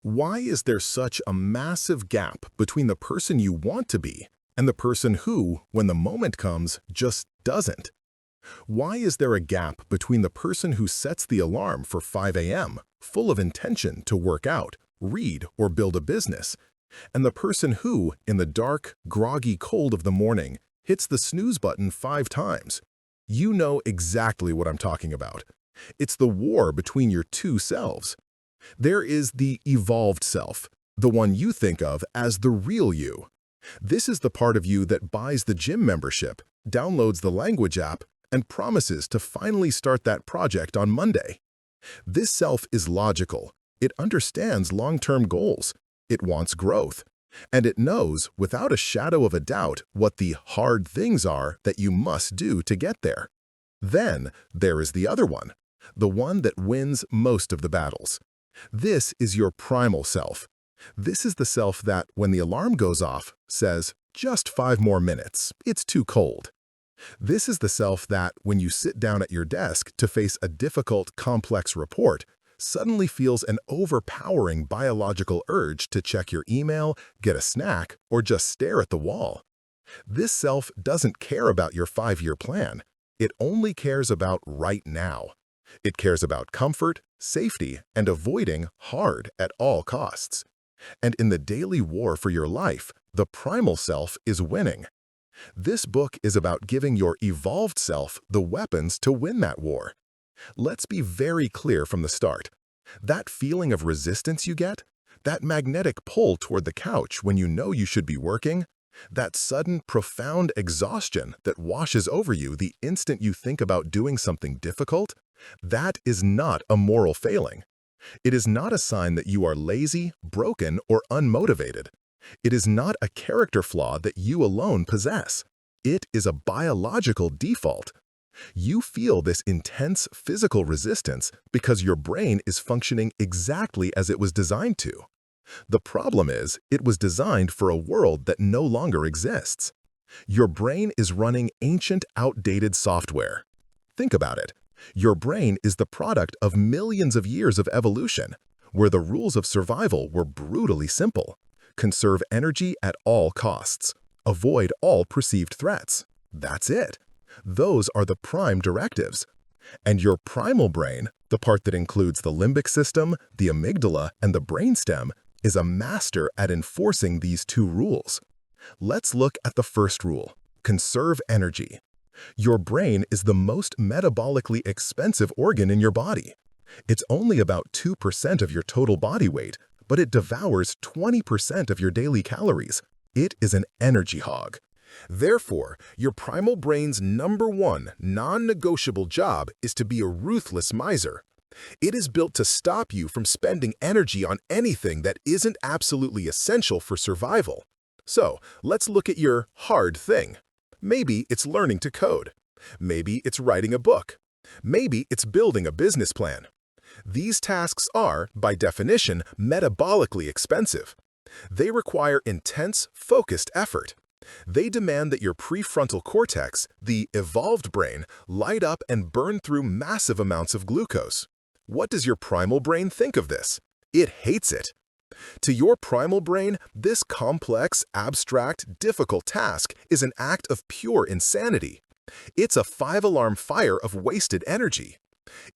Why is there such a massive gap between the person you want to be and the person who, when the moment comes, just doesn't? Why is there a gap between the person who sets the alarm for 5 a.m., full of intention to work out, read, or build a business, and the person who, in the dark, groggy cold of the morning, hits the snooze button 5 times? You know exactly what I'm talking about. It's the war between your two selves. There is the evolved self, the one you think of as the real you. This is the part of you that buys the gym membership, downloads the language app, and promises to finally start that project on Monday. This self is logical. It understands long-term goals. It wants growth. And it knows, without a shadow of a doubt, what the hard things are that you must do to get there. Then there is the other one, the one that wins most of the battles. This is your primal self. This is the self that, when the alarm goes off, says, "Just 5 more minutes, it's too cold." This is the self that, when you sit down at your desk to face a difficult, complex report, suddenly feels an overpowering biological urge to check your email, get a snack, or just stare at the wall. This self doesn't care about your 5-year plan. It only cares about right now. It cares about comfort, safety, and avoiding hard at all costs. And in the daily war for your life, the primal self is winning. This book is about giving your evolved self the weapons to win that war. Let's be very clear from the start. That feeling of resistance you get, that magnetic pull toward the couch when you know you should be working, that sudden, profound exhaustion that washes over you the instant you think about doing something difficult, that is not a moral failing. It is not a sign that you are lazy, broken, or unmotivated. It is not a character flaw that you alone possess. It is a biological default. You feel this intense physical resistance because your brain is functioning exactly as it was designed to. The problem is, it was designed for a world that no longer exists. Your brain is running ancient, outdated software. Think about it. Your brain is the product of millions of years of evolution, where the rules of survival were brutally simple. Conserve energy at all costs. Avoid all perceived threats. That's it. Those are the prime directives. And your primal brain, the part that includes the limbic system, the amygdala, and the brainstem, is a master at enforcing these 2 rules. Let's look at the first rule: conserve energy. Your brain is the most metabolically expensive organ in your body. It's only about 2% of your total body weight, but it devours 20% of your daily calories. It is an energy hog. Therefore, your primal brain's #1 non-negotiable job is to be a ruthless miser. It is built to stop you from spending energy on anything that isn't absolutely essential for survival. So, let's look at your hard thing. Maybe it's learning to code. Maybe it's writing a book. Maybe it's building a business plan. These tasks are, by definition, metabolically expensive. They require intense, focused effort. They demand that your prefrontal cortex, the evolved brain, light up and burn through massive amounts of glucose. What does your primal brain think of this? It hates it. To your primal brain, this complex, abstract, difficult task is an act of pure insanity. It's a 5-alarm fire of wasted energy.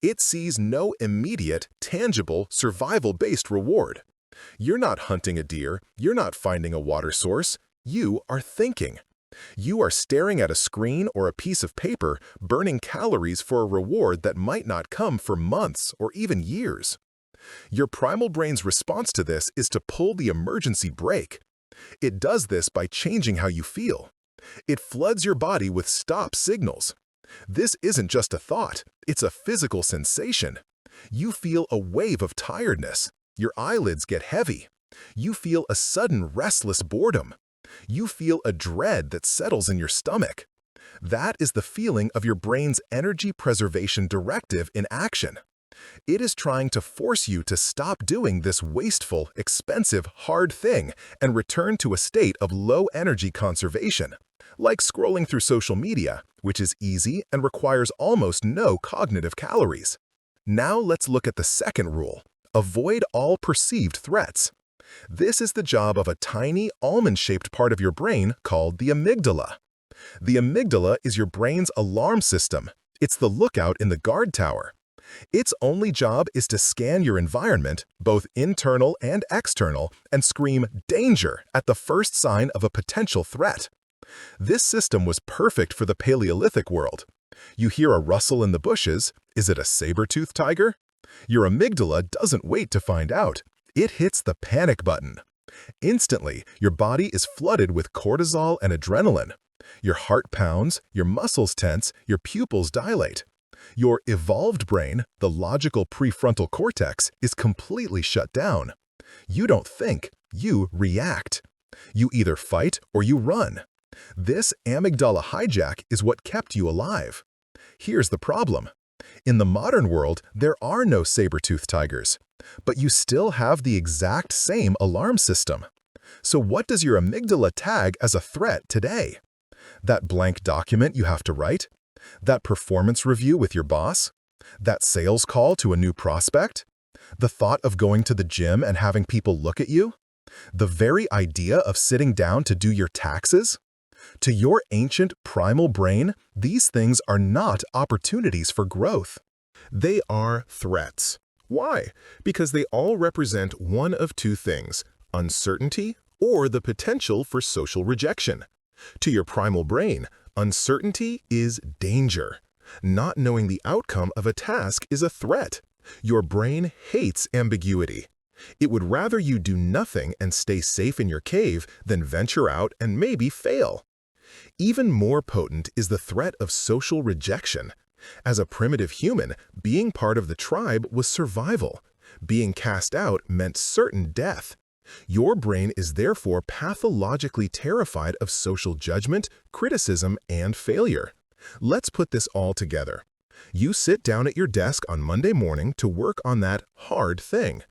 It sees no immediate, tangible, survival-based reward. You're not hunting a deer. You're not finding a water source. You are thinking. You are staring at a screen or a piece of paper, burning calories for a reward that might not come for months or even years. Your primal brain's response to this is to pull the emergency brake. It does this by changing how you feel. It floods your body with stop signals. This isn't just a thought, it's a physical sensation. You feel a wave of tiredness. Your eyelids get heavy. You feel a sudden restless boredom. You feel a dread that settles in your stomach. That is the feeling of your brain's energy preservation directive in action. It is trying to force you to stop doing this wasteful, expensive, hard thing and return to a state of low energy conservation, like scrolling through social media, which is easy and requires almost no cognitive calories. Now let's look at the second rule: Avoid all perceived threats. This is the job of a tiny, almond-shaped part of your brain called the amygdala. The amygdala is your brain's alarm system. It's the lookout in the guard tower. Its only job is to scan your environment, both internal and external, and scream "danger" at the first sign of a potential threat. This system was perfect for the Paleolithic world. You hear a rustle in the bushes. Is it a saber-toothed tiger? Your amygdala doesn't wait to find out. It hits the panic button. Instantly, your body is flooded with cortisol and adrenaline. Your heart pounds, your muscles tense, your pupils dilate. Your evolved brain, the logical prefrontal cortex, is completely shut down. You don't think, you react. You either fight or you run. This amygdala hijack is what kept you alive. Here's the problem. In the modern world, there are no saber-toothed tigers, but you still have the exact same alarm system. So what does your amygdala tag as a threat today? That blank document you have to write? That performance review with your boss? That sales call to a new prospect? The thought of going to the gym and having people look at you? The very idea of sitting down to do your taxes? To your ancient primal brain, these things are not opportunities for growth. They are threats. Why? Because they all represent one of two things: uncertainty or the potential for social rejection. To your primal brain, uncertainty is danger. Not knowing the outcome of a task is a threat. Your brain hates ambiguity. It would rather you do nothing and stay safe in your cave than venture out and maybe fail. Even more potent is the threat of social rejection. As a primitive human, being part of the tribe was survival. Being cast out meant certain death. Your brain is therefore pathologically terrified of social judgment, criticism, and failure. Let's put this all together. You sit down at your desk on Monday morning to work on that hard thing.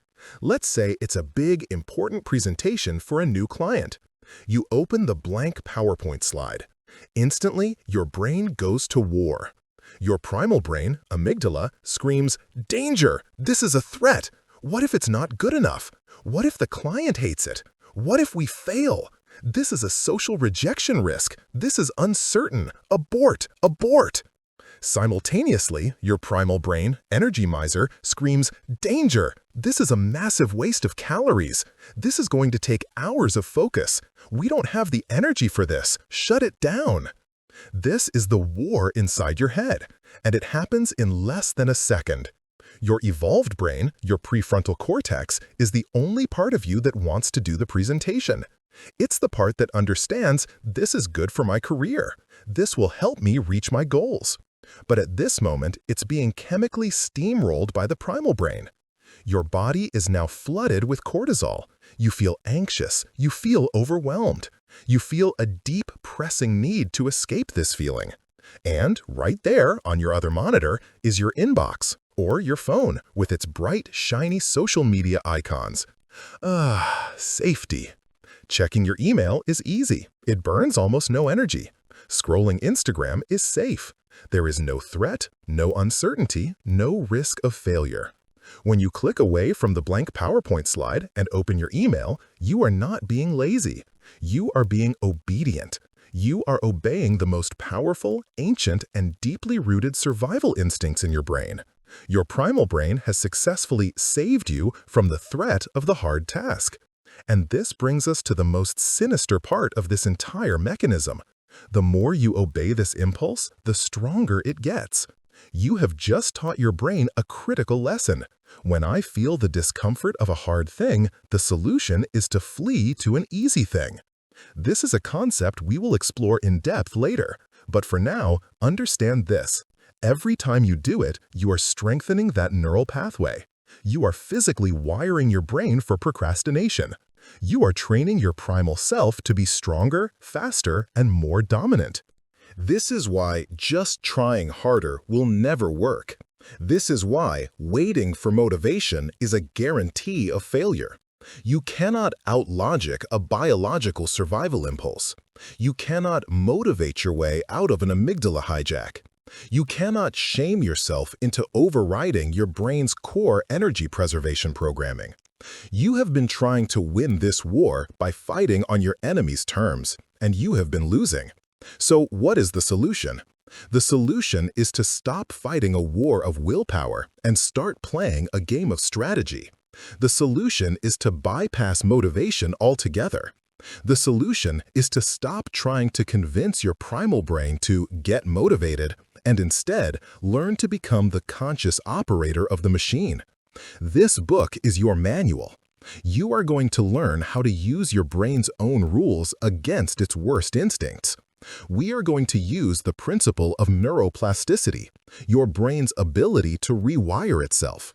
Let's say it's a big, important presentation for a new client. You open the blank PowerPoint slide. Instantly, your brain goes to war. Your primal brain, amygdala, screams, "Danger! This is a threat! What if it's not good enough? What if the client hates it? What if we fail? This is a social rejection risk. This is uncertain. Abort! Abort!" Simultaneously, your primal brain, energy miser, screams, "Danger! This is a massive waste of calories. This is going to take hours of focus. We don't have the energy for this. Shut it down." This is the war inside your head, and it happens in less than a second. Your evolved brain, your prefrontal cortex, is the only part of you that wants to do the presentation. It's the part that understands, this is good for my career. This will help me reach my goals. But at this moment, it's being chemically steamrolled by the primal brain. Your body is now flooded with cortisol. You feel anxious. You feel overwhelmed. You feel a deep, pressing need to escape this feeling. And right there on your other monitor is your inbox, or your phone with its bright, shiny social media icons. Safety. Checking your email is easy. It burns almost no energy. Scrolling Instagram is safe. There is no threat, no uncertainty, no risk of failure. When you click away from the blank PowerPoint slide and open your email, you are not being lazy. You are being obedient. You are obeying the most powerful, ancient, and deeply rooted survival instincts in your brain. Your primal brain has successfully saved you from the threat of the hard task. And this brings us to the most sinister part of this entire mechanism. The more you obey this impulse, the stronger it gets. You have just taught your brain a critical lesson. When I feel the discomfort of a hard thing, the solution is to flee to an easy thing. This is a concept we will explore in depth later, but for now, understand this. Every time you do it, you are strengthening that neural pathway. You are physically wiring your brain for procrastination. You are training your primal self to be stronger, faster, and more dominant. This is why just trying harder will never work. This is why waiting for motivation is a guarantee of failure. You cannot outlogic a biological survival impulse. You cannot motivate your way out of an amygdala hijack. You cannot shame yourself into overriding your brain's core energy preservation programming. You have been trying to win this war by fighting on your enemy's terms, and you have been losing. So what is the solution? The solution is to stop fighting a war of willpower and start playing a game of strategy. The solution is to bypass motivation altogether. The solution is to stop trying to convince your primal brain to get motivated and instead learn to become the conscious operator of the machine. This book is your manual. You are going to learn how to use your brain's own rules against its worst instincts. We are going to use the principle of neuroplasticity, your brain's ability to rewire itself.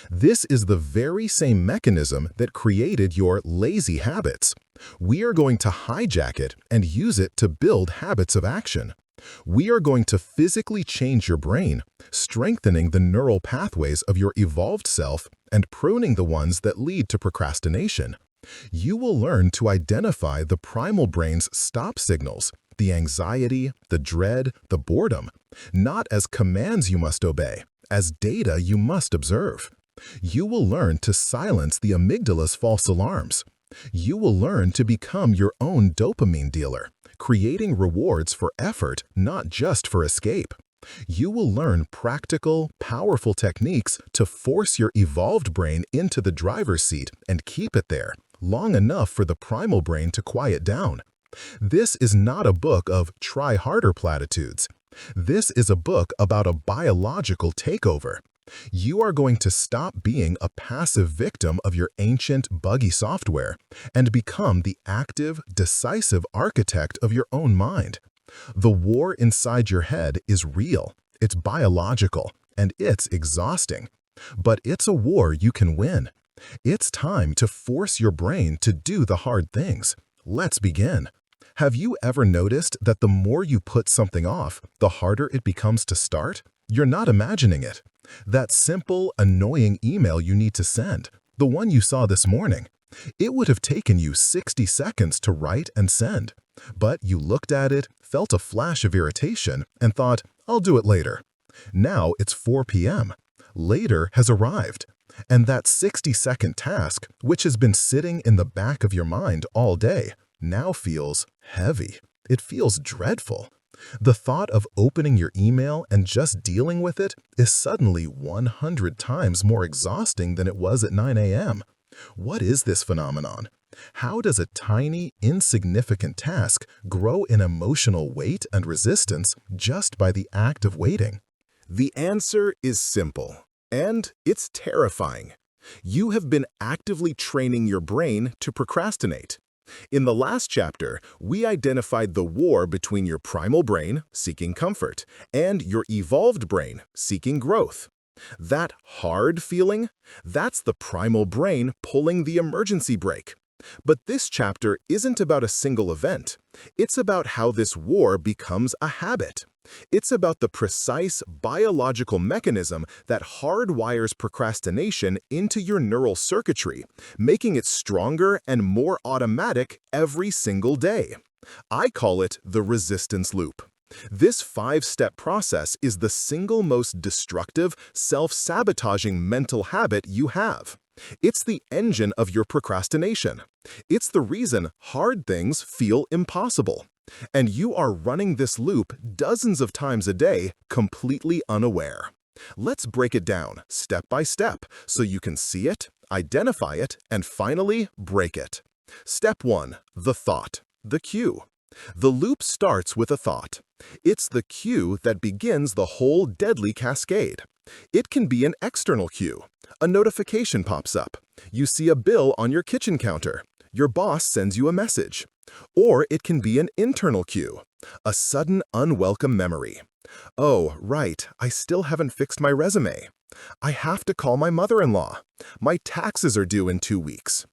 This is the very same mechanism that created your lazy habits. We are going to hijack it and use it to build habits of action. We are going to physically change your brain, strengthening the neural pathways of your evolved self and pruning the ones that lead to procrastination. You will learn to identify the primal brain's stop signals, the anxiety, the dread, the boredom, not as commands you must obey, as data you must observe. You will learn to silence the amygdala's false alarms. You will learn to become your own dopamine dealer, creating rewards for effort, not just for escape. You will learn practical, powerful techniques to force your evolved brain into the driver's seat and keep it there, long enough for the primal brain to quiet down. This is not a book of try harder platitudes. This is a book about a biological takeover. You are going to stop being a passive victim of your ancient, buggy software and become the active, decisive architect of your own mind. The war inside your head is real, it's biological, and it's exhausting. But it's a war you can win. It's time to force your brain to do the hard things. Let's begin. Have you ever noticed that the more you put something off, the harder it becomes to start? You're not imagining it. That simple, annoying email you need to send, the one you saw this morning, it would have taken you 60 seconds to write and send. But you looked at it, felt a flash of irritation, and thought, I'll do it later. Now it's 4 p.m. Later has arrived. And that 60-second task, which has been sitting in the back of your mind all day, now feels heavy. It feels dreadful. The thought of opening your email and just dealing with it is suddenly 100 times more exhausting than it was at 9 a.m. What is this phenomenon? How does a tiny, insignificant task grow in emotional weight and resistance just by the act of waiting? The answer is simple, and it's terrifying. You have been actively training your brain to procrastinate. In the last chapter, we identified the war between your primal brain, seeking comfort, and your evolved brain, seeking growth. That hard feeling, that's the primal brain pulling the emergency brake. But this chapter isn't about a single event. It's about how this war becomes a habit. It's about the precise biological mechanism that hardwires procrastination into your neural circuitry, making it stronger and more automatic every single day. I call it the resistance loop. This 5-step process is the single most destructive, self-sabotaging mental habit you have. It's the engine of your procrastination. It's the reason hard things feel impossible. And you are running this loop dozens of times a day, completely unaware. Let's break it down step by step so you can see it, identify it, and finally break it. Step 1. The thought, the cue. The loop starts with a thought. It's the cue that begins the whole deadly cascade. It can be an external cue. A notification pops up. You see a bill on your kitchen counter. Your boss sends you a message. Or it can be an internal cue. A sudden unwelcome memory. Oh, right, I still haven't fixed my resume. I have to call my mother-in-law. My taxes are due in 2 weeks.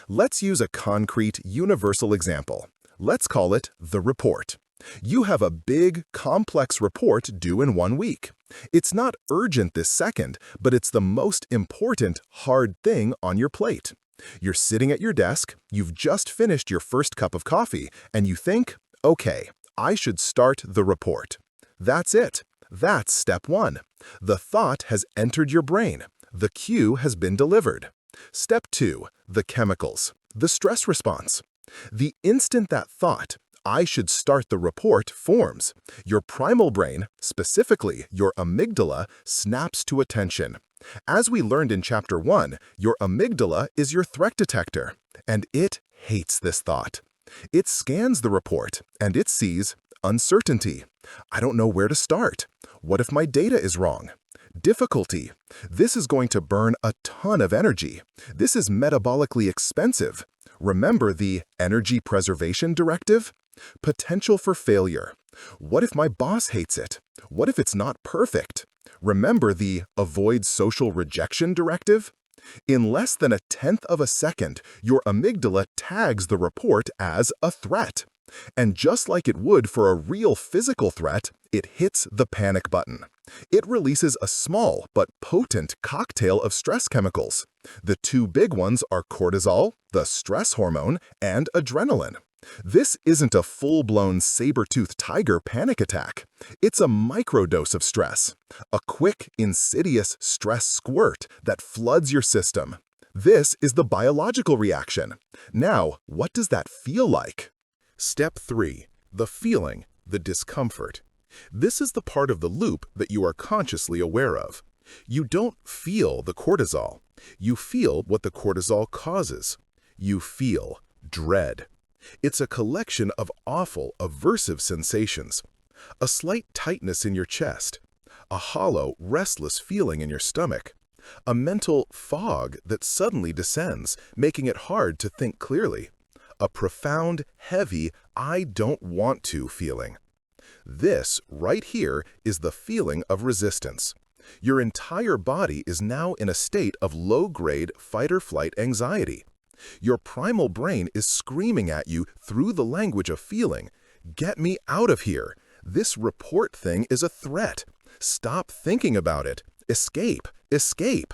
Let's use a concrete, universal example. Let's call it the report. You have a big, complex report due in 1 week. It's not urgent this second, but it's the most important, hard thing on your plate. You're sitting at your desk, you've just finished your first cup of coffee, and you think, okay, I should start the report. That's it. That's step 1. The thought has entered your brain. The cue has been delivered. Step 2. The chemicals. The stress response. The instant that thought, "I should start the report," forms, your primal brain, specifically your amygdala, snaps to attention. As we learned in Chapter 1, your amygdala is your threat detector, and it hates this thought. It scans the report, and it sees uncertainty. I don't know where to start. What if my data is wrong? Difficulty. This is going to burn a ton of energy. This is metabolically expensive. Remember the energy preservation directive? Potential for failure. What if my boss hates it? What if it's not perfect? Remember the avoid social rejection directive? In less than 1/10 of a second, your amygdala tags the report as a threat. And just like it would for a real physical threat, it hits the panic button. It releases a small but potent cocktail of stress chemicals. The two big ones are cortisol, the stress hormone, and adrenaline. This isn't a full-blown saber-toothed tiger panic attack. It's a microdose of stress, a quick, insidious stress squirt that floods your system. This is the biological reaction. Now, what does that feel like? Step 3. The feeling, the discomfort. This is the part of the loop that you are consciously aware of. You don't feel the cortisol. You feel what the cortisol causes. You feel dread. It's a collection of awful, aversive sensations. A slight tightness in your chest. A hollow, restless feeling in your stomach. A mental fog that suddenly descends, making it hard to think clearly. A profound, heavy, I don't want to feeling. This, right here, is the feeling of resistance. Your entire body is now in a state of low-grade fight-or-flight anxiety. Your primal brain is screaming at you through the language of feeling, "Get me out of here. This report thing is a threat. Stop thinking about it. Escape, escape."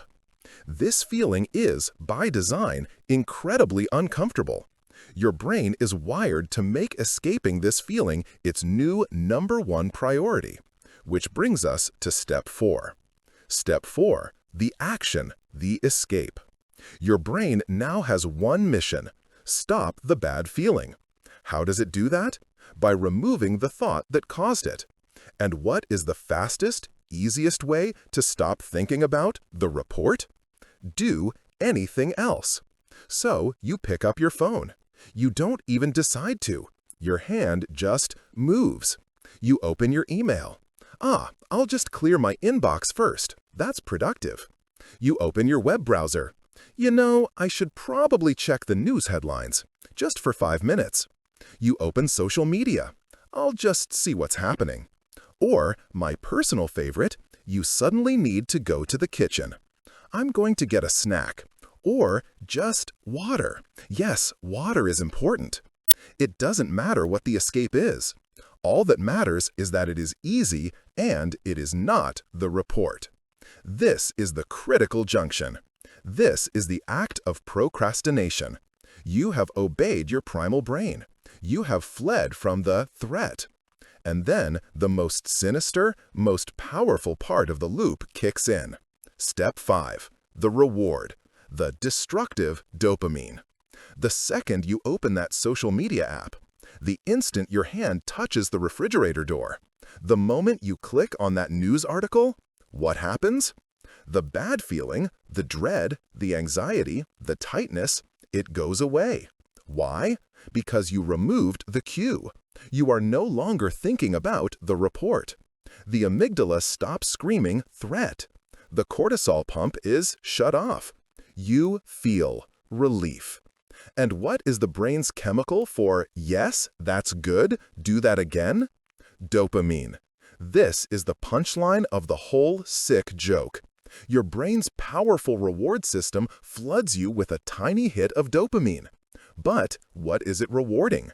This feeling is, by design, incredibly uncomfortable. Your brain is wired to make escaping this feeling its new #1 priority, which brings us to Step 4. Step 4, the action, the escape. Your brain now has one mission: stop the bad feeling. How does it do that? By removing the thought that caused it. And what is the fastest, easiest way to stop thinking about the report? Do anything else. So you pick up your phone. You don't even decide to. Your hand just moves. You open your email. I'll just clear my inbox first. That's productive. You open your web browser. I should probably check the news headlines, just for 5 minutes. You open social media. I'll just see what's happening. Or, my personal favorite, you suddenly need to go to the kitchen. I'm going to get a snack. Or just water. Yes, water is important. It doesn't matter what the escape is. All that matters is that it is easy and it is not the report. This is the critical junction. This is the act of procrastination. You have obeyed your primal brain. You have fled from the threat. And then the most sinister, most powerful part of the loop kicks in. Step 5. The reward. The destructive dopamine. The second you open that social media app, the instant your hand touches the refrigerator door, the moment you click on that news article, what happens? The bad feeling, the dread, the anxiety, the tightness, it goes away. Why? Because you removed the cue. You are no longer thinking about the report. The amygdala stops screaming threat. The cortisol pump is shut off. You feel relief. And what is the brain's chemical for "yes, that's good, do that again"? Dopamine. This is the punchline of the whole sick joke. Your brain's powerful reward system floods you with a tiny hit of dopamine. But what is it rewarding?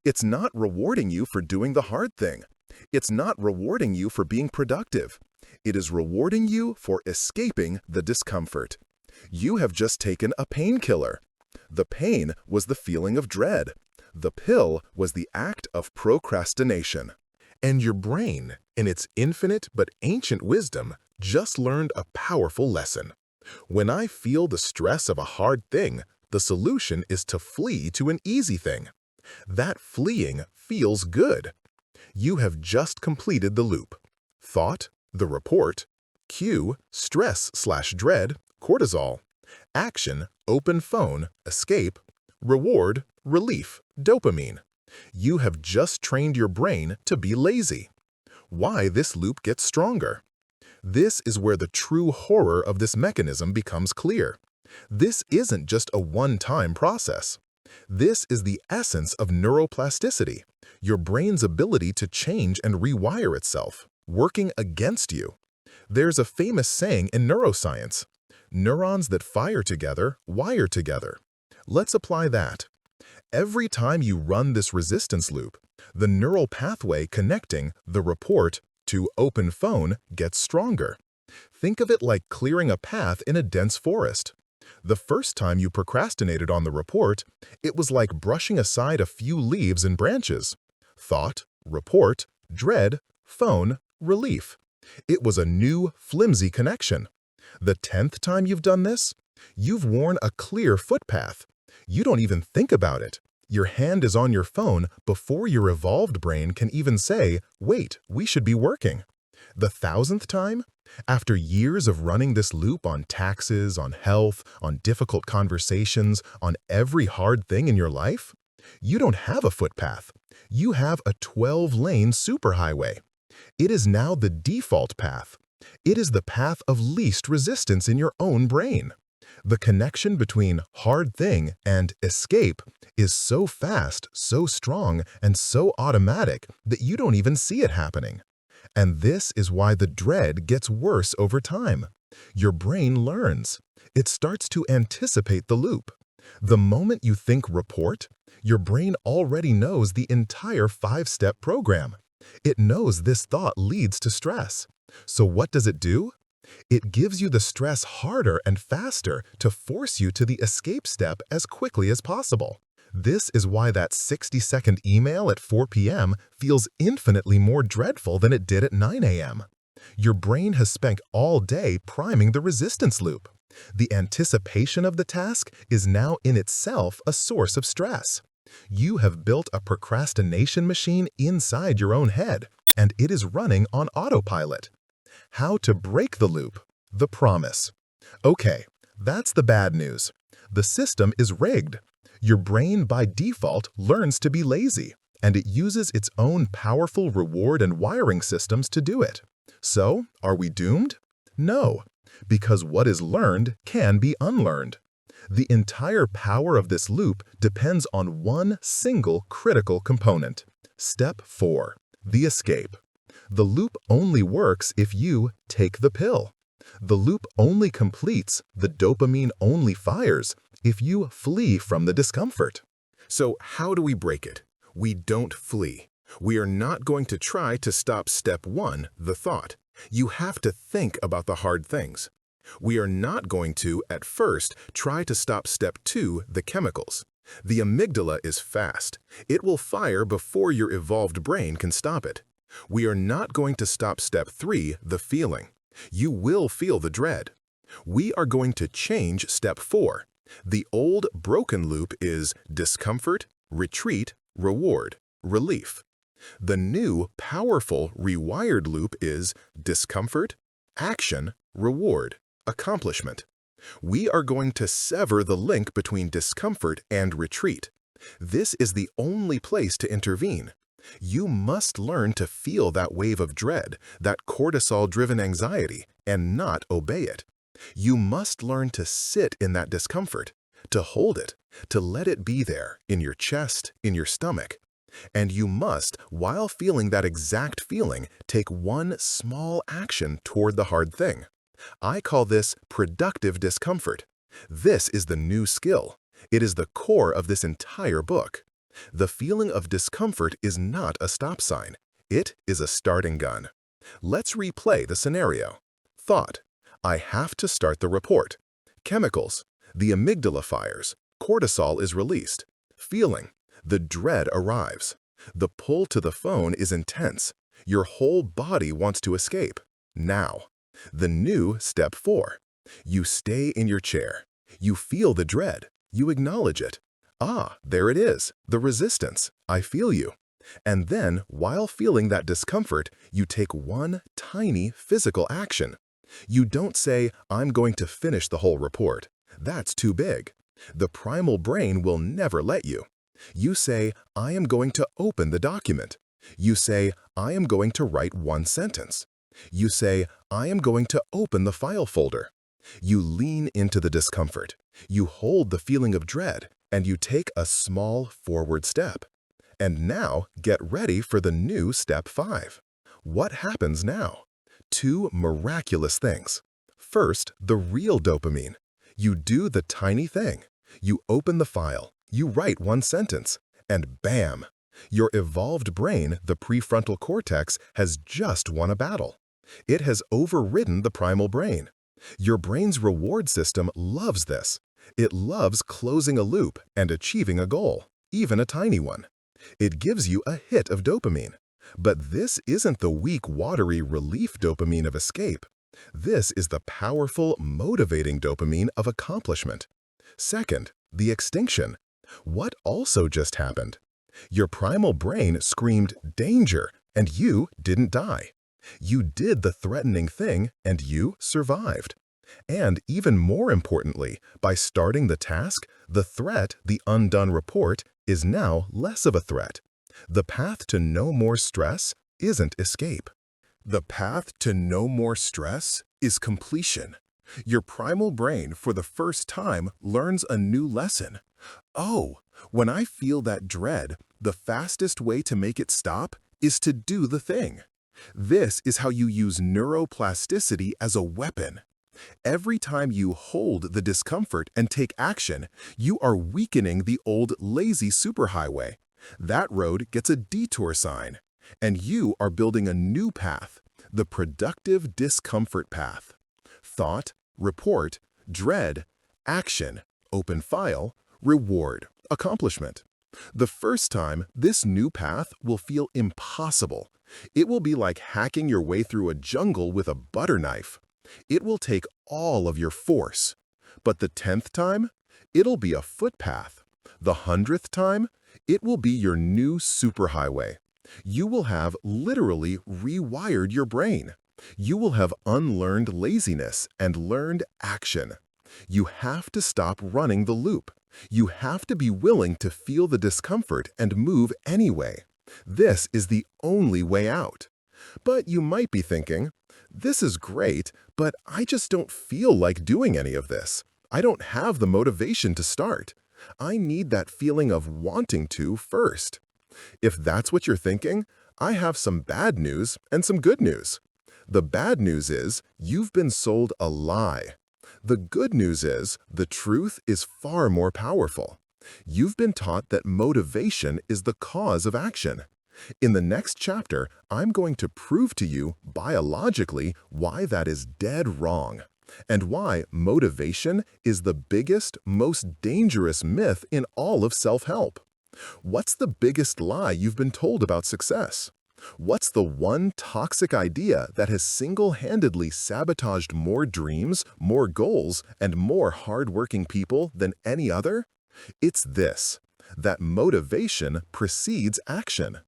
It's not rewarding you for doing the hard thing. It's not rewarding you for being productive. It is rewarding you for escaping the discomfort. You have just taken a painkiller. The pain was the feeling of dread. The pill was the act of procrastination. And your brain, in its infinite but ancient wisdom, just learned a powerful lesson. When I feel the stress of a hard thing, the solution is to flee to an easy thing. That fleeing feels good. You have just completed the loop. Thought, the report. Cue, stress/dread, cortisol. Action, open phone, escape. Reward, relief, dopamine. You have just trained your brain to be lazy. Why this loop gets stronger? This is where the true horror of this mechanism becomes clear. This isn't just a one-time process. This is the essence of neuroplasticity, your brain's ability to change and rewire itself, working against you. There's a famous saying in neuroscience, neurons that fire together, wire together. Let's apply that. Every time you run this resistance loop, the neural pathway connecting the report to open phone gets stronger. Think of it like clearing a path in a dense forest. The first time you procrastinated on the report, it was like brushing aside a few leaves and branches. Thought, report, dread, phone, relief. It was a new, flimsy connection. The 10th time you've done this, you've worn a clear footpath. You don't even think about it. Your hand is on your phone before your evolved brain can even say, wait, we should be working. The 1000th time, after years of running this loop on taxes, on health, on difficult conversations, on every hard thing in your life, you don't have a footpath. You have a 12-lane superhighway. It is now the default path. It is the path of least resistance in your own brain. The connection between hard thing and escape is so fast, so strong, and so automatic that you don't even see it happening. And this is why the dread gets worse over time. Your brain learns. It starts to anticipate the loop. The moment you think report, your brain already knows the entire 5-step program. It knows this thought leads to stress. So what does it do? It gives you the stress harder and faster to force you to the escape step as quickly as possible. This is why that 60-second email at 4 p.m. feels infinitely more dreadful than it did at 9 a.m. Your brain has spent all day priming the resistance loop. The anticipation of the task is now in itself a source of stress. You have built a procrastination machine inside your own head, and it is running on autopilot. How to break the loop? The promise. Okay, that's the bad news. The system is rigged. Your brain by default learns to be lazy, and it uses its own powerful reward and wiring systems to do it. So, are we doomed? No, because what is learned can be unlearned. The entire power of this loop depends on one single critical component. Step 4. The escape. The loop only works if you take the pill. The loop only completes, the dopamine only fires, if you flee from the discomfort. So how do we break it? We don't flee. We are not going to try to stop step 1, the thought. You have to think about the hard things. We are not going to, at first, try to stop step 2, the chemicals. The amygdala is fast. It will fire before your evolved brain can stop it. We are not going to stop step 3, the feeling. You will feel the dread. We are going to change step 4. The old broken loop is discomfort, retreat, reward, relief. The new, powerful, rewired loop is discomfort, action, reward, accomplishment. We are going to sever the link between discomfort and retreat. This is the only place to intervene. You must learn to feel that wave of dread, that cortisol-driven anxiety, and not obey it. You must learn to sit in that discomfort, to hold it, to let it be there, in your chest, in your stomach. And you must, while feeling that exact feeling, take one small action toward the hard thing. I call this productive discomfort. This is the new skill. It is the core of this entire book. The feeling of discomfort is not a stop sign. It is a starting gun. Let's replay the scenario. Thought: I have to start the report. Chemicals: the amygdala fires. Cortisol is released. Feeling: the dread arrives. The pull to the phone is intense. Your whole body wants to escape. Now, the new step 4. You stay in your chair. You feel the dread. You acknowledge it. Ah, there it is, the resistance. I feel you. And then, while feeling that discomfort, you take one tiny physical action. You don't say, I'm going to finish the whole report. That's too big. The primal brain will never let you. You say, I am going to open the document. You say, I am going to write one sentence. You say, I am going to open the file folder. You lean into the discomfort. You hold the feeling of dread, and you take a small forward step. And now, get ready for the new step 5. What happens now? 2 miraculous things. First, the real dopamine. You do the tiny thing. You open the file. You write one sentence. And bam! Your evolved brain, the prefrontal cortex, has just won a battle. It has overridden the primal brain. Your brain's reward system loves this. It loves closing a loop and achieving a goal, even a tiny one. It gives you a hit of dopamine. But this isn't the weak, watery relief dopamine of escape. This is the powerful, motivating dopamine of accomplishment. Second, the extinction. What also just happened? Your primal brain screamed, danger, and you didn't die. You did the threatening thing, and you survived. And even more importantly, by starting the task, the threat, the undone report, is now less of a threat. The path to no more stress isn't escape. The path to no more stress is completion. Your primal brain, for the first time, learns a new lesson. Oh, when I feel that dread, the fastest way to make it stop is to do the thing. This is how you use neuroplasticity as a weapon. Every time you hold the discomfort and take action, you are weakening the old lazy superhighway. That road gets a detour sign, and you are building a new path, the productive discomfort path. Thought, report, dread, action, open file, reward, accomplishment. The first time, this new path will feel impossible. It will be like hacking your way through a jungle with a butter knife. It will take all of your force. But the 10th time, it'll be a footpath. The 100th time, it will be your new superhighway. You will have literally rewired your brain. You will have unlearned laziness and learned action. You have to stop running the loop. You have to be willing to feel the discomfort and move anyway. This is the only way out. But you might be thinking, this is great, but I just don't feel like doing any of this. I don't have the motivation to start. I need that feeling of wanting to first. If that's what you're thinking, I have some bad news and some good news. The bad news is you've been sold a lie. The good news is the truth is far more powerful. You've been taught that motivation is the cause of action. In the next chapter, I'm going to prove to you biologically why that is dead wrong, and why motivation is the biggest, most dangerous myth in all of self-help. What's the biggest lie you've been told about success? What's the one toxic idea that has single-handedly sabotaged more dreams, more goals, and more hard-working people than any other? It's this, that motivation precedes action.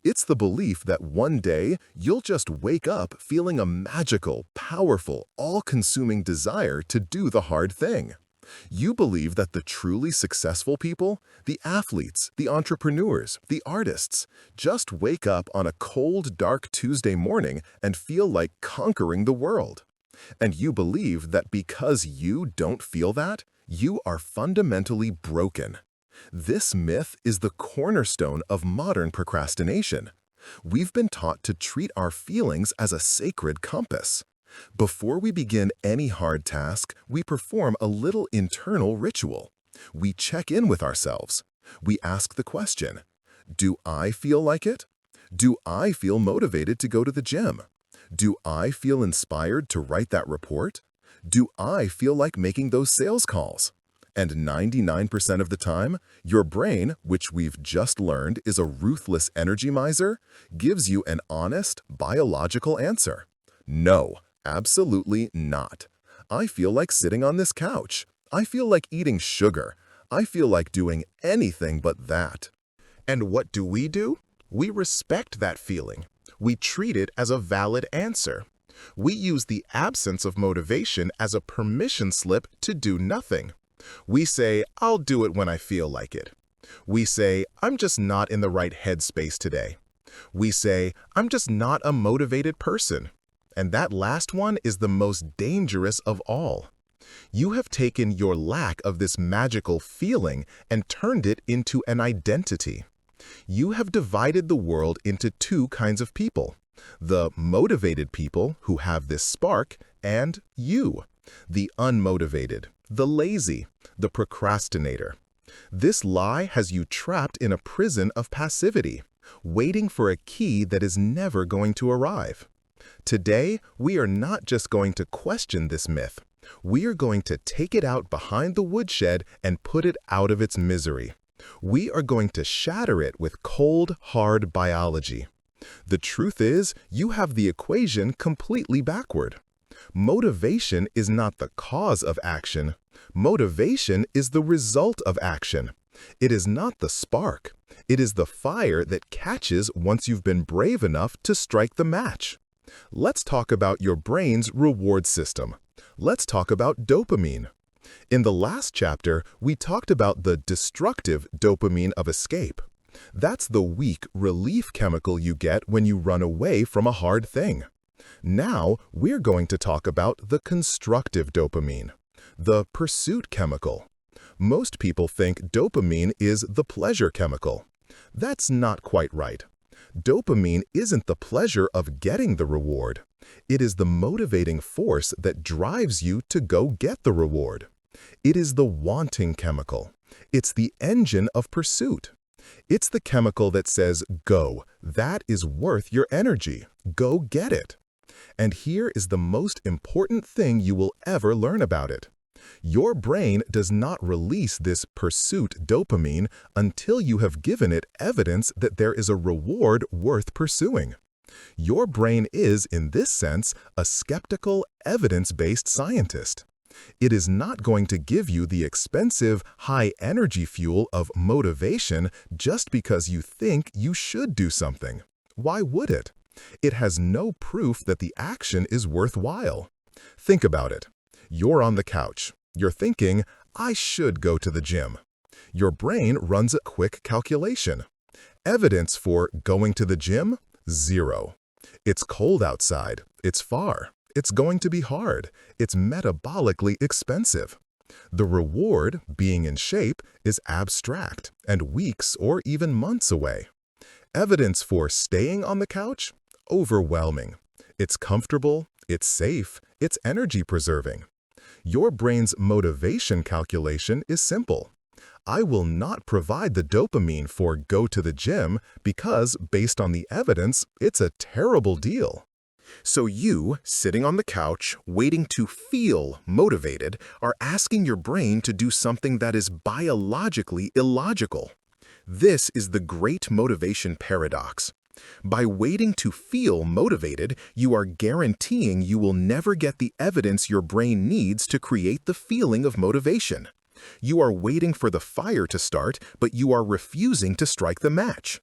It's the belief that one day you'll just wake up feeling a magical, powerful, all-consuming desire to do the hard thing. You believe that the truly successful people, the athletes, the entrepreneurs, the artists, just wake up on a cold, dark Tuesday morning and feel like conquering the world. And you believe that because you don't feel that, you are fundamentally broken. This myth is the cornerstone of modern procrastination. We've been taught to treat our feelings as a sacred compass. Before we begin any hard task, we perform a little internal ritual. We check in with ourselves. We ask the question, do I feel like it? Do I feel motivated to go to the gym? Do I feel inspired to write that report? Do I feel like making those sales calls? And 99% of the time, your brain, which we've just learned is a ruthless energy miser, gives you an honest, biological answer. No, absolutely not. I feel like sitting on this couch. I feel like eating sugar. I feel like doing anything but that. And what do? We respect that feeling. We treat it as a valid answer. We use the absence of motivation as a permission slip to do nothing. We say, I'll do it when I feel like it. We say, I'm just not in the right headspace today. We say, I'm just not a motivated person. And that last one is the most dangerous of all. You have taken your lack of this magical feeling and turned it into an identity. You have divided the world into two kinds of people: the motivated people who have this spark, and you, the unmotivated, the lazy, the procrastinator. This lie has you trapped in a prison of passivity, waiting for a key that is never going to arrive. Today, we are not just going to question this myth. We are going to take it out behind the woodshed and put it out of its misery. We are going to shatter it with cold, hard biology. The truth is, you have the equation completely backward. Motivation is not the cause of action. Motivation is the result of action. It is not the spark. It is the fire that catches once you've been brave enough to strike the match. Let's talk about your brain's reward system. Let's talk about dopamine. In the last chapter, we talked about the destructive dopamine of escape. That's the weak relief chemical you get when you run away from a hard thing. Now, we're going to talk about the constructive dopamine, the pursuit chemical. Most people think dopamine is the pleasure chemical. That's not quite right. Dopamine isn't the pleasure of getting the reward. It is the motivating force that drives you to go get the reward. It is the wanting chemical. It's the engine of pursuit. It's the chemical that says, go, that is worth your energy. Go get it. And here is the most important thing you will ever learn about it. Your brain does not release this pursuit dopamine until you have given it evidence that there is a reward worth pursuing. Your brain is, in this sense, a skeptical, evidence-based scientist. It is not going to give you the expensive, high-energy fuel of motivation just because you think you should do something. Why would it? It has no proof that the action is worthwhile. Think about it. You're on the couch. You're thinking, I should go to the gym. Your brain runs a quick calculation. Evidence for going to the gym? Zero. It's cold outside. It's far. It's going to be hard. It's metabolically expensive. The reward, being in shape, is abstract and weeks or even months away. Evidence for staying on the couch? Overwhelming. It's comfortable, it's safe, it's energy preserving. Your brain's motivation calculation is simple. I will not provide the dopamine for go to the gym because, based on the evidence, it's a terrible deal. So you, sitting on the couch, waiting to feel motivated, are asking your brain to do something that is biologically illogical. This is the great motivation paradox. By waiting to feel motivated, you are guaranteeing you will never get the evidence your brain needs to create the feeling of motivation. You are waiting for the fire to start, but you are refusing to strike the match.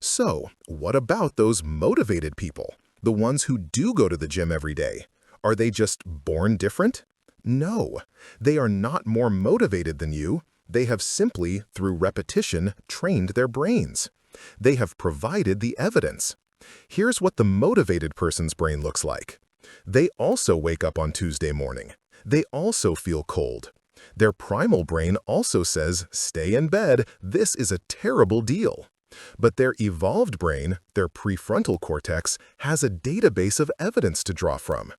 So, what about those motivated people? The ones who do go to the gym every day? Are they just born different? No, they are not more motivated than you. They have simply, through repetition, trained their brains. They have provided the evidence. Here's what the motivated person's brain looks like. They also wake up on Tuesday morning. They also feel cold. Their primal brain also says, stay in bed, this is a terrible deal. But their evolved brain, their prefrontal cortex, has a database of evidence to draw from.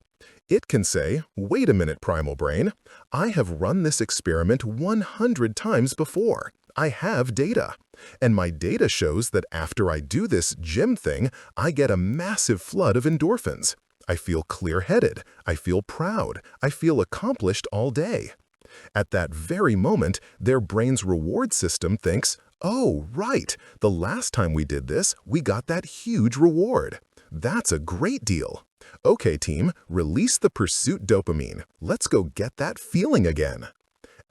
It can say, wait a minute, primal brain, I have run this experiment 100 times before. I have data. And my data shows that after I do this gym thing, I get a massive flood of endorphins. I feel clear-headed. I feel proud. I feel accomplished all day. At that very moment, their brain's reward system thinks, "Oh, right, the last time we did this, we got that huge reward. That's a great deal. Okay, team, release the pursuit dopamine. Let's go get that feeling again."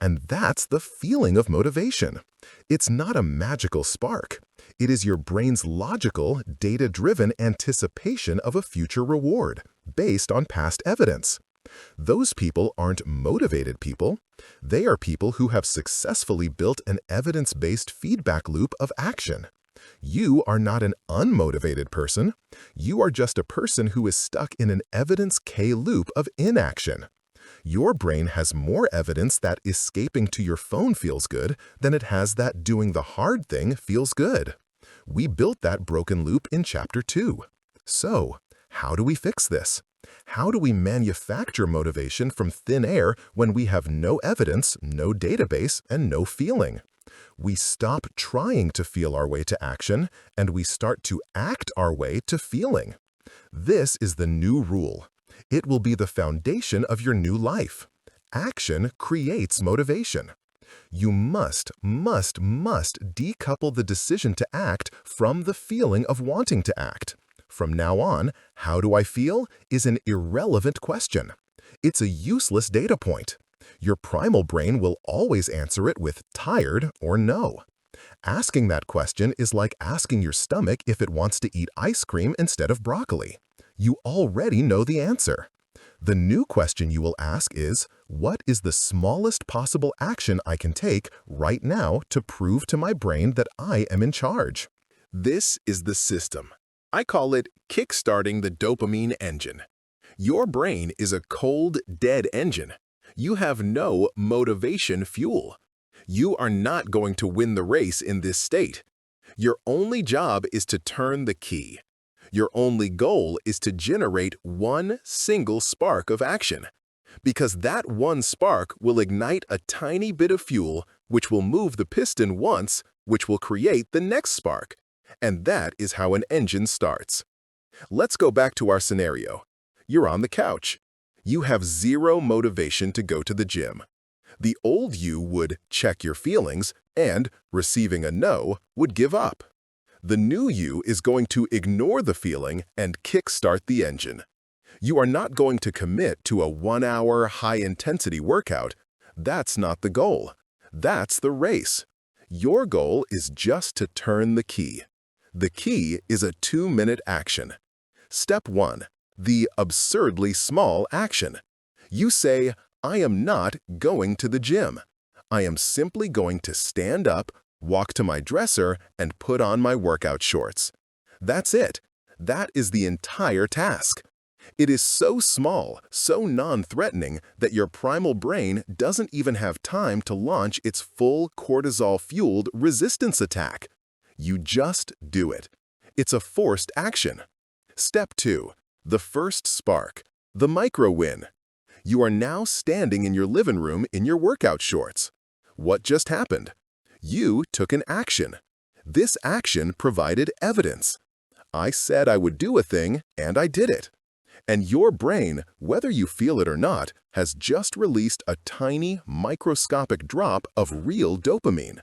And that's the feeling of motivation. It's not a magical spark. It is your brain's logical, data-driven anticipation of a future reward, based on past evidence. Those people aren't motivated people. They are people who have successfully built an evidence-based feedback loop of action. You are not an unmotivated person. You are just a person who is stuck in an evidence K loop of inaction. Your brain has more evidence that escaping to your phone feels good than it has that doing the hard thing feels good. We built that broken loop in Chapter 2. So, how do we fix this? How do we manufacture motivation from thin air when we have no evidence, no database, and no feeling? We stop trying to feel our way to action, and we start to act our way to feeling. This is the new rule. It will be the foundation of your new life. Action creates motivation. You must decouple the decision to act from the feeling of wanting to act. From now on, how do I feel is an irrelevant question. It's a useless data point. Your primal brain will always answer it with tired or no. Asking that question is like asking your stomach if it wants to eat ice cream instead of broccoli. You already know the answer. The new question you will ask is, what is the smallest possible action I can take right now to prove to my brain that I am in charge? This is the system. I call it kickstarting the dopamine engine. Your brain is a cold, dead engine. You have no motivation fuel. You are not going to win the race in this state. Your only job is to turn the key. Your only goal is to generate one single spark of action, because that one spark will ignite a tiny bit of fuel, which will move the piston once, which will create the next spark. And that is how an engine starts. Let's go back to our scenario. You're on the couch. You have zero motivation to go to the gym. The old you would check your feelings and, receiving a no, would give up. The new you is going to ignore the feeling and kickstart the engine. You are not going to commit to a 1-hour high-intensity workout. That's not the goal. That's the race. Your goal is just to turn the key. The key is a 2-minute action. Step 1. The absurdly small action. You say, I am not going to the gym. I am simply going to stand up, walk to my dresser, and put on my workout shorts. That's it. That is the entire task. It is so small, so non-threatening that your primal brain doesn't even have time to launch its full cortisol-fueled resistance attack. You just do it. It's a forced action. Step 2. The first spark. The micro-win. You are now standing in your living room in your workout shorts. What just happened? You took an action. This action provided evidence. I said I would do a thing, and I did it. And your brain, whether you feel it or not, has just released a tiny, microscopic drop of real dopamine.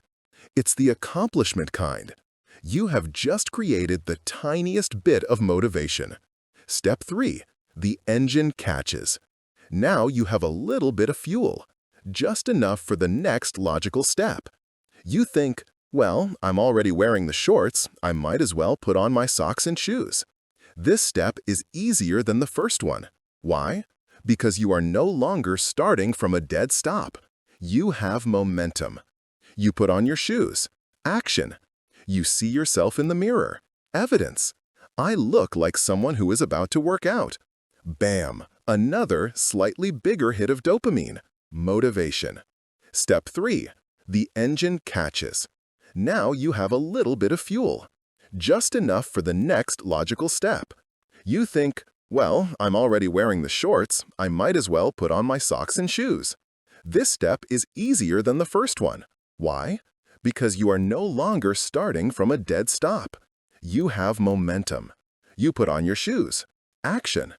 It's the accomplishment kind. You have just created the tiniest bit of motivation. Step 3. The engine catches. Now you have a little bit of fuel, just enough for the next logical step. You think, well, I'm already wearing the shorts, I might as well put on my socks and shoes. This step is easier than the first one. Why? Because you are no longer starting from a dead stop. You have momentum. You put on your shoes. Action. You see yourself in the mirror. Evidence. I look like someone who is about to work out. Bam! Another slightly bigger hit of dopamine. Motivation. Step 3. The engine catches. Now you have a little bit of fuel. Just enough for the next logical step. You think, well, I'm already wearing the shorts, I might as well put on my socks and shoes. This step is easier than the first one. Why? Because you are no longer starting from a dead stop. You have momentum. You put on your shoes. Action.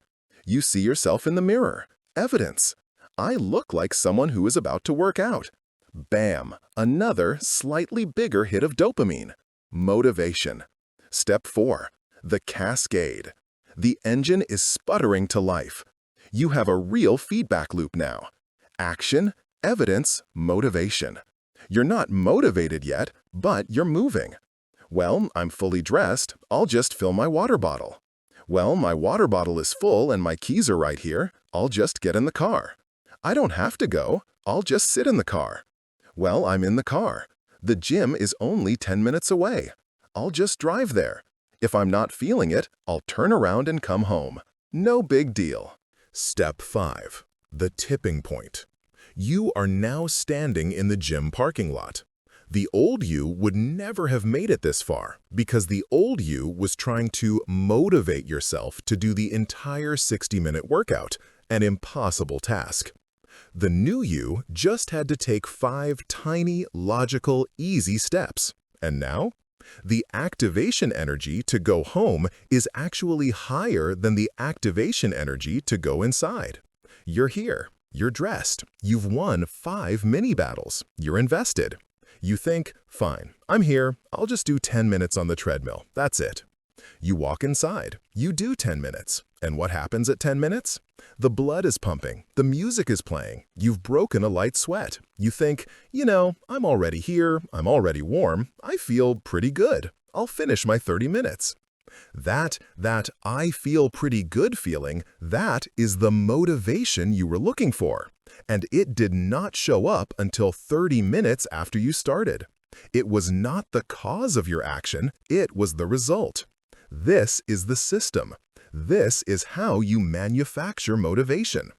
You see yourself in the mirror. Evidence. I look like someone who is about to work out. Bam! Another slightly bigger hit of dopamine. Motivation. Step 4. The cascade. The engine is sputtering to life. You have a real feedback loop now. Action, evidence, motivation. You're not motivated yet, but you're moving. Well, I'm fully dressed. I'll just fill my water bottle. Well, my water bottle is full and my keys are right here. I'll just get in the car. I don't have to go. I'll just sit in the car. Well, I'm in the car. The gym is only 10 minutes away. I'll just drive there. If I'm not feeling it, I'll turn around and come home. No big deal. Step 5. The tipping point. You are now standing in the gym parking lot. The old you would never have made it this far because the old you was trying to motivate yourself to do the entire 60-minute workout, an impossible task. The new you just had to take 5 tiny, logical, easy steps. And now? The activation energy to go home is actually higher than the activation energy to go inside. You're here. You're dressed. You've won 5 mini battles. You're invested. You think, fine, I'm here. I'll just do 10 minutes on the treadmill. That's it. You walk inside. You do 10 minutes. And what happens at 10 minutes? The blood is pumping. The music is playing. You've broken a light sweat. You think, I'm already here. I'm already warm. I feel pretty good. I'll finish my 30 minutes. That I feel pretty good feeling, that is the motivation you were looking for. And it did not show up until 30 minutes after you started. It was not the cause of your action, it was the result. This is the system. This is how you manufacture motivation.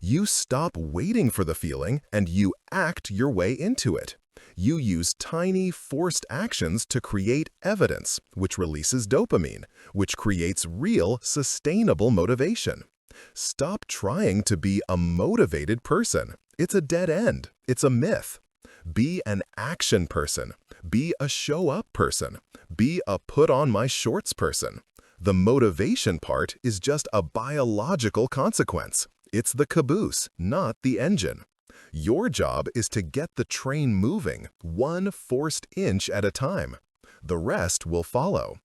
You stop waiting for the feeling and you act your way into it. You use tiny, forced actions to create evidence, which releases dopamine, which creates real, sustainable motivation. Stop trying to be a motivated person. It's a dead end. It's a myth. Be an action person. Be a show-up person. Be a put-on-my-shorts person. The motivation part is just a biological consequence. It's the caboose, not the engine. Your job is to get the train moving, 1 forced inch at a time. The rest will follow.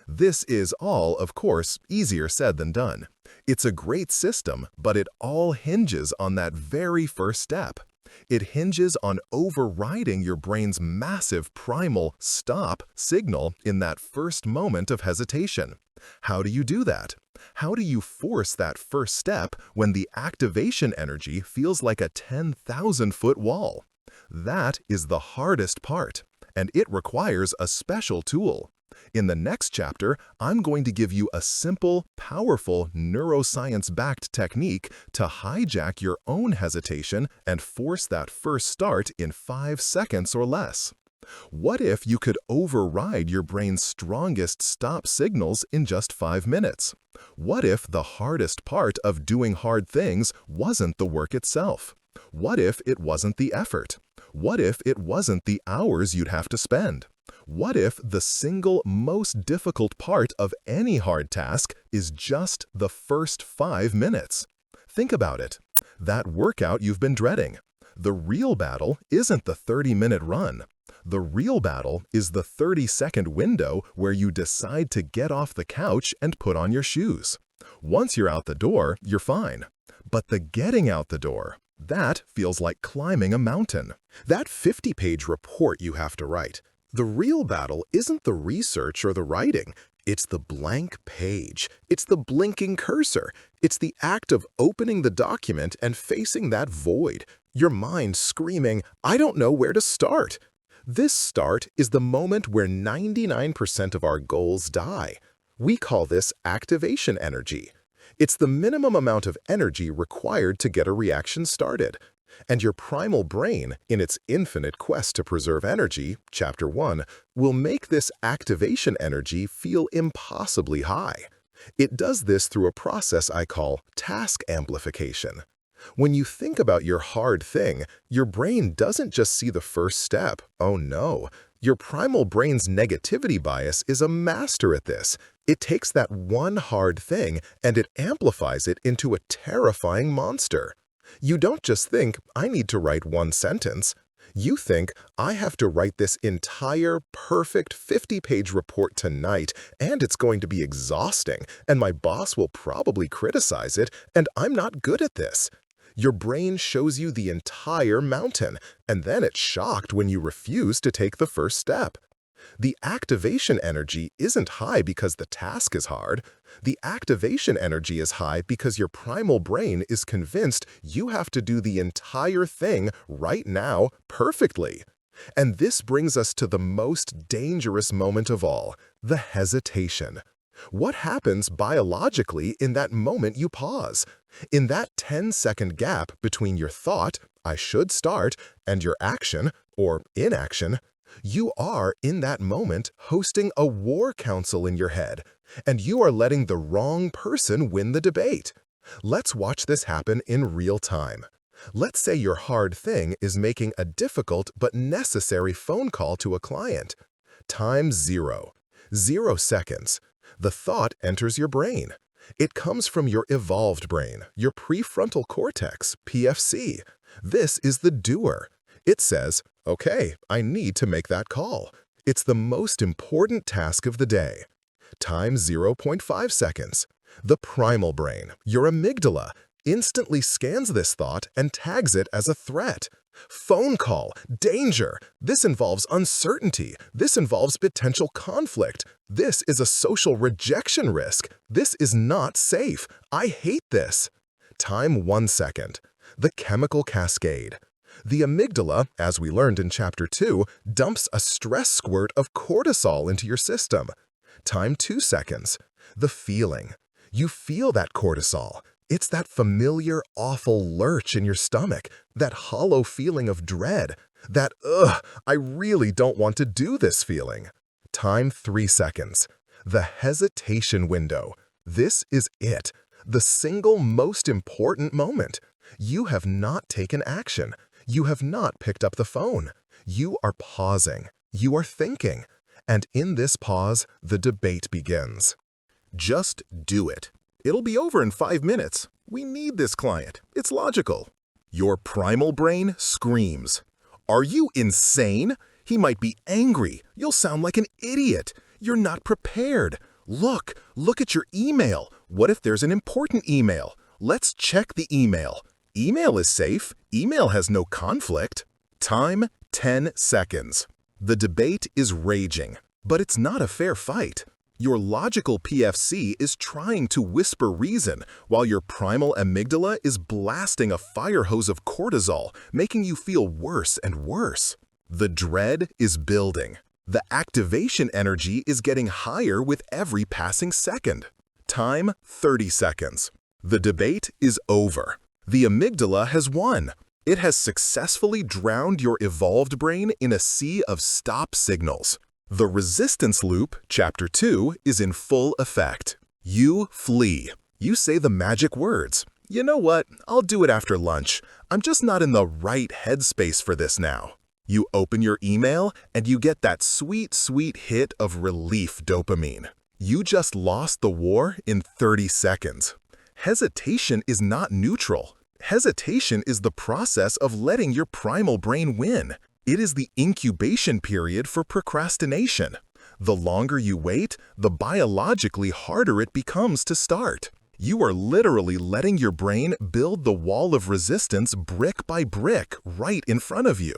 This is all, of course, easier said than done. It's a great system, but it all hinges on that very first step. It hinges on overriding your brain's massive primal stop signal in that first moment of hesitation. How do you do that? How do you force that first step when the activation energy feels like a 10,000-foot wall? That is the hardest part, and it requires a special tool. In the next chapter, I'm going to give you a simple, powerful, neuroscience-backed technique to hijack your own hesitation and force that first start in 5 seconds or less. What if you could override your brain's strongest stop signals in just 5 minutes? What if the hardest part of doing hard things wasn't the work itself? What if it wasn't the effort? What if it wasn't the hours you'd have to spend? What if the single most difficult part of any hard task is just the first 5 minutes? Think about it. That workout you've been dreading. The real battle isn't the 30-minute run. The real battle is the 30-second window where you decide to get off the couch and put on your shoes. Once you're out the door, you're fine. But the getting out the door, that feels like climbing a mountain. That 50-page report you have to write. The real battle isn't the research or the writing. It's the blank page. It's the blinking cursor. It's the act of opening the document and facing that void. Your mind screaming, "I don't know where to start." This start is the moment where 99% of our goals die. We call this activation energy. It's the minimum amount of energy required to get a reaction started. And your primal brain, in its infinite quest to preserve energy, Chapter 1, will make this activation energy feel impossibly high. It does this through a process I call task amplification. When you think about your hard thing, your brain doesn't just see the first step. Oh no. Your primal brain's negativity bias is a master at this. It takes that one hard thing and it amplifies it into a terrifying monster. You don't just think, I need to write one sentence. You think, I have to write this entire, perfect 50-page report tonight, and it's going to be exhausting, and my boss will probably criticize it, and I'm not good at this. Your brain shows you the entire mountain, and then it's shocked when you refuse to take the first step. The activation energy isn't high because the task is hard. The activation energy is high because your primal brain is convinced you have to do the entire thing right now perfectly. And this brings us to the most dangerous moment of all, the hesitation. What happens biologically in that moment you pause? In that 10-second gap between your thought, I should start, and your action, or inaction, you are, in that moment, hosting a war council in your head, and you are letting the wrong person win the debate. Let's watch this happen in real time. Let's say your hard thing is making a difficult but necessary phone call to a client. Time 0. 0 seconds. The thought enters your brain. It comes from your evolved brain, your prefrontal cortex, PFC. This is the doer. It says, okay, I need to make that call. It's the most important task of the day. Time 0.5 seconds. The primal brain, your amygdala, instantly scans this thought and tags it as a threat. Phone call, danger. This involves uncertainty. This involves potential conflict. This is a social rejection risk. This is not safe. I hate this. Time 1 second. The chemical cascade. The amygdala, as we learned in Chapter 2, dumps a stress squirt of cortisol into your system. Time 2 seconds. The feeling. You feel that cortisol. It's that familiar, awful lurch in your stomach, that hollow feeling of dread, that, I really don't want to do this feeling. Time 3 seconds. The hesitation window. This is it, the single most important moment. You have not taken action. You have not picked up the phone. You are pausing. You are thinking. And in this pause, the debate begins. Just do it. It'll be over in 5 minutes. We need this client. It's logical. Your primal brain screams. Are you insane? He might be angry. You'll sound like an idiot. You're not prepared. Look at your email. What if there's an important email? Let's check the email. Email is safe. Email has no conflict. Time 10 seconds. The debate is raging, but it's not a fair fight. Your logical PFC is trying to whisper reason, while your primal amygdala is blasting a fire hose of cortisol, making you feel worse and worse. The dread is building. The activation energy is getting higher with every passing second. Time 30 seconds. The debate is over. The amygdala has won. It has successfully drowned your evolved brain in a sea of stop signals. The resistance loop, Chapter 2, is in full effect. You flee. You say the magic words. You know what? I'll do it after lunch. I'm just not in the right headspace for this now. You open your email and you get that sweet, sweet hit of relief dopamine. You just lost the war in 30 seconds. Hesitation is not neutral. Hesitation is the process of letting your primal brain win. It is the incubation period for procrastination. The longer you wait, the biologically harder it becomes to start. You are literally letting your brain build the wall of resistance brick by brick right in front of you.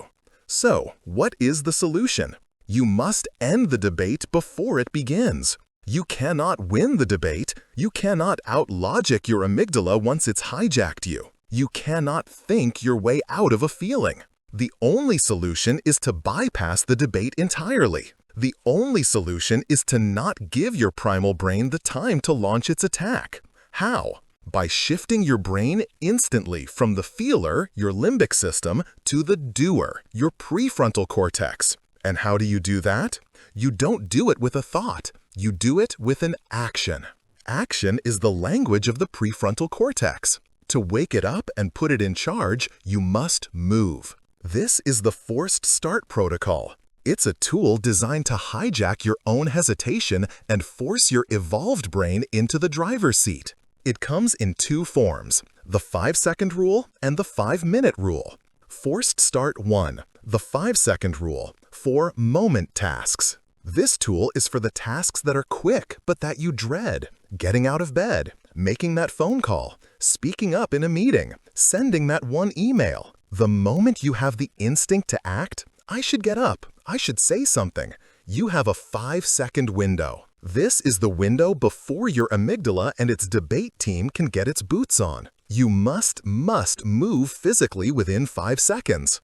So, what is the solution? You must end the debate before it begins. You cannot win the debate. You cannot out-logic your amygdala once it's hijacked you. You cannot think your way out of a feeling. The only solution is to bypass the debate entirely. The only solution is to not give your primal brain the time to launch its attack. How? By shifting your brain instantly from the feeler, your limbic system, to the doer, your prefrontal cortex. And how do you do that? You don't do it with a thought. You do it with an action. Action is the language of the prefrontal cortex. To wake it up and put it in charge, you must move. This is the forced start protocol. It's a tool designed to hijack your own hesitation and force your evolved brain into the driver's seat. It comes in 2 forms: The 5-second rule and the 5-minute rule. Forced Start 1. The 5-second rule for moment tasks. This tool is for the tasks that are quick but that you dread. Getting out of bed, making that phone call, speaking up in a meeting, sending that one email. The moment you have the instinct to act, I should get up, I should say something, you have a 5-second window. This is the window before your amygdala and its debate team can get its boots on. You must move physically within 5 seconds.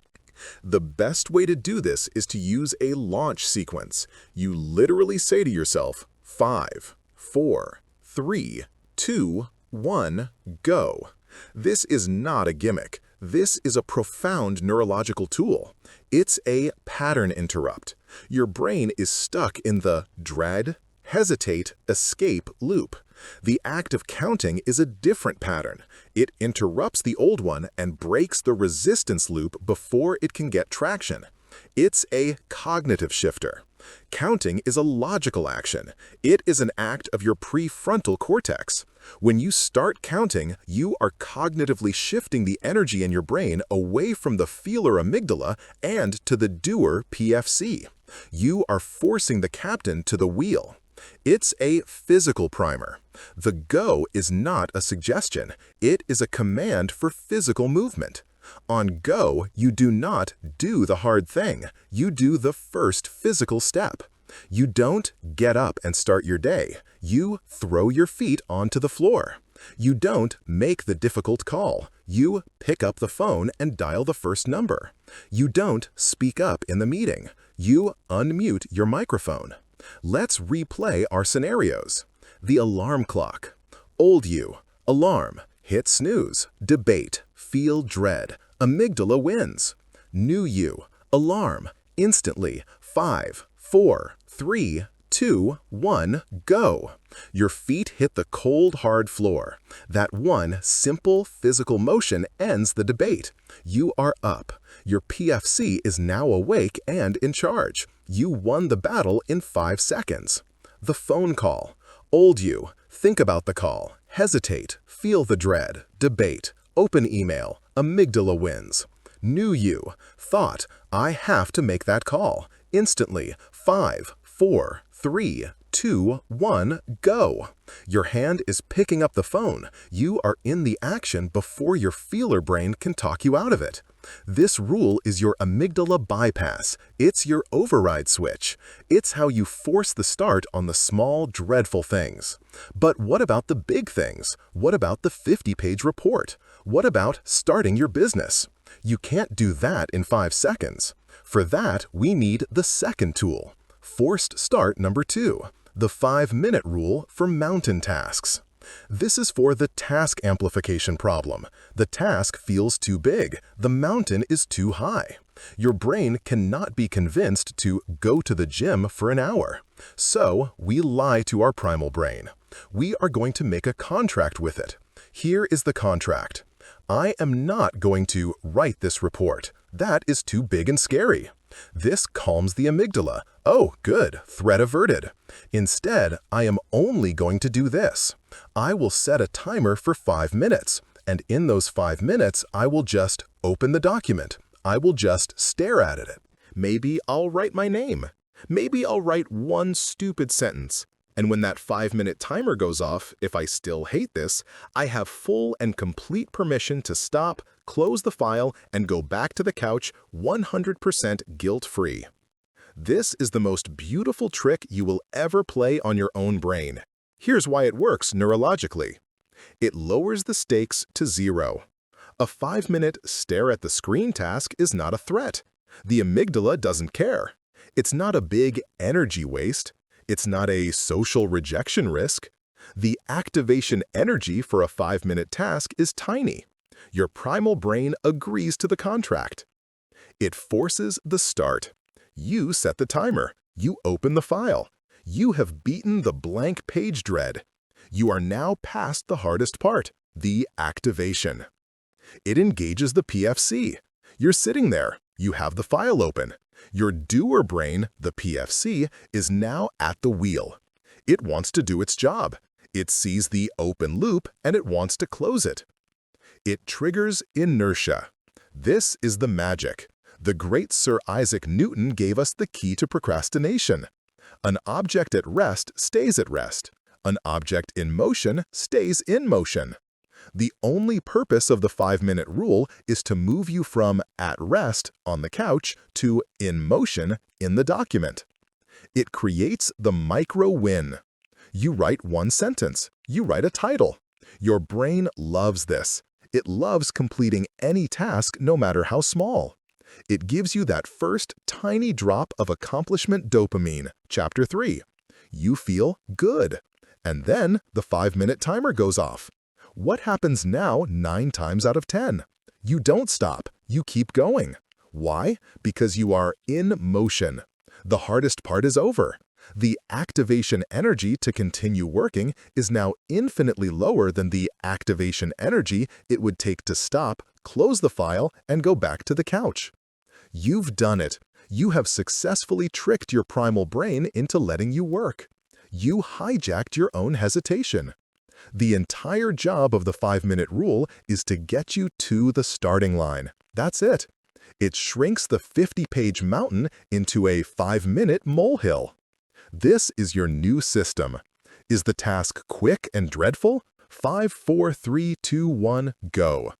The best way to do this is to use a launch sequence. You literally say to yourself, 5, 4, 3, 2, 1, go. This is not a gimmick. This is a profound neurological tool. It's a pattern interrupt. Your brain is stuck in the dread, hesitate, escape loop. The act of counting is a different pattern. It interrupts the old one and breaks the resistance loop before it can get traction. It's a cognitive shifter. Counting is a logical action. It is an act of your prefrontal cortex. When you start counting, you are cognitively shifting the energy in your brain away from the feeler amygdala and to the doer PFC. You are forcing the captain to the wheel. It's a physical primer. The go is not a suggestion. It is a command for physical movement. On go, you do not do the hard thing. You do the first physical step. You don't get up and start your day. You throw your feet onto the floor. You don't make the difficult call. You pick up the phone and dial the first number. You don't speak up in the meeting. You unmute your microphone. Let's replay our scenarios. The alarm clock. Old you. Alarm. Hit snooze. Debate. Feel dread. Amygdala wins. New you. Alarm. Instantly. 5, 4, 3, 2, 1, go. Your feet hit the cold, hard floor. That one simple physical motion ends the debate. You are up. Your PFC is now awake and in charge. You won the battle in 5 seconds. The phone call. Old you. Think about the call. Hesitate. Feel the dread. Debate. Open email. Amygdala wins. New you. Thought, I have to make that call. Instantly. 5, 4, 3, 2, 1, go. Your hand is picking up the phone. You are in the action before your feeler brain can talk you out of it. This rule is your amygdala bypass. It's your override switch. It's how you force the start on the small, dreadful things. But what about the big things? What about the 50-page report? What about starting your business? You can't do that in 5 seconds. For that, we need the second tool. Forced Start number 2, the 5-minute rule for mountain tasks. This is for the task amplification problem. The task feels too big. The mountain is too high. Your brain cannot be convinced to go to the gym for an hour. So we lie to our primal brain. We are going to make a contract with it. Here is the contract. I am not going to write this report. That is too big and scary. This calms the amygdala. Oh, good, threat averted. Instead, I am only going to do this. I will set a timer for 5 minutes, and in those 5 minutes, I will just open the document. I will just stare at it. Maybe I'll write my name. Maybe I'll write one stupid sentence. And when that 5-minute timer goes off, if I still hate this, I have full and complete permission to stop, close the file, and go back to the couch 100% guilt-free. This is the most beautiful trick you will ever play on your own brain. Here's why it works neurologically. It lowers the stakes to 0. A 5-minute stare at the screen task is not a threat. The amygdala doesn't care. It's not a big energy waste. It's not a social rejection risk. The activation energy for a 5-minute task is tiny. Your primal brain agrees to the contract. It forces the start. You set the timer. You open the file. You have beaten the blank page dread. You are now past the hardest part, the activation. It engages the PFC. You're sitting there. You have the file open. Your doer brain, the PFC, is now at the wheel. It wants to do its job. It sees the open loop and it wants to close it. It triggers inertia. This is the magic. The great Sir Isaac Newton gave us the key to procrastination. An object at rest stays at rest. An object in motion stays in motion. The only purpose of the 5-minute rule is to move you from at rest on the couch to in motion in the document. It creates the micro win. You write one sentence. You write a title. Your brain loves this. It loves completing any task, no matter how small. It gives you that first tiny drop of accomplishment dopamine, Chapter 3. You feel good. And then the 5-minute timer goes off. What happens now 9 times out of 10? You don't stop. You keep going. Why? Because you are in motion. The hardest part is over. The activation energy to continue working is now infinitely lower than the activation energy it would take to stop, close the file, and go back to the couch. You've done it. You have successfully tricked your primal brain into letting you work. You hijacked your own hesitation. The entire job of the 5-minute rule is to get you to the starting line. That's it. It shrinks the 50-page mountain into a 5-minute molehill. This is your new system. Is the task quick and dreadful? 5, 4, 3, 2, 1, go.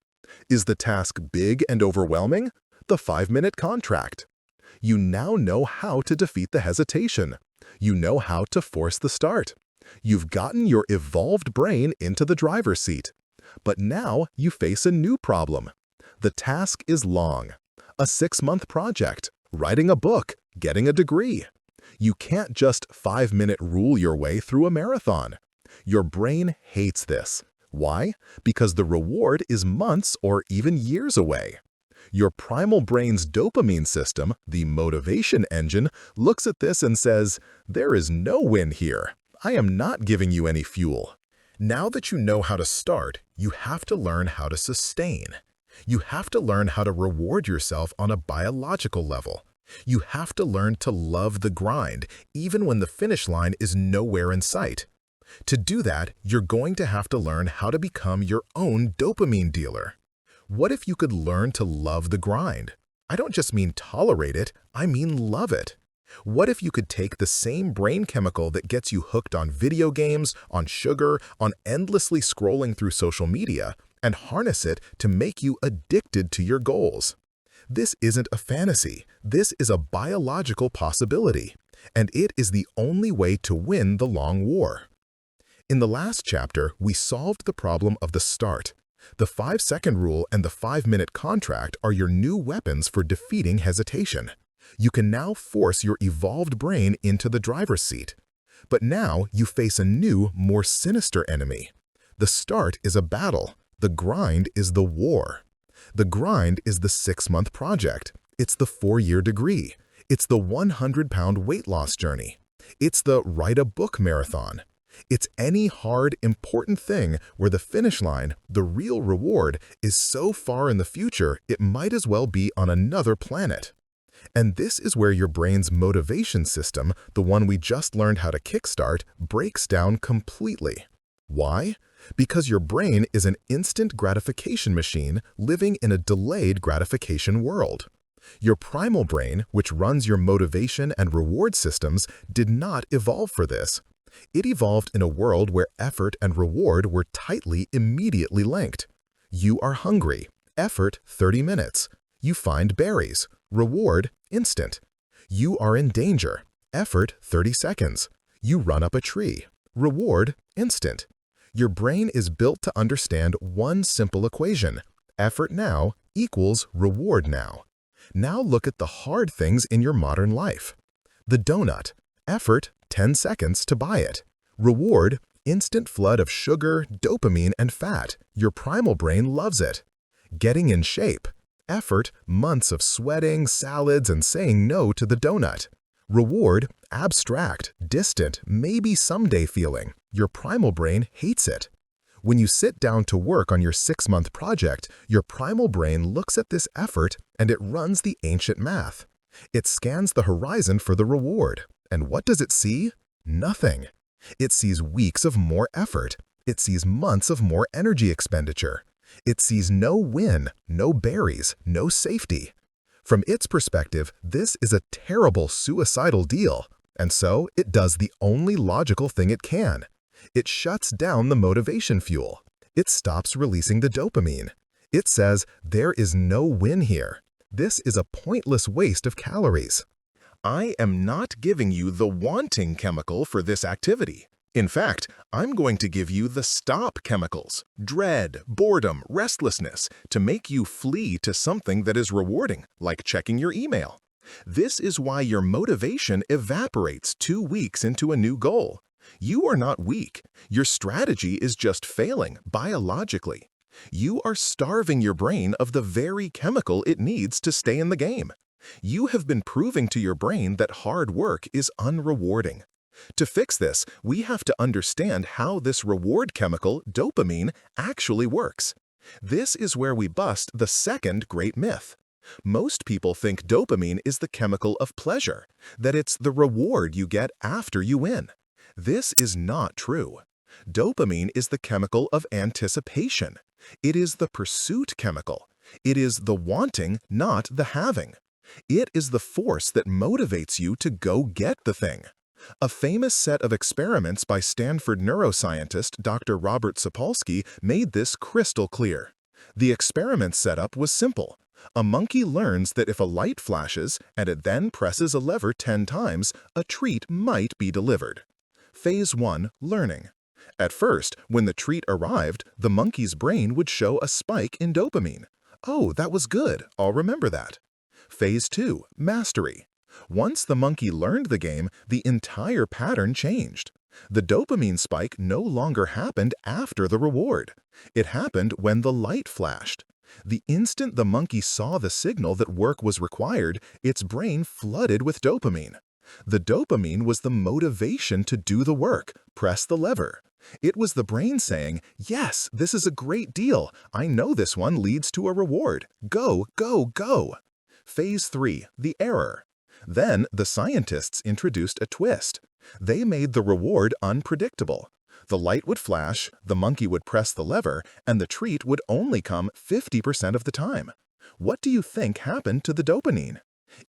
Is the task big and overwhelming? The 5-minute contract. You now know how to defeat the hesitation. You know how to force the start. You've gotten your evolved brain into the driver's seat. But now you face a new problem. The task is long. A 6-month project, writing a book, getting a degree. You can't just 5-minute rule your way through a marathon. Your brain hates this. Why? Because the reward is months or even years away. Your primal brain's dopamine system, the motivation engine, looks at this and says, "There is no win here. I am not giving you any fuel." Now that you know how to start, you have to learn how to sustain. You have to learn how to reward yourself on a biological level. You have to learn to love the grind, even when the finish line is nowhere in sight. To do that, you're going to have to learn how to become your own dopamine dealer. What if you could learn to love the grind? I don't just mean tolerate it, I mean love it. What if you could take the same brain chemical that gets you hooked on video games, on sugar, on endlessly scrolling through social media, and harness it to make you addicted to your goals? This isn't a fantasy. This is a biological possibility, and it is the only way to win the long war. In the last chapter, we solved the problem of the start. The 5-second rule and the 5-minute contract are your new weapons for defeating hesitation. You can now force your evolved brain into the driver's seat. But now you face a new, more sinister enemy. The start is a battle. The grind is the war. The grind is the 6-month project. It's the 4-year degree. It's the 100-pound weight loss journey. It's the write a book marathon. It's any hard, important thing where the finish line, the real reward, is so far in the future it might as well be on another planet. And this is where your brain's motivation system, the one we just learned how to kickstart, breaks down completely. Why? Because your brain is an instant gratification machine living in a delayed gratification world. Your primal brain, which runs your motivation and reward systems, did not evolve for this. It evolved in a world where effort and reward were tightly, immediately linked. You are hungry. Effort, 30 minutes. You find berries. Reward, instant. You are in danger. Effort, 30 seconds. You run up a tree. Reward, instant. Your brain is built to understand one simple equation. Effort now equals reward now. Now look at the hard things in your modern life. The donut. Effort, 10 seconds to buy it. Reward, instant flood of sugar, dopamine, and fat. Your primal brain loves it. Getting in shape. Effort, months of sweating, salads, and saying no to the donut. Reward, abstract, distant, maybe someday feeling. Your primal brain hates it. When you sit down to work on your 6-month project, your primal brain looks at this effort and it runs the ancient math. It scans the horizon for the reward. And what does it see? Nothing. It sees weeks of more effort. It sees months of more energy expenditure. It sees no win, no berries, no safety. From its perspective, this is a terrible suicidal deal, and so it does the only logical thing it can. It shuts down the motivation fuel. It stops releasing the dopamine. It says, there is no win here. This is a pointless waste of calories. I am not giving you the wanting chemical for this activity. In fact, I'm going to give you the stop chemicals, dread, boredom, restlessness, to make you flee to something that is rewarding, like checking your email. This is why your motivation evaporates 2 weeks into a new goal. You are not weak. Your strategy is just failing biologically. You are starving your brain of the very chemical it needs to stay in the game. You have been proving to your brain that hard work is unrewarding. To fix this, we have to understand how this reward chemical, dopamine, actually works. This is where we bust the second great myth. Most people think dopamine is the chemical of pleasure, that it's the reward you get after you win. This is not true. Dopamine is the chemical of anticipation. It is the pursuit chemical. It is the wanting, not the having. It is the force that motivates you to go get the thing. A famous set of experiments by Stanford neuroscientist Dr. Robert Sapolsky made this crystal clear. The experiment setup was simple. A monkey learns that if a light flashes and it then presses a lever 10 times, a treat might be delivered. Phase 1. Learning. At first, when the treat arrived, the monkey's brain would show a spike in dopamine. Oh, that was good. I'll remember that. Phase 2. Mastery. Once the monkey learned the game, the entire pattern changed. The dopamine spike no longer happened after the reward. It happened when the light flashed. The instant the monkey saw the signal that work was required, its brain flooded with dopamine. The dopamine was the motivation to do the work, press the lever. It was the brain saying, yes, this is a great deal. I know this one leads to a reward. Go, go, go. Phase 3. The error. Then the scientists introduced a twist. They made the reward unpredictable. The light would flash, the monkey would press the lever, and the treat would only come 50% of the time. What do you think happened to the dopamine?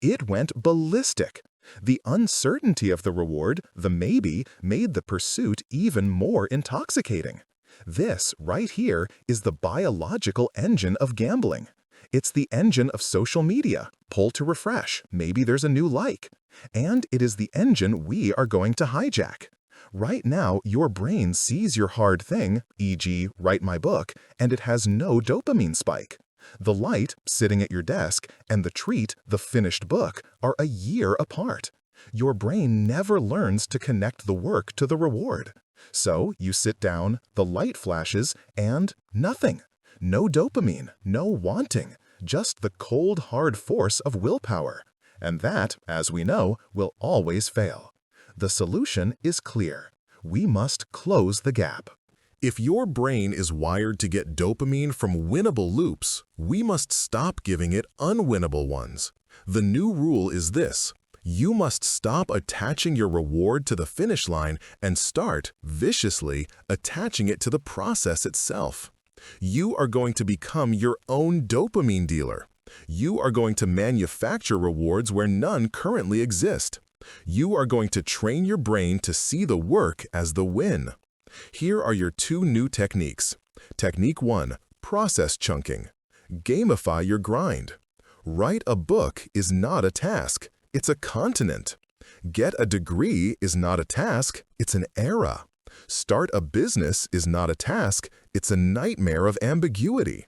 It went ballistic. The uncertainty of the reward, the maybe, made the pursuit even more intoxicating. This, right here, is the biological engine of gambling. It's the engine of social media. Pull to refresh. Maybe there's a new like. And it is the engine we are going to hijack. Right now, your brain sees your hard thing, e.g., write my book, and it has no dopamine spike. The light, sitting at your desk, and the treat, the finished book, are a year apart. Your brain never learns to connect the work to the reward. So you sit down, the light flashes, and nothing. No dopamine, no wanting, just the cold, hard force of willpower. And that, as we know, will always fail. The solution is clear. We must close the gap. If your brain is wired to get dopamine from winnable loops, we must stop giving it unwinnable ones. The new rule is this: you must stop attaching your reward to the finish line and start, viciously, attaching it to the process itself. You are going to become your own dopamine dealer. You are going to manufacture rewards where none currently exist. You are going to train your brain to see the work as the win. Here are your 2 new techniques. Technique 1. Process chunking. Gamify your grind. Write a book is not a task, it's a continent. Get a degree is not a task, it's an era. Start a business is not a task, it's a nightmare of ambiguity.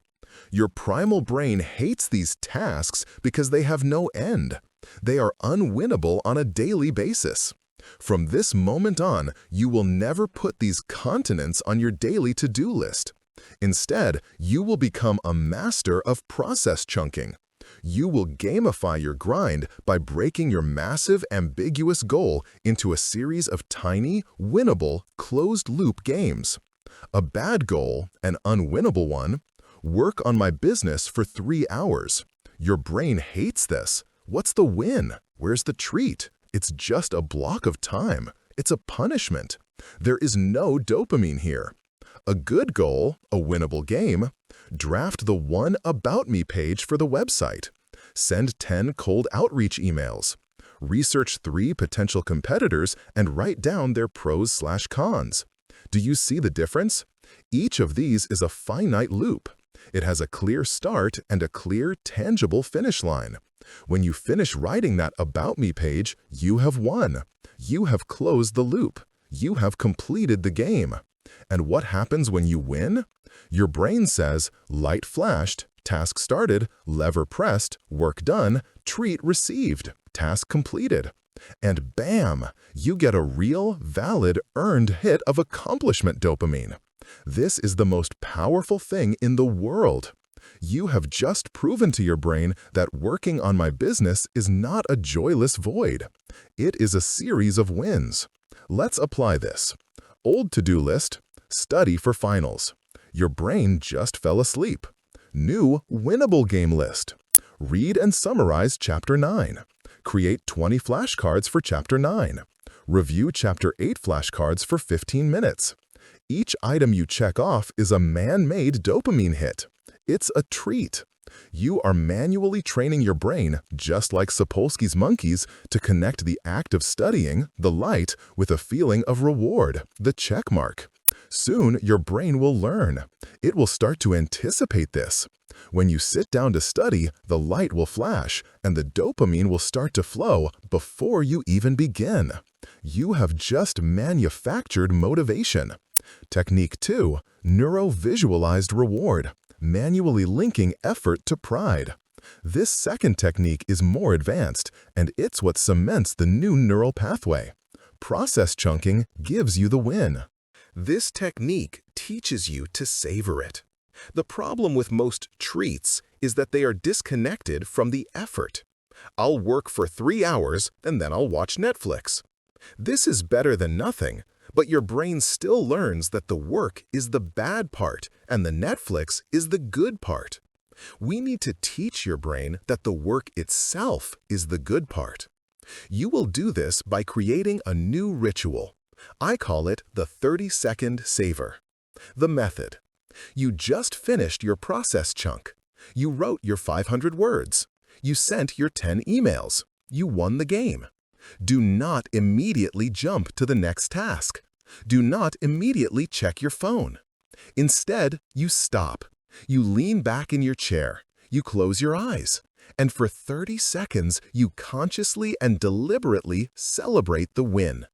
Your primal brain hates these tasks because they have no end. They are unwinnable on a daily basis. From this moment on, you will never put these continents on your daily to-do list. Instead, you will become a master of process chunking. You will gamify your grind by breaking your massive, ambiguous goal into a series of tiny, winnable, closed-loop games. A bad goal, an unwinnable one: work on my business for 3 hours. Your brain hates this. What's the win? Where's the treat? It's just a block of time. It's a punishment. There is no dopamine here. A good goal, a winnable game. Draft the one About Me page for the website. Send 10 cold outreach emails. Research 3 potential competitors and write down their pros/cons. Do you see the difference? Each of these is a finite loop. It has a clear start and a clear, tangible finish line. When you finish writing that About Me page, you have won. You have closed the loop. You have completed the game. And what happens when you win? Your brain says, light flashed, task started, lever pressed, work done, treat received, task completed. And bam, you get a real, valid, earned hit of accomplishment dopamine. This is the most powerful thing in the world. You have just proven to your brain that working on my business is not a joyless void. It is a series of wins. Let's apply this. Old to-do list, study for finals. Your brain just fell asleep. New winnable game list. Read and summarize Chapter 9. Create 20 flashcards for Chapter 9. Review Chapter 8 flashcards for 15 minutes. Each item you check off is a man-made dopamine hit. It's a treat. You are manually training your brain, just like Sapolsky's monkeys, to connect the act of studying, the light, with a feeling of reward, the check mark. Soon, your brain will learn. It will start to anticipate this. When you sit down to study, the light will flash, and the dopamine will start to flow before you even begin. You have just manufactured motivation. Technique 2, neuro-visualized reward, manually linking effort to pride. This second technique is more advanced, and it's what cements the new neural pathway. Process chunking gives you the win. This technique teaches you to savor it. The problem with most treats is that they are disconnected from the effort. I'll work for 3 hours and then I'll watch Netflix. This is better than nothing, but your brain still learns that the work is the bad part and the Netflix is the good part. We need to teach your brain that the work itself is the good part. You will do this by creating a new ritual. I call it the 30-second savor. The method. You just finished your process chunk. You wrote your 500 words. You sent your 10 emails. You won the game. Do not immediately jump to the next task. Do not immediately check your phone. Instead, you stop. You lean back in your chair. You close your eyes. And for 30 seconds, you consciously and deliberately celebrate the win.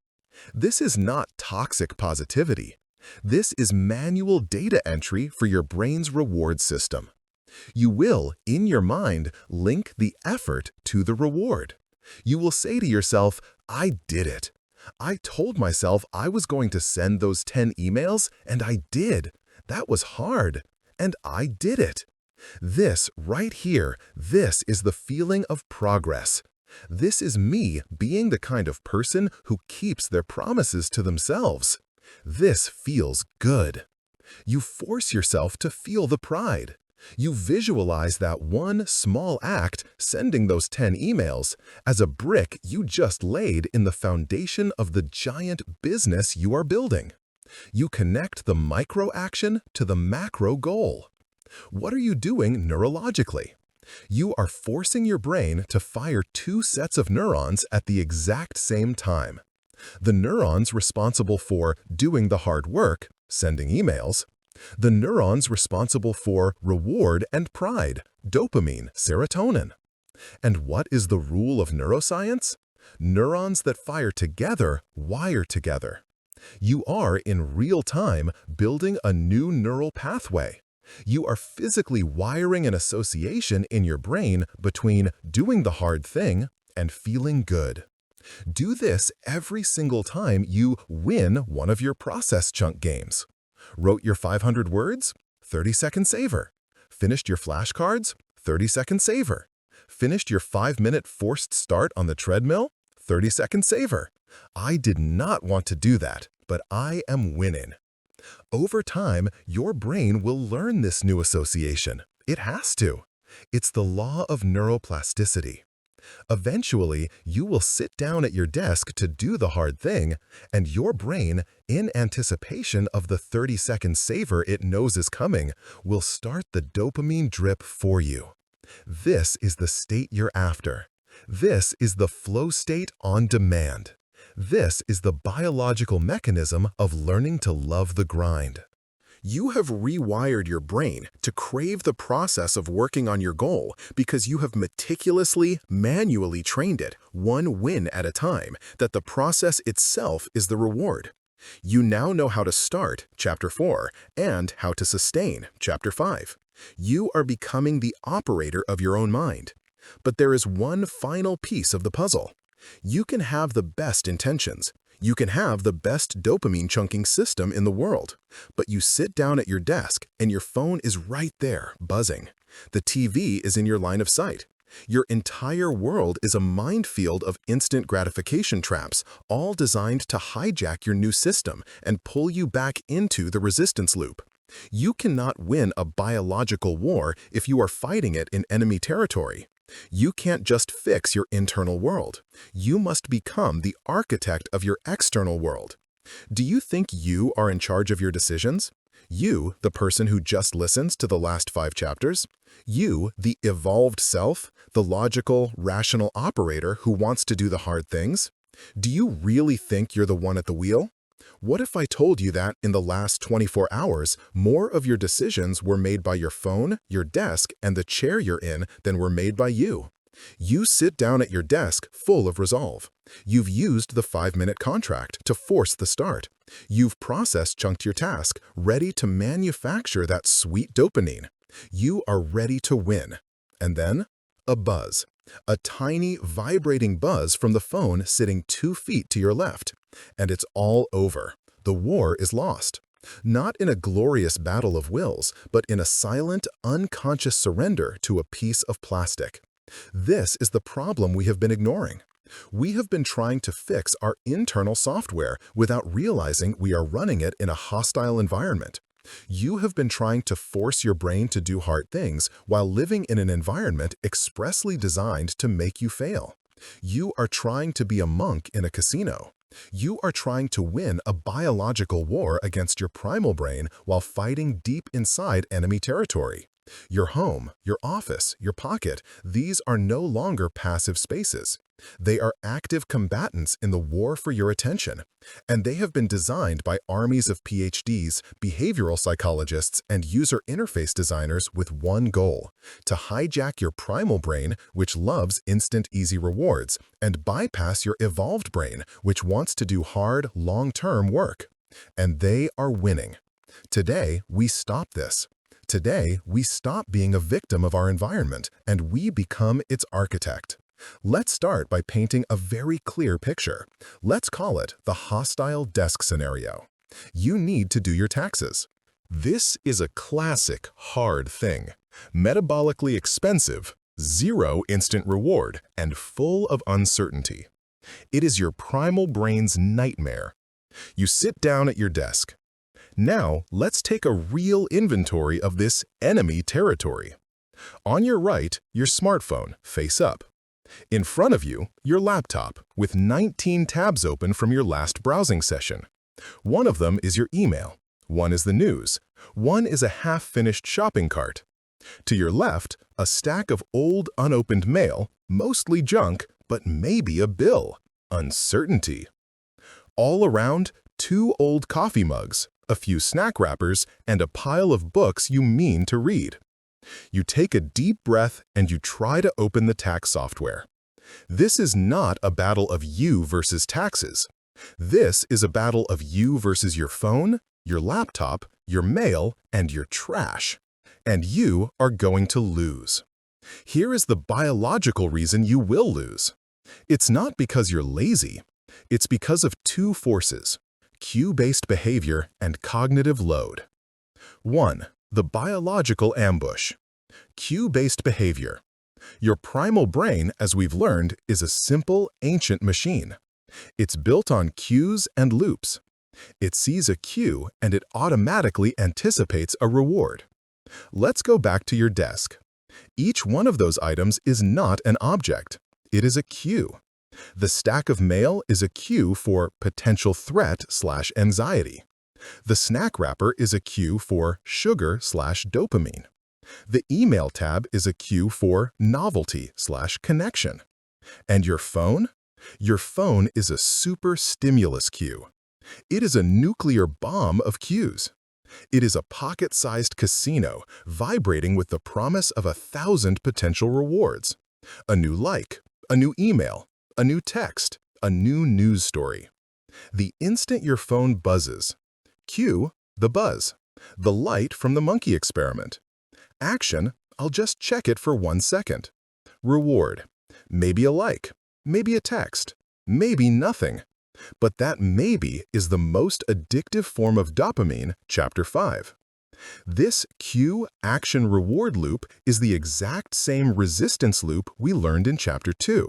This is not toxic positivity. This is manual data entry for your brain's reward system. You will, in your mind, link the effort to the reward. You will say to yourself, I did it. I told myself I was going to send those 10 emails, and I did. That was hard, and I did it. This right here, this is the feeling of progress. This is me being the kind of person who keeps their promises to themselves. This feels good. You force yourself to feel the pride. You visualize that one small act, sending those 10 emails, as a brick you just laid in the foundation of the giant business you are building. You connect the micro action to the macro goal. What are you doing neurologically? You are forcing your brain to fire 2 sets of neurons at the exact same time. The neurons responsible for doing the hard work, sending emails. The neurons responsible for reward and pride, dopamine, serotonin. And what is the rule of neuroscience? Neurons that fire together wire together. You are in real time building a new neural pathway. You are physically wiring an association in your brain between doing the hard thing and feeling good. Do this every single time you win one of your process chunk games. Wrote your 500 words? 30-second savor. Finished your flashcards? 30-second savor. Finished your 5-minute forced start on the treadmill? 30-second savor. I did not want to do that, but I am winning. Over time, your brain will learn this new association. It has to. It's the law of neuroplasticity. Eventually, you will sit down at your desk to do the hard thing, and your brain, in anticipation of the 30-second savor it knows is coming, will start the dopamine drip for you. This is the state you're after. This is the flow state on demand. This is the biological mechanism of learning to love the grind. You have rewired your brain to crave the process of working on your goal because you have meticulously, manually trained it, one win at a time, that the process itself is the reward. You now know how to start, Chapter 4, and how to sustain, Chapter 5. You are becoming the operator of your own mind. But there is one final piece of the puzzle. You can have the best intentions. You can have the best dopamine chunking system in the world, but you sit down at your desk and your phone is right there, buzzing. The TV is in your line of sight. Your entire world is a minefield of instant gratification traps, all designed to hijack your new system and pull you back into the resistance loop. You cannot win a biological war if you are fighting it in enemy territory. You can't just fix your internal world. You must become the architect of your external world. Do you think you are in charge of your decisions? You, the person who just listens to the last 5 chapters? You, the evolved self, the logical, rational operator who wants to do the hard things? Do you really think you're the one at the wheel? What if I told you that in the last 24 hours, more of your decisions were made by your phone, your desk, and the chair you're in than were made by you? You sit down at your desk full of resolve. You've used the 5-minute contract to force the start. You've process-chunked your task, ready to manufacture that sweet dopamine. You are ready to win. And then, a buzz. A tiny, vibrating buzz from the phone sitting 2 feet to your left. And it's all over. The war is lost. Not in a glorious battle of wills, but in a silent, unconscious surrender to a piece of plastic. This is the problem we have been ignoring. We have been trying to fix our internal software without realizing we are running it in a hostile environment. You have been trying to force your brain to do hard things while living in an environment expressly designed to make you fail. You are trying to be a monk in a casino. You are trying to win a biological war against your primal brain while fighting deep inside enemy territory. Your home, your office, your pocket, these are no longer passive spaces. They are active combatants in the war for your attention, and they have been designed by armies of PhDs, behavioral psychologists, and user interface designers with one goal: to hijack your primal brain, which loves instant, easy rewards, and bypass your evolved brain, which wants to do hard, long-term work. And they are winning. Today, we stop this. Today, we stop being a victim of our environment, and we become its architect. Let's start by painting a very clear picture. Let's call it the hostile desk scenario. You need to do your taxes. This is a classic hard thing. Metabolically expensive, zero instant reward, and full of uncertainty. It is your primal brain's nightmare. You sit down at your desk. Now, let's take a real inventory of this enemy territory. On your right, your smartphone, face up. In front of you, your laptop, with 19 tabs open from your last browsing session. One of them is your email. One is the news. One is a half-finished shopping cart. To your left, a stack of old, unopened mail, mostly junk, but maybe a bill. Uncertainty. All around, 2 old coffee mugs, a few snack wrappers, and a pile of books you mean to read. You take a deep breath and you try to open the tax software. This is not a battle of you versus taxes. This is a battle of you versus your phone, your laptop, your mail, and your trash. And you are going to lose. Here is the biological reason you will lose. It's not because you're lazy. It's because of 2 forces: cue-based behavior and cognitive load. 1. The biological ambush. Cue-based behavior. Your primal brain, as we've learned, is a simple, ancient machine. It's built on cues and loops. It sees a cue and it automatically anticipates a reward. Let's go back to your desk. Each one of those items is not an object. It is a cue. The stack of mail is a cue for potential threat/anxiety. The snack wrapper is a cue for sugar/dopamine. The email tab is a cue for novelty/connection. And your phone? Your phone is a super stimulus cue. It is a nuclear bomb of cues. It is a pocket-sized casino vibrating with the promise of 1,000 potential rewards. A new like, a new email, a new text, a new news story. The instant your phone buzzes. Cue, the buzz. The light from the monkey experiment. Action, I'll just check it for 1 second. Reward, maybe a like, maybe a text, maybe nothing. But that maybe is the most addictive form of dopamine, Chapter 5. This cue, action, reward loop is the exact same resistance loop we learned in Chapter 2.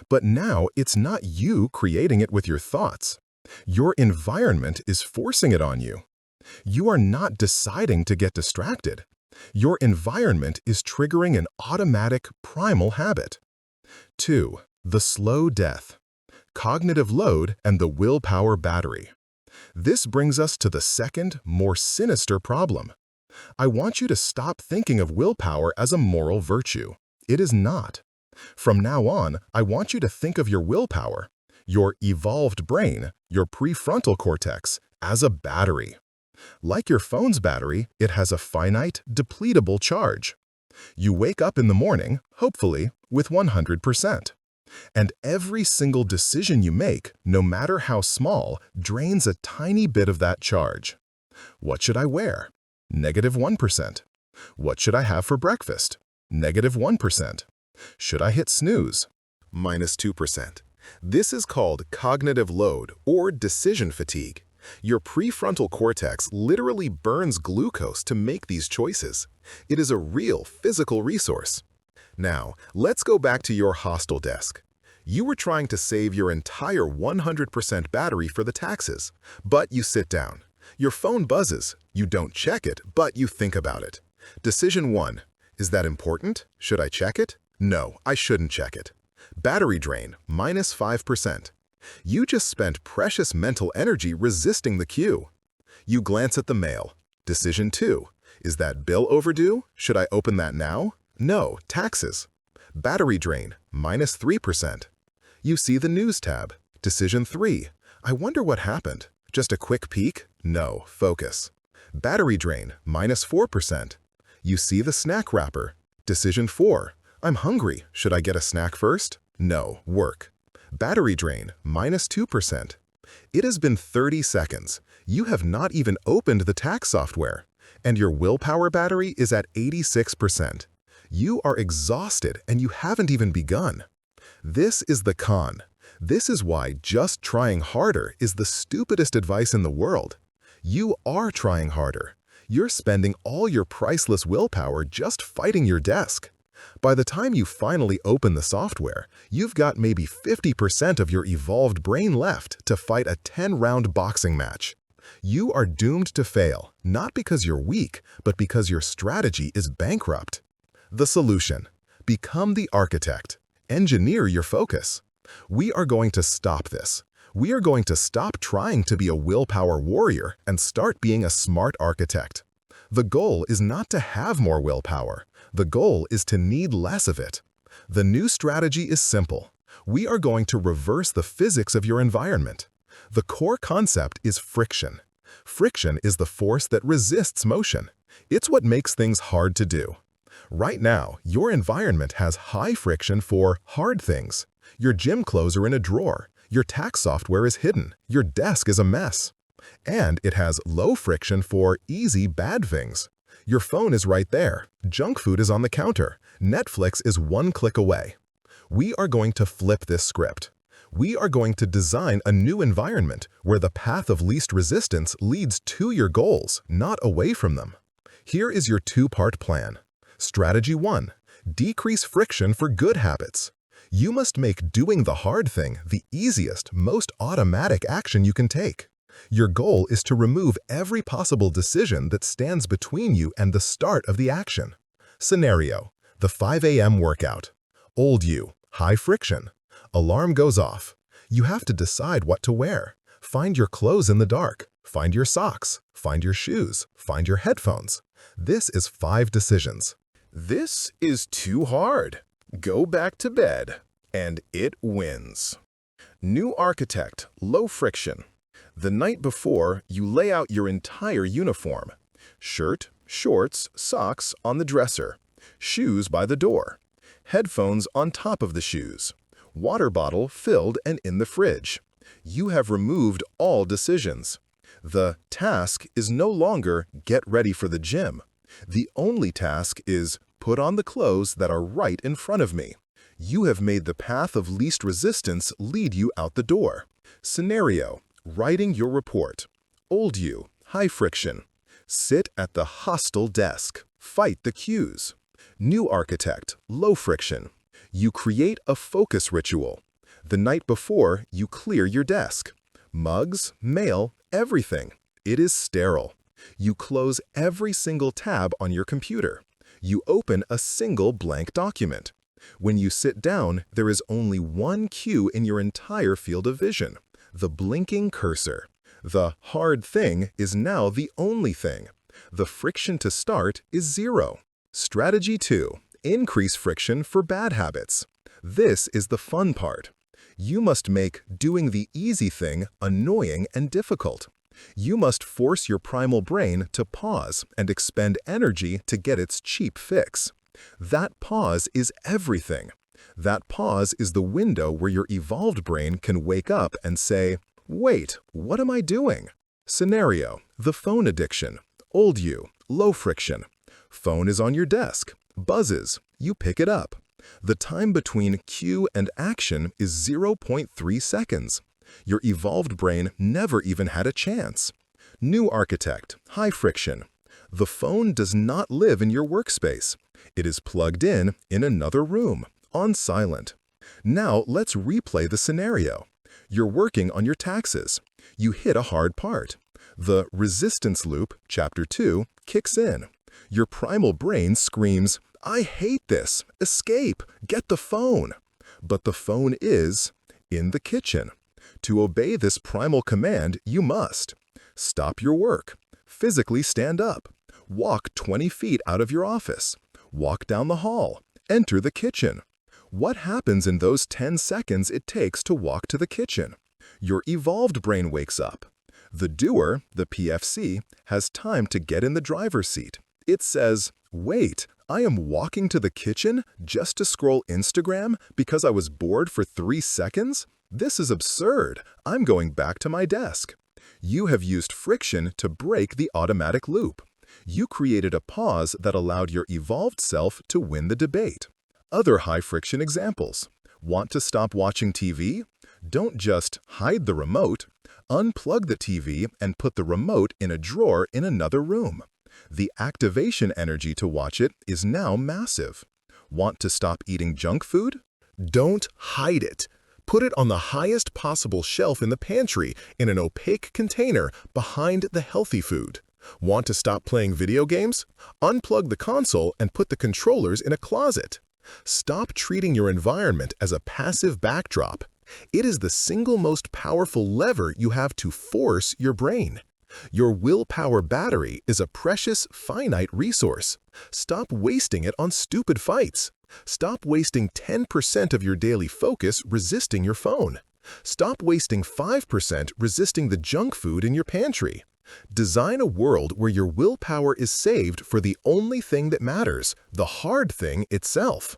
But now it's not you creating it with your thoughts. Your environment is forcing it on you. You are not deciding to get distracted. Your environment is triggering an automatic, primal habit. 2. The slow death. Cognitive load and the willpower battery. This brings us to the second, more sinister problem. I want you to stop thinking of willpower as a moral virtue. It is not. From now on, I want you to think of your willpower, your evolved brain, your prefrontal cortex, as a battery. Like your phone's battery, it has a finite, depletable charge. You wake up in the morning, hopefully, with 100%. And every single decision you make, no matter how small, drains a tiny bit of that charge. What should I wear? -1%. What should I have for breakfast? -1%. Should I hit snooze? -2%. This is called cognitive load or decision fatigue. Your prefrontal cortex literally burns glucose to make these choices. It is a real physical resource. Now, let's go back to your hostel desk. You were trying to save your entire 100% battery for the taxes, but you sit down. Your phone buzzes. You don't check it, but you think about it. Decision 1. Is that important? Should I check it? No, I shouldn't check it. Battery drain, -5%. You just spent precious mental energy resisting the cue. You glance at the mail. Decision 2. Is that bill overdue? Should I open that now? No, taxes. Battery drain, -3%. You see the news tab. Decision 3. I wonder what happened. Just a quick peek? No, focus. Battery drain, -4%. You see the snack wrapper. Decision 4. I'm hungry. Should I get a snack first? No, work. Battery drain, -2%. It has been 30 seconds. You have not even opened the tax software. And your willpower battery is at 86%. You are exhausted and you haven't even begun. This is the con. This is why just trying harder is the stupidest advice in the world. You are trying harder. You're spending all your priceless willpower just fighting your desk. By the time you finally open the software, you've got maybe 50% of your evolved brain left to fight a 10-round boxing match. You are doomed to fail, not because you're weak, but because your strategy is bankrupt. The solution: become the architect. Engineer your focus. We are going to stop this. We are going to stop trying to be a willpower warrior and start being a smart architect. The goal is not to have more willpower. The goal is to need less of it. The new strategy is simple. We are going to reverse the physics of your environment. The core concept is friction. Friction is the force that resists motion. It's what makes things hard to do. Right now, your environment has high friction for hard things. Your gym clothes are in a drawer. Your tax software is hidden. Your desk is a mess. And it has low friction for easy bad things. Your phone is right there. Junk food is on the counter. Netflix is one click away. We are going to flip this script. We are going to design a new environment where the path of least resistance leads to your goals, not away from them. Here is your two-part plan. Strategy 1. Decrease friction for good habits. You must make doing the hard thing the easiest, most automatic action you can take. Your goal is to remove every possible decision that stands between you and the start of the action. Scenario: the 5 a.m. workout. Old you: High friction. Alarm goes off. You have to decide what to wear. Find your clothes in the dark. Find your socks. Find your shoes. Find your headphones. This is 5 decisions. This is too hard. Go back to bed. And it wins. New architect, low friction. The night before, you lay out your entire uniform. Shirt, shorts, socks on the dresser. Shoes by the door. Headphones on top of the shoes. Water bottle filled and in the fridge. You have removed all decisions. The task is no longer get ready for the gym. The only task is put on the clothes that are right in front of me. You have made the path of least resistance lead you out the door. Scenario, writing your report. Old you, high friction. Sit at the hostile desk. Fight the cues. New architect, low friction. You create a focus ritual. The night before, you clear your desk. Mugs, mail, everything. It is sterile. You close every single tab on your computer. You open a single blank document. When you sit down, there is only one cue in your entire field of vision, the blinking cursor. The hard thing is now the only thing. The friction to start is 0. Strategy 2. Increase friction for bad habits. This is the fun part. You must make doing the easy thing annoying and difficult. You must force your primal brain to pause and expend energy to get its cheap fix. That pause is everything. That pause is the window where your evolved brain can wake up and say, "Wait, what am I doing?" Scenario, the phone addiction. Old you, low friction. Phone is on your desk. Buzzes. You pick it up. The time between cue and action is 0.3 seconds. Your evolved brain never even had a chance. New architect, high friction. The phone does not live in your workspace. It is plugged in another room, on silent. Now let's replay the scenario. You're working on your taxes. You hit a hard part. The resistance loop, chapter 2, kicks in. Your primal brain screams, "I hate this! Escape! Get the phone!" But the phone is in the kitchen. To obey this primal command, you must stop your work, physically stand up, walk 20 feet out of your office, walk down the hall, enter the kitchen. What happens in those 10 seconds it takes to walk to the kitchen? Your evolved brain wakes up. The doer, the PFC, has time to get in the driver's seat. It says, "Wait, I am walking to the kitchen just to scroll Instagram because I was bored for 3 seconds? This is absurd. I'm going back to my desk." You have used friction to break the automatic loop. You created a pause that allowed your evolved self to win the debate. Other high-friction examples. Want to stop watching TV? Don't just hide the remote. Unplug the TV and put the remote in a drawer in another room. The activation energy to watch it is now massive. Want to stop eating junk food? Don't hide it. Put it on the highest possible shelf in the pantry in an opaque container behind the healthy food. Want to stop playing video games? Unplug the console and put the controllers in a closet. Stop treating your environment as a passive backdrop. It is the single most powerful lever you have to force your brain. Your willpower battery is a precious, finite resource. Stop wasting it on stupid fights. Stop wasting 10% of your daily focus resisting your phone. Stop wasting 5% resisting the junk food in your pantry. Design a world where your willpower is saved for the only thing that matters, the hard thing itself.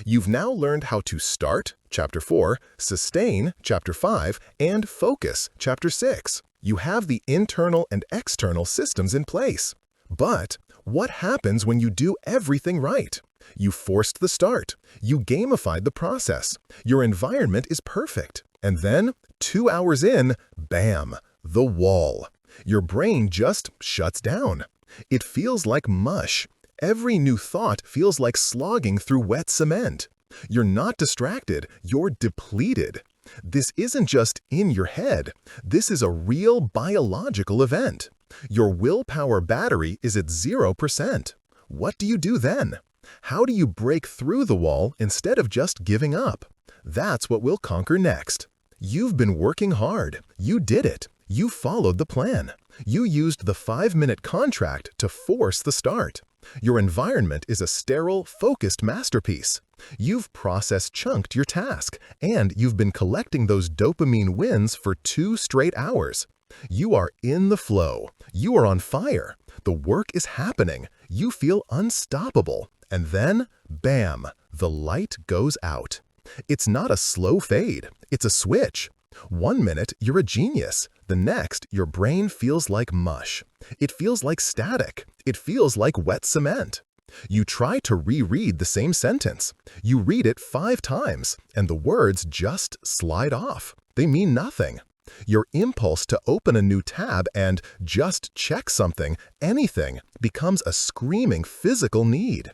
You've now learned how to start, Chapter 4, sustain, Chapter 5, and focus, Chapter 6. You have the internal and external systems in place. But what happens when you do everything right? You forced the start. You gamified the process. Your environment is perfect. And then, 2 hours in, bam, the wall. Your brain just shuts down. It feels like mush. Every new thought feels like slogging through wet cement. You're not distracted, you're depleted. This isn't just in your head. This is a real biological event. Your willpower battery is at 0%. What do you do then? How do you break through the wall instead of just giving up? That's what we'll conquer next. You've been working hard. You did it. You followed the plan. You used the 5-minute contract to force the start. Your environment is a sterile, focused masterpiece. You've process-chunked your task, and you've been collecting those dopamine wins for 2 straight hours. You are in the flow. You are on fire. The work is happening. You feel unstoppable. And then, bam, the light goes out. It's not a slow fade. It's a switch. 1 minute, you're a genius. The next, your brain feels like mush. It feels like static. It feels like wet cement. You try to reread the same sentence. You read it 5 times, and the words just slide off. They mean nothing. Your impulse to open a new tab and just check something, anything, becomes a screaming physical need.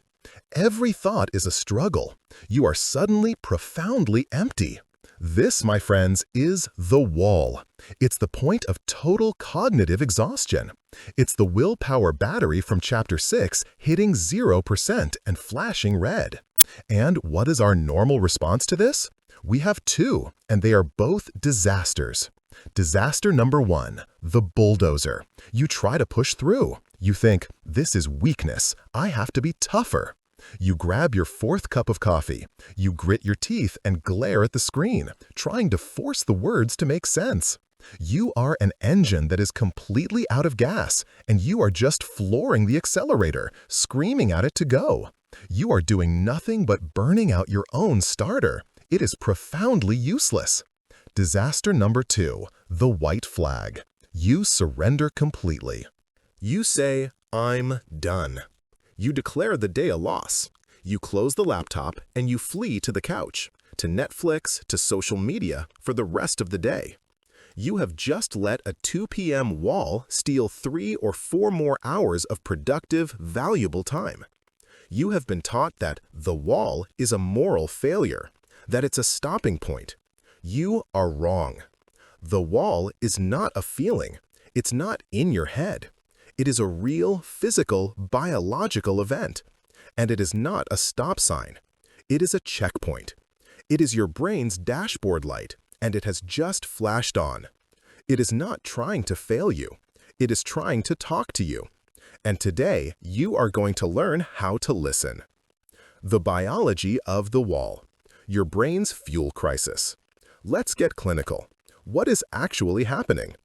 Every thought is a struggle. You are suddenly profoundly empty. This, my friends, is the wall. It's the point of total cognitive exhaustion. It's the willpower battery from Chapter 6 hitting 0% and flashing red. And what is our normal response to this? We have 2, and they are both disasters. Disaster number 1, the bulldozer. You try to push through. You think, this is weakness. I have to be tougher. You grab your 4th cup of coffee. You grit your teeth and glare at the screen, trying to force the words to make sense. You are an engine that is completely out of gas, and you are just flooring the accelerator, screaming at it to go. You are doing nothing but burning out your own starter. It is profoundly useless. Disaster number 2, the white flag. You surrender completely. You say, I'm done. You declare the day a loss. You close the laptop and you flee to the couch, to Netflix, to social media for the rest of the day. You have just let a 2 p.m. wall steal 3 or 4 more hours of productive, valuable time. You have been taught that the wall is a moral failure, that it's a stopping point. You are wrong. The wall is not a feeling. It's not in your head. It is a real, physical, biological event. And it is not a stop sign. It is a checkpoint. It is your brain's dashboard light, and it has just flashed on. It is not trying to fail you. It is trying to talk to you. And today, you are going to learn how to listen. The biology of the wall. Your brain's fuel crisis. Let's get clinical. What is actually happening?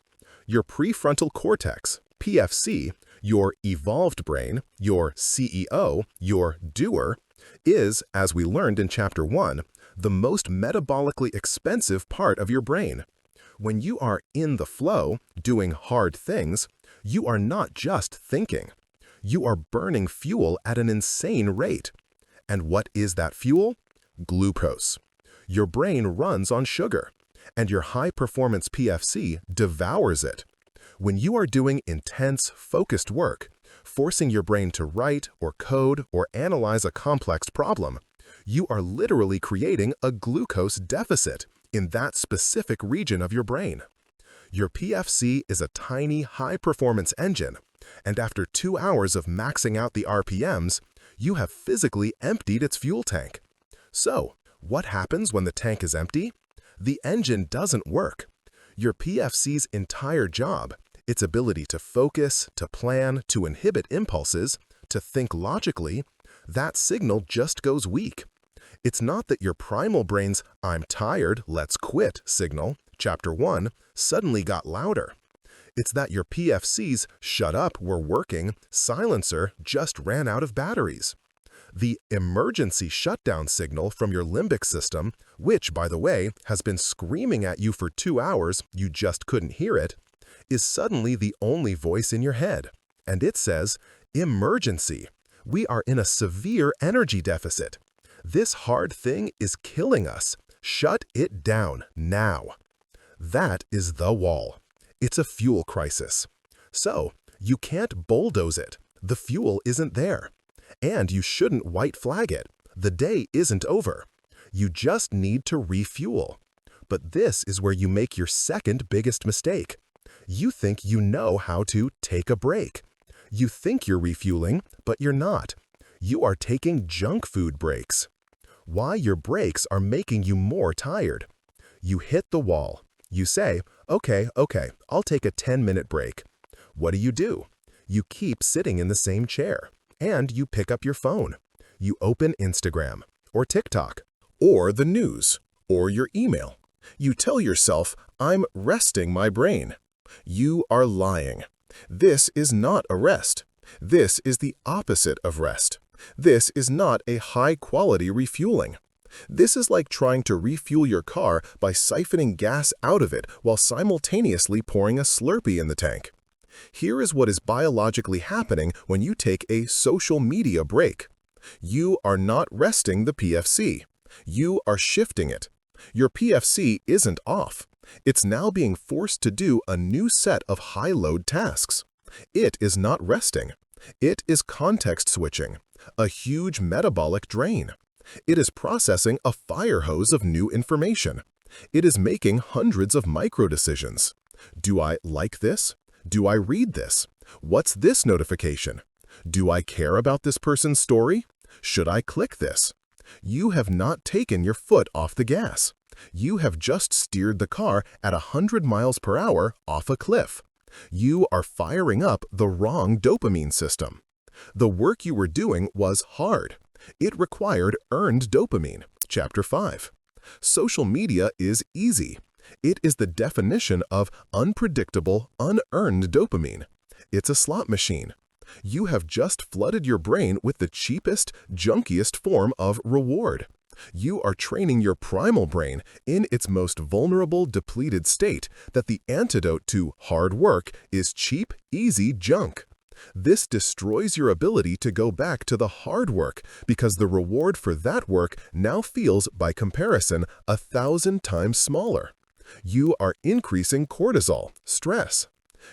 Your prefrontal cortex, PFC, your evolved brain, your CEO, your doer, is, as we learned in Chapter 1, the most metabolically expensive part of your brain. When you are in the flow, doing hard things, you are not just thinking. You are burning fuel at an insane rate. And what is that fuel? Glucose. Your brain runs on sugar, and your high-performance PFC devours it. When you are doing intense, focused work, forcing your brain to write or code or analyze a complex problem, you are literally creating a glucose deficit in that specific region of your brain. Your PFC is a tiny, high-performance engine, and after 2 hours of maxing out the RPMs, you have physically emptied its fuel tank. So, what happens when the tank is empty? The engine doesn't work. Your PFC's entire job, its ability to focus, to plan, to inhibit impulses, to think logically, that signal just goes weak. It's not that your primal brain's "I'm tired, let's quit" signal, Chapter 1, suddenly got louder. It's that your PFC's "shut up, we're working" silencer just ran out of batteries. The emergency shutdown signal from your limbic system, which, by the way, has been screaming at you for 2 hours, you just couldn't hear it, is suddenly the only voice in your head. And it says, emergency. We are in a severe energy deficit. This hard thing is killing us. Shut it down now. That is the wall. It's a fuel crisis. So, you can't bulldoze it. The fuel isn't there. And you shouldn't white flag it. The day isn't over. You just need to refuel. But this is where you make your second biggest mistake. You think you know how to take a break. You think you're refueling, but you're not. You are taking junk food breaks. Why your breaks are making you more tired. You hit the wall. You say, okay, I'll take a 10-minute break. What do? You keep sitting in the same chair, and you pick up your phone. You open Instagram, or TikTok, or the news, or your email. You tell yourself, I'm resting my brain. You are lying. This is not a rest. This is the opposite of rest. This is not a high-quality refueling. This is like trying to refuel your car by siphoning gas out of it while simultaneously pouring a Slurpee in the tank. Here is what is biologically happening when you take a social media break. You are not resting the PFC. You are shifting it. Your PFC isn't off. It's now being forced to do a new set of high-load tasks. It is not resting. It is context switching, a huge metabolic drain. It is processing a fire hose of new information. It is making hundreds of micro-decisions. Do I like this? Do I read this? What's this notification? Do I care about this person's story? Should I click this? You have not taken your foot off the gas. You have just steered the car at 100 miles per hour off a cliff. You are firing up the wrong dopamine system. The work you were doing was hard. It required earned dopamine. Chapter 5. Social media is easy. It is the definition of unpredictable, unearned dopamine. It's a slot machine. You have just flooded your brain with the cheapest, junkiest form of reward. You are training your primal brain in its most vulnerable, depleted state that the antidote to hard work is cheap, easy junk. This destroys your ability to go back to the hard work because the reward for that work now feels, by comparison, 1,000 times smaller. You are increasing cortisol, stress.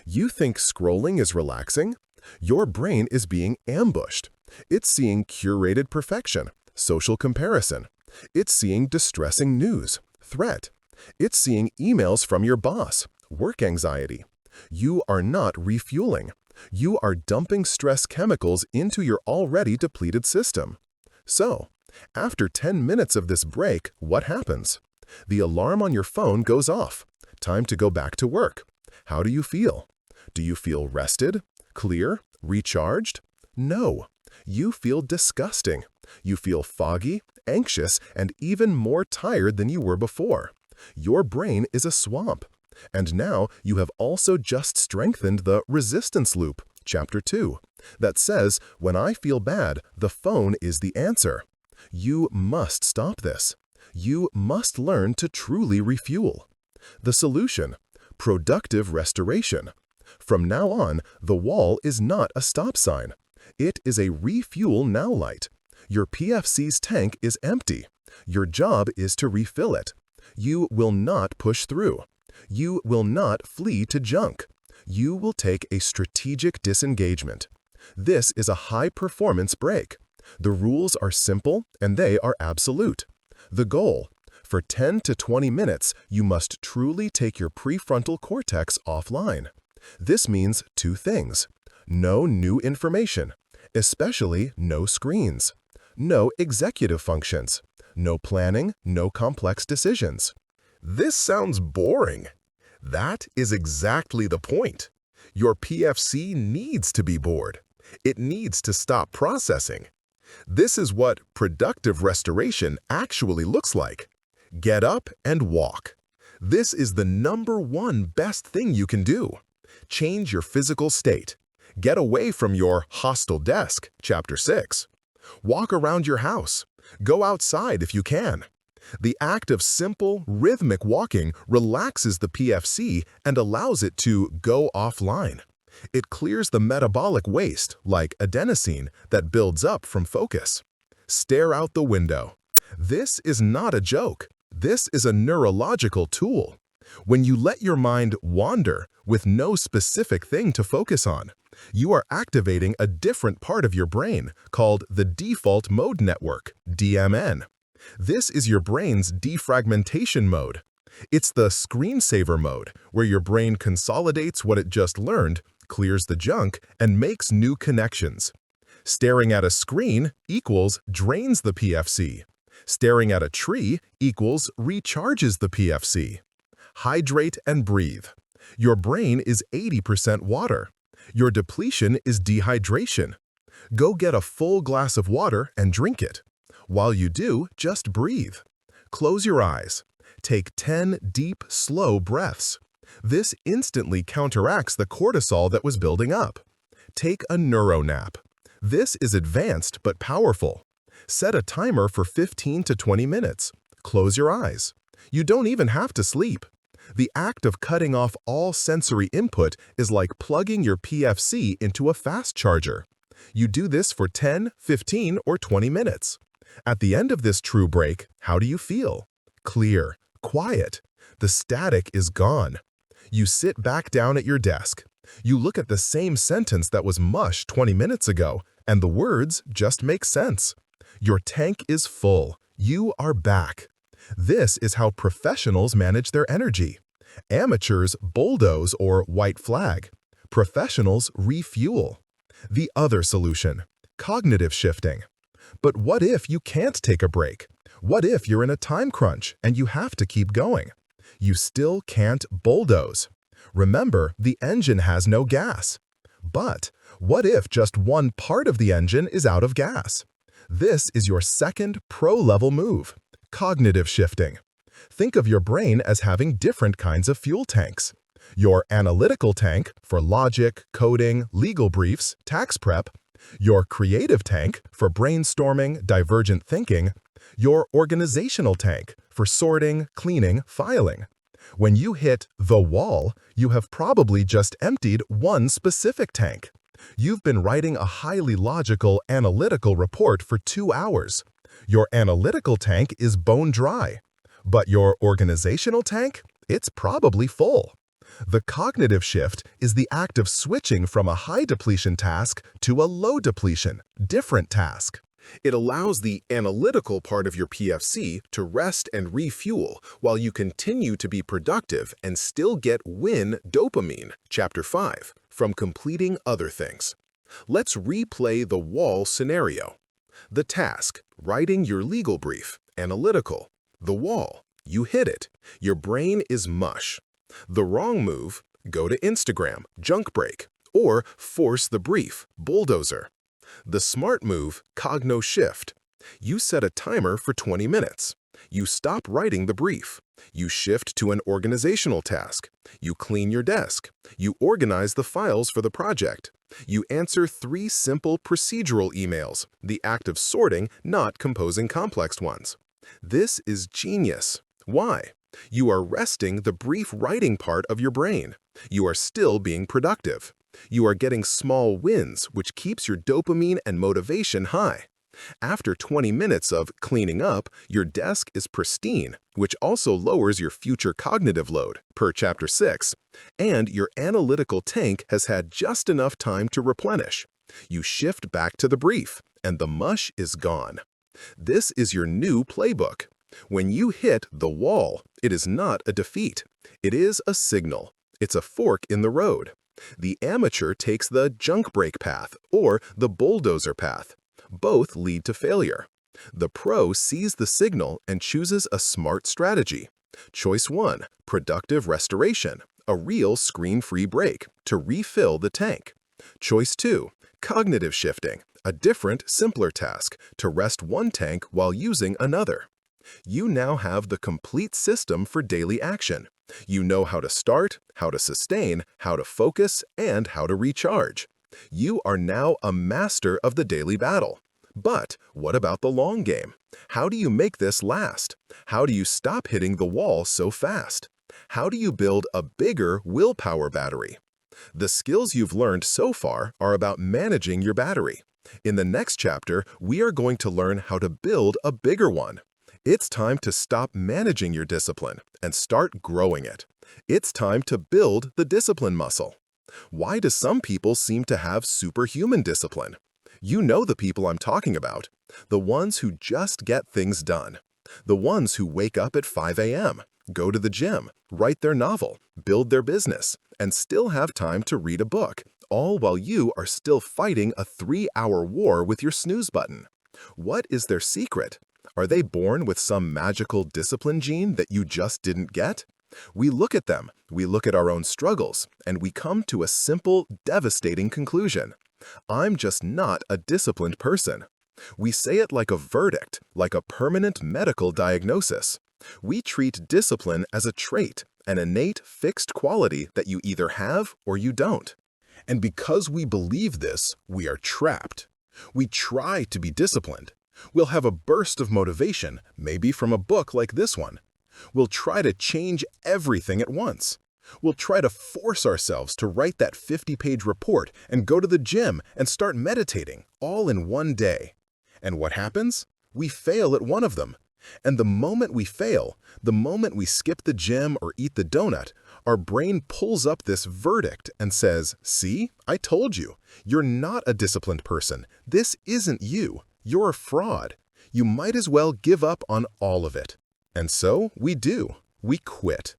You think scrolling is relaxing? Your brain is being ambushed. It's seeing curated perfection, social comparison. It's seeing distressing news, threat. It's seeing emails from your boss, work anxiety. You are not refueling. You are dumping stress chemicals into your already depleted system. So, after 10 minutes of this break, what happens? The alarm on your phone goes off. Time to go back to work. How do you feel? Do you feel rested, clear, recharged? No. You feel disgusting. You feel foggy, anxious, and even more tired than you were before. Your brain is a swamp. And now you have also just strengthened the resistance loop, Chapter 2, that says, when I feel bad, the phone is the answer. You must stop this. You must learn to truly refuel. The solution: productive restoration. From now on, the wall is not a stop sign. It is a refuel now light. Your PFC's tank is empty. Your job is to refill it. You will not push through. You will not flee to junk. You will take a strategic disengagement. This is a high-performance break. The rules are simple and they are absolute. The goal: for 10 to 20 minutes, you must truly take your prefrontal cortex offline. This means two things: no new information, especially no screens, no executive functions, no planning, no complex decisions. This sounds boring. That is exactly the point. Your PFC needs to be bored. It needs to stop processing. This is what productive restoration actually looks like. Get up and walk. This is the #1 best thing you can do. Change your physical state. Get away from your hostile desk, Chapter 6. Walk around your house. Go outside if you can. The act of simple, rhythmic walking relaxes the PFC and allows it to go offline. It clears the metabolic waste, like adenosine, that builds up from focus. Stare out the window. This is not a joke. This is a neurological tool. When you let your mind wander with no specific thing to focus on, you are activating a different part of your brain called the default mode network, DMN. This is your brain's defragmentation mode. It's the screensaver mode, where your brain consolidates what it just learned, clears the junk, and makes new connections. Staring at a screen equals drains the PFC. Staring at a tree equals recharges the PFC. Hydrate and breathe. Your brain is 80% water. Your depletion is dehydration. Go get a full glass of water and drink it. While you do, just breathe. Close your eyes. Take 10 deep, slow breaths. This instantly counteracts the cortisol that was building up. Take a neuro nap. This is advanced but powerful. Set a timer for 15 to 20 minutes. Close your eyes. You don't even have to sleep. The act of cutting off all sensory input is like plugging your PFC into a fast charger. You do this for 10, 15, or 20 minutes. At the end of this true break, how do you feel? Clear, quiet. The static is gone. You sit back down at your desk. You look at the same sentence that was mush 20 minutes ago, and the words just make sense. Your tank is full. You are back. This is how professionals manage their energy. Amateurs bulldoze or white flag. Professionals refuel. The other solution, cognitive shifting. But what if you can't take a break? What if you're in a time crunch and you have to keep going? You still can't bulldoze. Remember, the engine has no gas. But what if just one part of the engine is out of gas? This is your second pro-level move, cognitive shifting. Think of your brain as having different kinds of fuel tanks. Your analytical tank for logic, coding, legal briefs, tax prep. Your creative tank for brainstorming, divergent thinking. Your organizational tank for sorting, cleaning, filing. When you hit the wall, you have probably just emptied one specific tank. You've been writing a highly logical, analytical report for 2 hours. Your analytical tank is bone dry. But your organizational tank? It's probably full. The cognitive shift is the act of switching from a high depletion task to a low depletion, different task. It allows the analytical part of your PFC to rest and refuel while you continue to be productive and still get win dopamine, Chapter 5, from completing other things. Let's replay the wall scenario. The task, writing your legal brief, analytical. The wall, you hit it. Your brain is mush. The wrong move, go to Instagram, junk break, or force the brief, bulldozer. The smart move, cogno shift. You set a timer for 20 minutes. You stop writing the brief. You shift to an organizational task. You clean your desk. You organize the files for the project. You answer 3 simple procedural emails, the act of sorting, not composing complex ones. This is genius. Why? You are resting the brief writing part of your brain. You are still being productive. You are getting small wins, which keeps your dopamine and motivation high. After 20 minutes of cleaning up, your desk is pristine, which also lowers your future cognitive load, per Chapter 6, and your analytical tank has had just enough time to replenish. You shift back to the brief, and the mush is gone. This is your new playbook. When you hit the wall, it is not a defeat. It is a signal. It's a fork in the road. The amateur takes the junk break path or the bulldozer path. Both lead to failure. The pro sees the signal and chooses a smart strategy. Choice 1, productive restoration, a real screen-free break to refill the tank. Choice 2, cognitive shifting, a different, simpler task to rest one tank while using another. You now have the complete system for daily action. You know how to start, how to sustain, how to focus, and how to recharge. You are now a master of the daily battle. But what about the long game? How do you make this last? How do you stop hitting the wall so fast? How do you build a bigger willpower battery? The skills you've learned so far are about managing your battery. In the next chapter, we are going to learn how to build a bigger one. It's time to stop managing your discipline and start growing it. It's time to build the discipline muscle. Why do some people seem to have superhuman discipline? You know the people I'm talking about. The ones who just get things done. The ones who wake up at 5 a.m., go to the gym, write their novel, build their business, and still have time to read a book, all while you are still fighting a 3-hour war with your snooze button. What is their secret? Are they born with some magical discipline gene that you just didn't get? We look at them, we look at our own struggles, and we come to a simple, devastating conclusion. I'm just not a disciplined person. We say it like a verdict, like a permanent medical diagnosis. We treat discipline as a trait, an innate, fixed quality that you either have or you don't. And because we believe this, we are trapped. We try to be disciplined. We'll have a burst of motivation, maybe from a book like this one. We'll try to change everything at once. We'll try to force ourselves to write that 50-page report and go to the gym and start meditating, all in one day. And what happens? We fail at one of them. And the moment we fail, the moment we skip the gym or eat the donut, our brain pulls up this verdict and says, "See, I told you. You're not a disciplined person. This isn't you. You're a fraud. You might as well give up on all of it." And so we do. We quit.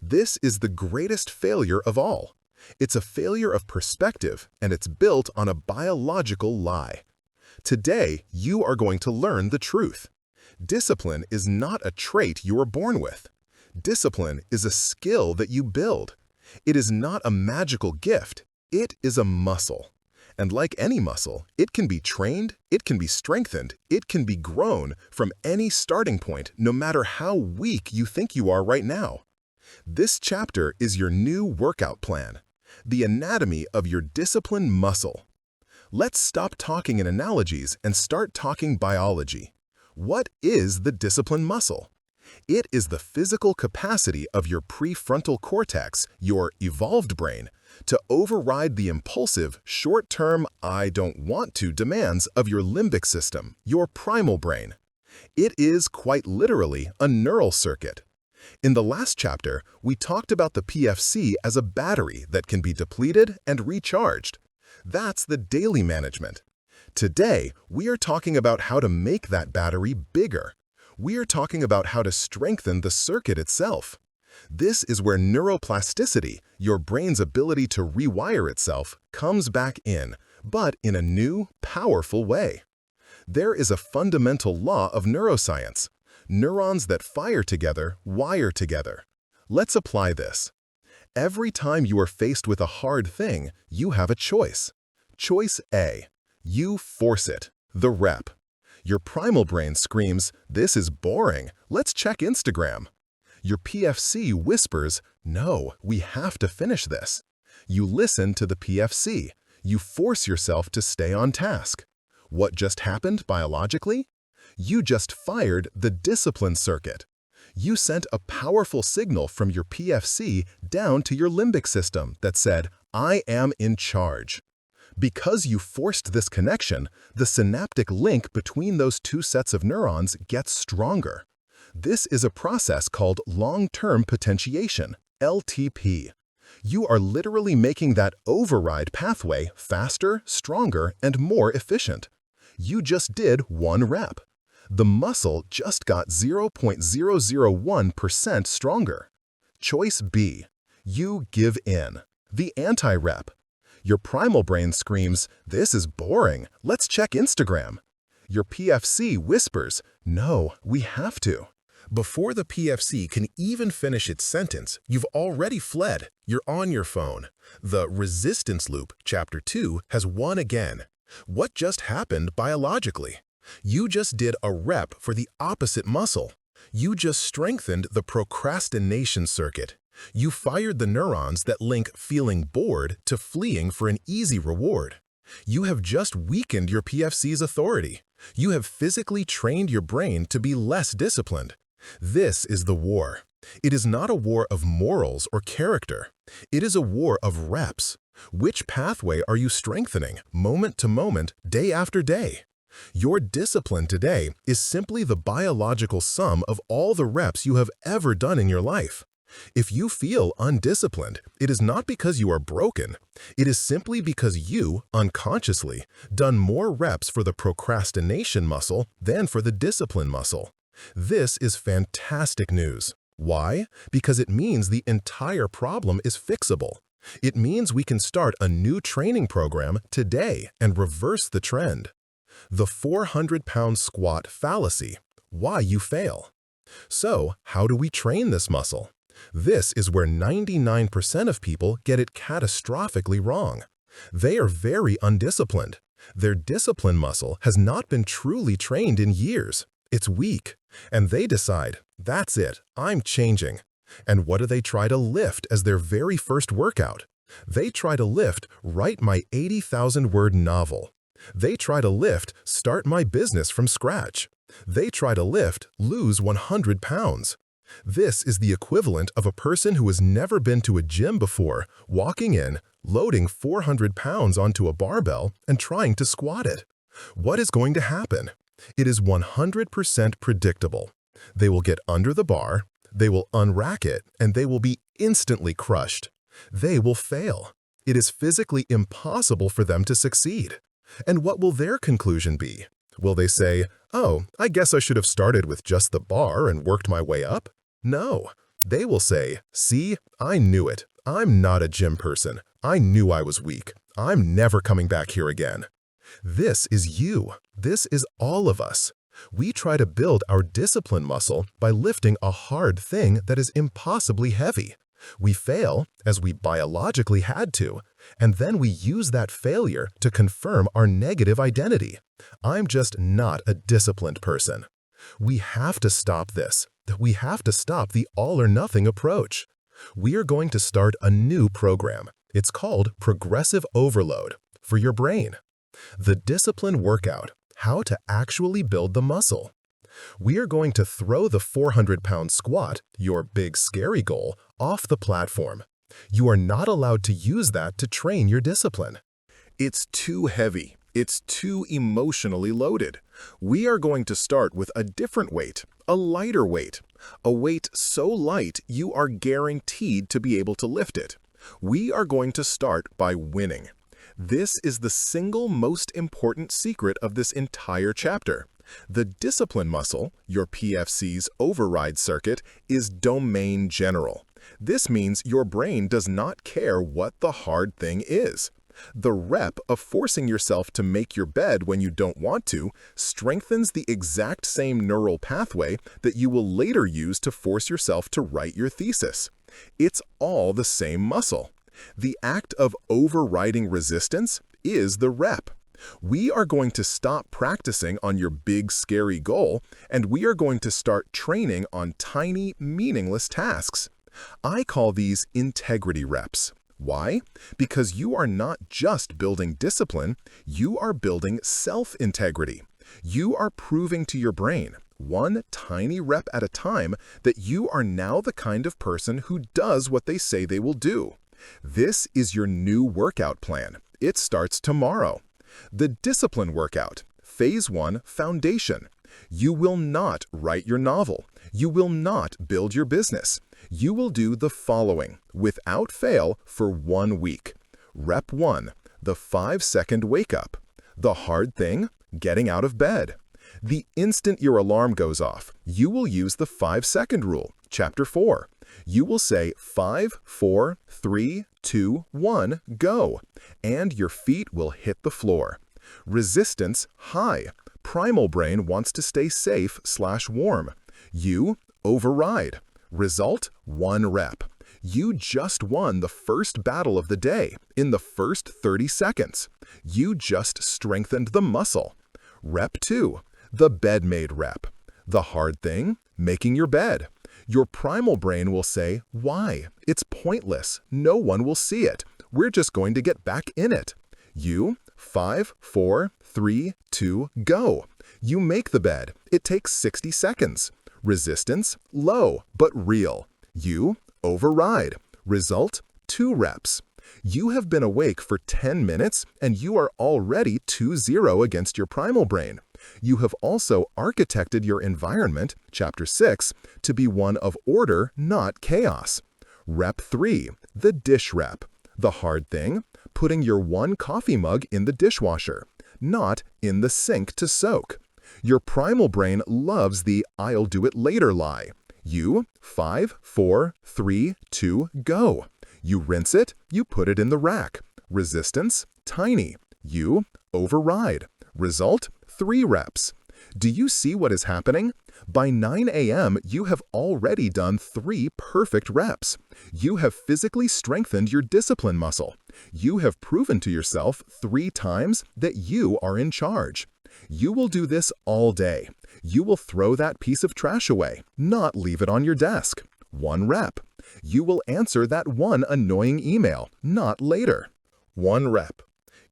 This is the greatest failure of all. It's a failure of perspective, and it's built on a biological lie. Today, you are going to learn the truth. Discipline is not a trait you are born with. Discipline is a skill that you build. It is not a magical gift. It is a muscle. And like any muscle, it can be trained, it can be strengthened, it can be grown from any starting point, no matter how weak you think you are right now. This chapter is your new workout plan, the anatomy of your discipline muscle. Let's stop talking in analogies and start talking biology. What is the discipline muscle? It is the physical capacity of your prefrontal cortex, your evolved brain, to override the impulsive, short-term "I don't want to" demands of your limbic system, your primal brain. It is quite literally a neural circuit. In the last chapter, we talked about the PFC as a battery that can be depleted and recharged. That's the daily management. Today, we are talking about how to make that battery bigger. We are talking about how to strengthen the circuit itself. This is where neuroplasticity, your brain's ability to rewire itself, comes back in, but in a new, powerful way. There is a fundamental law of neuroscience. Neurons that fire together wire together. Let's apply this. Every time you are faced with a hard thing, you have a choice. Choice A. You force it, the rep. Your primal brain screams, "This is boring, let's check Instagram." Your PFC whispers, "No, we have to finish this." You listen to the PFC. You force yourself to stay on task. What just happened biologically? You just fired the discipline circuit. You sent a powerful signal from your PFC down to your limbic system that said, "I am in charge." Because you forced this connection, the synaptic link between those two sets of neurons gets stronger. This is a process called long-term potentiation, LTP. You are literally making that override pathway faster, stronger, and more efficient. You just did one rep. The muscle just got 0.001% stronger. Choice B. You give in, the anti-rep. Your primal brain screams, "This is boring, let's check Instagram." Your PFC whispers, "No, we have to." Before the PFC can even finish its sentence, you've already fled. You're on your phone. The resistance loop, Chapter 2, has won again. What just happened biologically? You just did a rep for the opposite muscle. You just strengthened the procrastination circuit. You fired the neurons that link feeling bored to fleeing for an easy reward. You have just weakened your PFC's authority. You have physically trained your brain to be less disciplined. This is the war. It is not a war of morals or character. It is a war of reps. Which pathway are you strengthening, moment to moment, day after day? Your discipline today is simply the biological sum of all the reps you have ever done in your life. If you feel undisciplined, it is not because you are broken. It is simply because you, unconsciously, done more reps for the procrastination muscle than for the discipline muscle. This is fantastic news. Why? Because it means the entire problem is fixable. It means we can start a new training program today and reverse the trend. The 400-pound squat fallacy, why you fail. So, how do we train this muscle? This is where 99% of people get it catastrophically wrong. They are very undisciplined. Their discipline muscle has not been truly trained in years. It's weak. And they decide, that's it, I'm changing. And what do they try to lift as their very first workout? They try to lift, write my 80,000-word novel. They try to lift, start my business from scratch. They try to lift, lose 100 pounds. This is the equivalent of a person who has never been to a gym before, walking in, loading 400 pounds onto a barbell, and trying to squat it. What is going to happen? It is 100% predictable. They will get under the bar, they will unrack it, and they will be instantly crushed. They will fail. It is physically impossible for them to succeed. And what will their conclusion be? Will they say, oh, I guess I should have started with just the bar and worked my way up? No. They will say, see, I knew it. I'm not a gym person. I knew I was weak. I'm never coming back here again. This is you. This is all of us. We try to build our discipline muscle by lifting a hard thing that is impossibly heavy. We fail, as we biologically had to, and then we use that failure to confirm our negative identity. I'm just not a disciplined person. We have to stop this. We have to stop the all-or-nothing approach. We are going to start a new program. It's called Progressive Overload for your brain. The discipline workout, how to actually build the muscle. We are going to throw the 400-pound squat, your big scary goal, off the platform. You are not allowed to use that to train your discipline. It's too heavy. It's too emotionally loaded. We are going to start with a different weight, a lighter weight, a weight so light you are guaranteed to be able to lift it. We are going to start by winning. This is the single most important secret of this entire chapter. The discipline muscle, your PFC's override circuit, is domain general. This means your brain does not care what the hard thing is. The rep of forcing yourself to make your bed when you don't want to strengthens the exact same neural pathway that you will later use to force yourself to write your thesis. It's all the same muscle. The act of overriding resistance is the rep. We are going to stop practicing on your big, scary goal, and we are going to start training on tiny, meaningless tasks. I call these integrity reps. Why? Because you are not just building discipline, you are building self-integrity. You are proving to your brain, one tiny rep at a time, that you are now the kind of person who does what they say they will do. This is your new workout plan. It starts tomorrow. The discipline workout, Phase 1, Foundation. You will not write your novel. You will not build your business. You will do the following, without fail, for 1 week. Rep 1, the 5-second wake-up. The hard thing, getting out of bed. The instant your alarm goes off, you will use the 5-second rule, Chapter 4. You will say 5, 4, 3, 2, 1, go, and your feet will hit the floor. Resistance, high. Primal brain wants to stay safe/warm. You override. Result, 1 rep. You just won the first battle of the day in the first 30 seconds. You just strengthened the muscle. Rep 2, the bed made rep. The hard thing, making your bed. Your primal brain will say, why? It's pointless. No one will see it. We're just going to get back in it. You, 5, 4, 3, 2, go. You make the bed. It takes 60 seconds. Resistance, low, but real. You, override. Result, 2 reps. You have been awake for 10 minutes and you are already 2-0 against your primal brain. You have also architected your environment, Chapter 6, to be one of order, not chaos. Rep 3, the dish rep. The hard thing, putting your 1 coffee mug in the dishwasher, not in the sink to soak. Your primal brain loves the I'll do it later lie. You, 5, 4, 3, 2, go. You rinse it, you put it in the rack. Resistance, tiny. You override. Result, 3 reps. Do you see what is happening? By 9 a.m., you have already done 3 perfect reps. You have physically strengthened your discipline muscle. You have proven to yourself 3 times that you are in charge. You will do this all day. You will throw that piece of trash away, not leave it on your desk. 1 rep. You will answer that one annoying email, not later. 1 rep.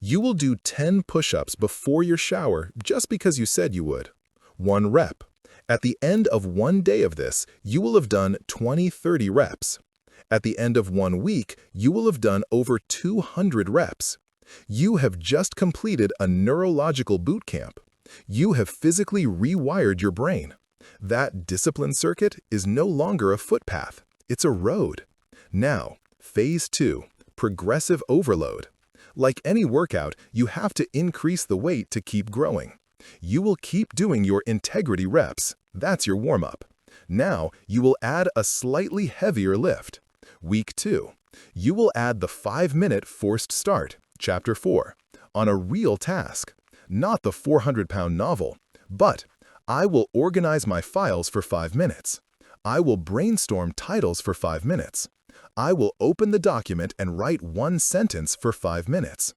You will do 10 push-ups before your shower just because you said you would. 1 rep. At the end of 1 day of this, you will have done 20-30 reps. At the end of 1 week, you will have done over 200 reps. You have just completed a neurological boot camp. You have physically rewired your brain. That discipline circuit is no longer a footpath. It's a road. Now, phase 2, progressive overload. Like any workout, you have to increase the weight to keep growing. You will keep doing your integrity reps. That's your warm-up. Now, you will add a slightly heavier lift. Week 2. You will add the 5-minute forced start, Chapter 4, on a real task. Not the 400-pound novel, but I will organize my files for 5 minutes. I will brainstorm titles for 5 minutes. I will open the document and write 1 sentence for 5 minutes.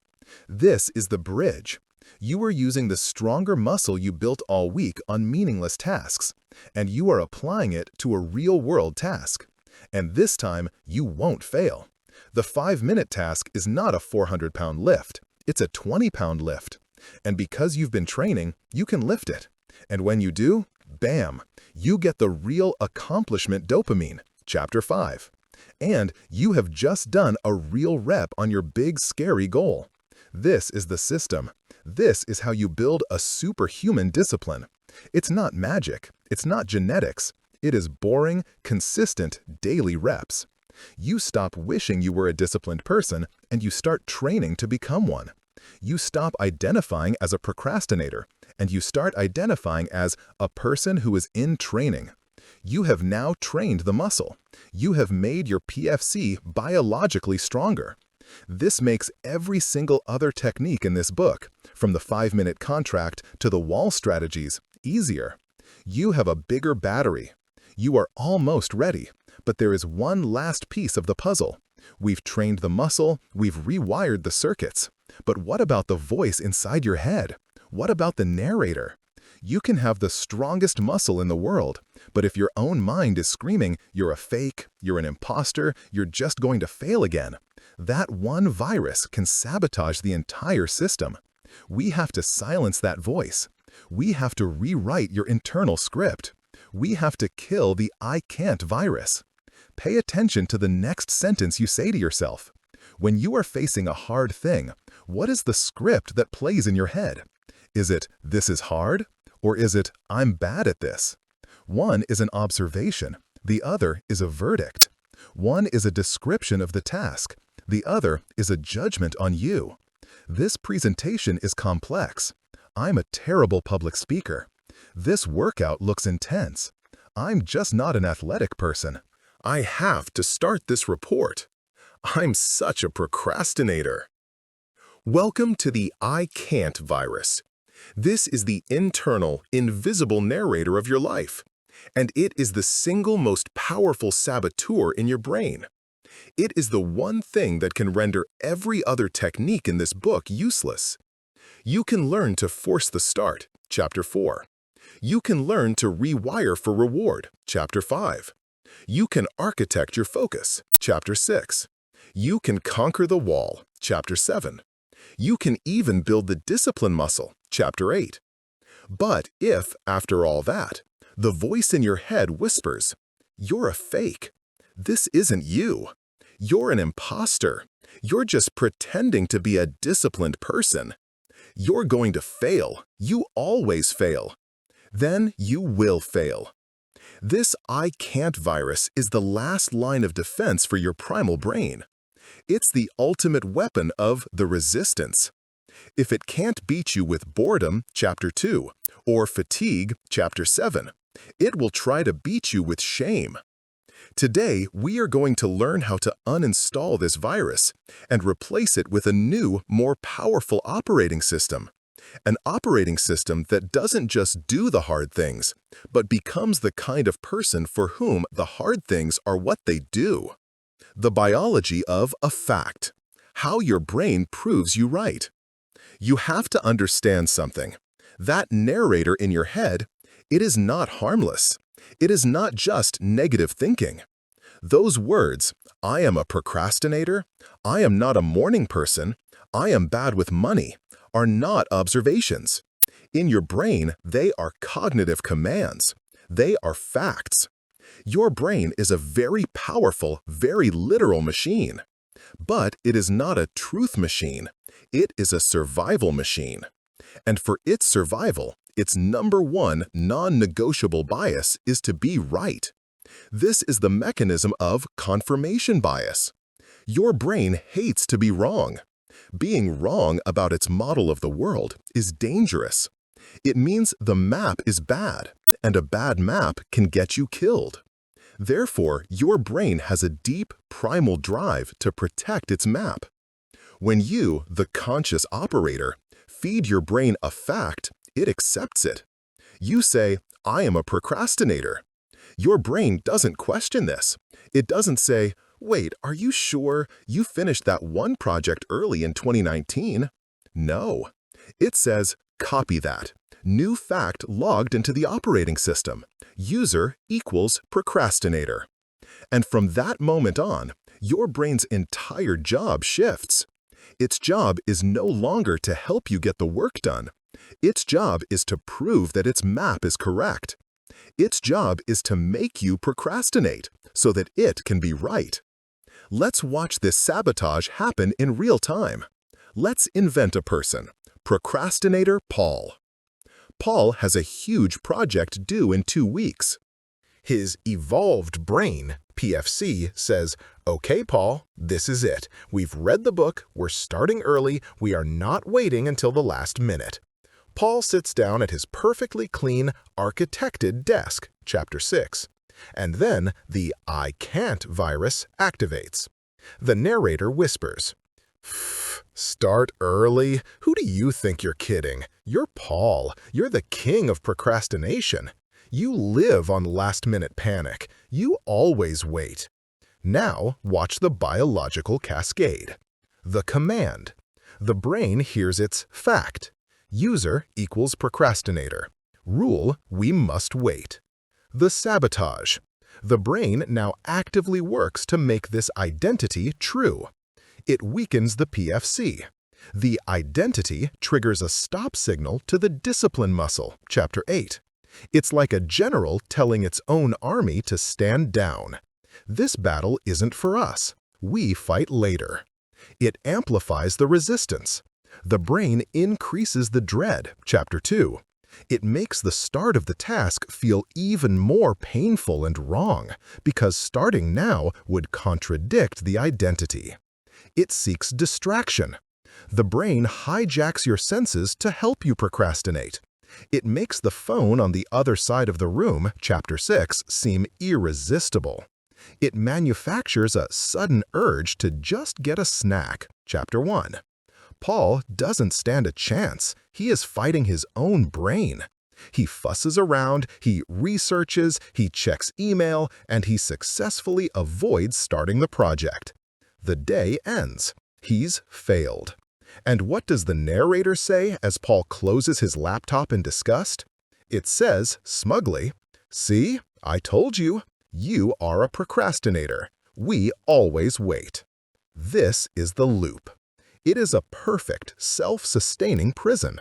This is the bridge. You are using the stronger muscle you built all week on meaningless tasks, and you are applying it to a real-world task. And this time, you won't fail. The 5-minute task is not a 400-pound lift. It's a 20-pound lift. And because you've been training, you can lift it. And when you do, bam, you get the real accomplishment dopamine, Chapter 5. And you have just done a real rep on your big, scary goal. This is the system. This is how you build a superhuman discipline. It's not magic. It's not genetics. It is boring, consistent, daily reps. You stop wishing you were a disciplined person, and you start training to become one. You stop identifying as a procrastinator, and you start identifying as a person who is in training. You have now trained the muscle. You have made your PFC biologically stronger. This makes every single other technique in this book, from the 5-minute contract to the wall strategies, easier. You have a bigger battery. You are almost ready, but there is one last piece of the puzzle. We've trained the muscle, we've rewired the circuits. But what about the voice inside your head? What about the narrator? You can have the strongest muscle in the world, but if your own mind is screaming, you're a fake, you're an imposter, you're just going to fail again, that one virus can sabotage the entire system. We have to silence that voice. We have to rewrite your internal script. We have to kill the I can't virus. Pay attention to the next sentence you say to yourself. When you are facing a hard thing, what is the script that plays in your head? Is it, "This is hard"? Or is it, "I'm bad at this"? One is an observation. The other is a verdict. One is a description of the task. The other is a judgment on you. This presentation is complex. I'm a terrible public speaker. This workout looks intense. I'm just not an athletic person. I have to start this report. I'm such a procrastinator. Welcome to the I can't virus. This is the internal, invisible narrator of your life, and it is the single most powerful saboteur in your brain. It is the one thing that can render every other technique in this book useless. You can learn to force the start, Chapter 4. You can learn to rewire for reward, Chapter 5. You can architect your focus, Chapter 6. You can conquer the wall, Chapter 7. You can even build the discipline muscle, Chapter 8. But if, after all that, the voice in your head whispers, "You're a fake. This isn't you. You're an imposter. You're just pretending to be a disciplined person. You're going to fail. You always fail." Then you will fail. This I can't virus is the last line of defense for your primal brain. It's the ultimate weapon of the resistance. If it can't beat you with boredom, Chapter 2, or fatigue, Chapter 7, it will try to beat you with shame. Today, we are going to learn how to uninstall this virus and replace it with a new, more powerful operating system. An operating system that doesn't just do the hard things, but becomes the kind of person for whom the hard things are what they do. The biology of a fact. How your brain proves you right. You have to understand something. That narrator in your head, it is not harmless. It is not just negative thinking. Those words, I am a procrastinator, I am not a morning person, I am bad with money, are not observations. In your brain, they are cognitive commands. They are facts. Your brain is a very powerful, very literal machine. But it is not a truth machine. It is a survival machine. And for its survival, its number one non-negotiable bias is to be right. This is the mechanism of confirmation bias. Your brain hates to be wrong. Being wrong about its model of the world is dangerous. It means the map is bad, and a bad map can get you killed. Therefore, your brain has a deep, primal drive to protect its map. When you, the conscious operator, feed your brain a fact, it accepts it. You say, I am a procrastinator. Your brain doesn't question this. It doesn't say, wait, are you sure you finished that one project early in 2019? No. It says, copy that. New fact logged into the operating system. User equals procrastinator. And from that moment on, your brain's entire job shifts. Its job is no longer to help you get the work done. Its job is to prove that its map is correct. Its job is to make you procrastinate so that it can be right. Let's watch this sabotage happen in real time. Let's invent a person. Procrastinator Paul. Paul has a huge project due in 2 weeks. His evolved brain, PFC, says, okay, Paul, this is it. We've read the book, we're starting early, we are not waiting until the last minute. Paul sits down at his perfectly clean, architected desk, Chapter 6. And then the I can't virus activates. The narrator whispers, start early? Who do you think you're kidding? You're Paul. You're the king of procrastination. You live on last-minute panic. You always wait. Now watch the biological cascade. The command. The brain hears its fact. User equals procrastinator. Rule, we must wait. The sabotage. The brain now actively works to make this identity true. It weakens the PFC. The identity triggers a stop signal to the discipline muscle, Chapter 8. It's like a general telling its own army to stand down. This battle isn't for us. We fight later. It amplifies the resistance. The brain increases the dread, Chapter 2. It makes the start of the task feel even more painful and wrong, because starting now would contradict the identity. It seeks distraction. The brain hijacks your senses to help you procrastinate. It makes the phone on the other side of the room, Chapter 6, seem irresistible. It manufactures a sudden urge to just get a snack, Chapter 1. Paul doesn't stand a chance. He is fighting his own brain. He fusses around, he researches, he checks email, and he successfully avoids starting the project. The day ends. He's failed. And what does the narrator say as Paul closes his laptop in disgust? It says, smugly, see, I told you, you are a procrastinator. We always wait. This is the loop. It is a perfect, self-sustaining prison.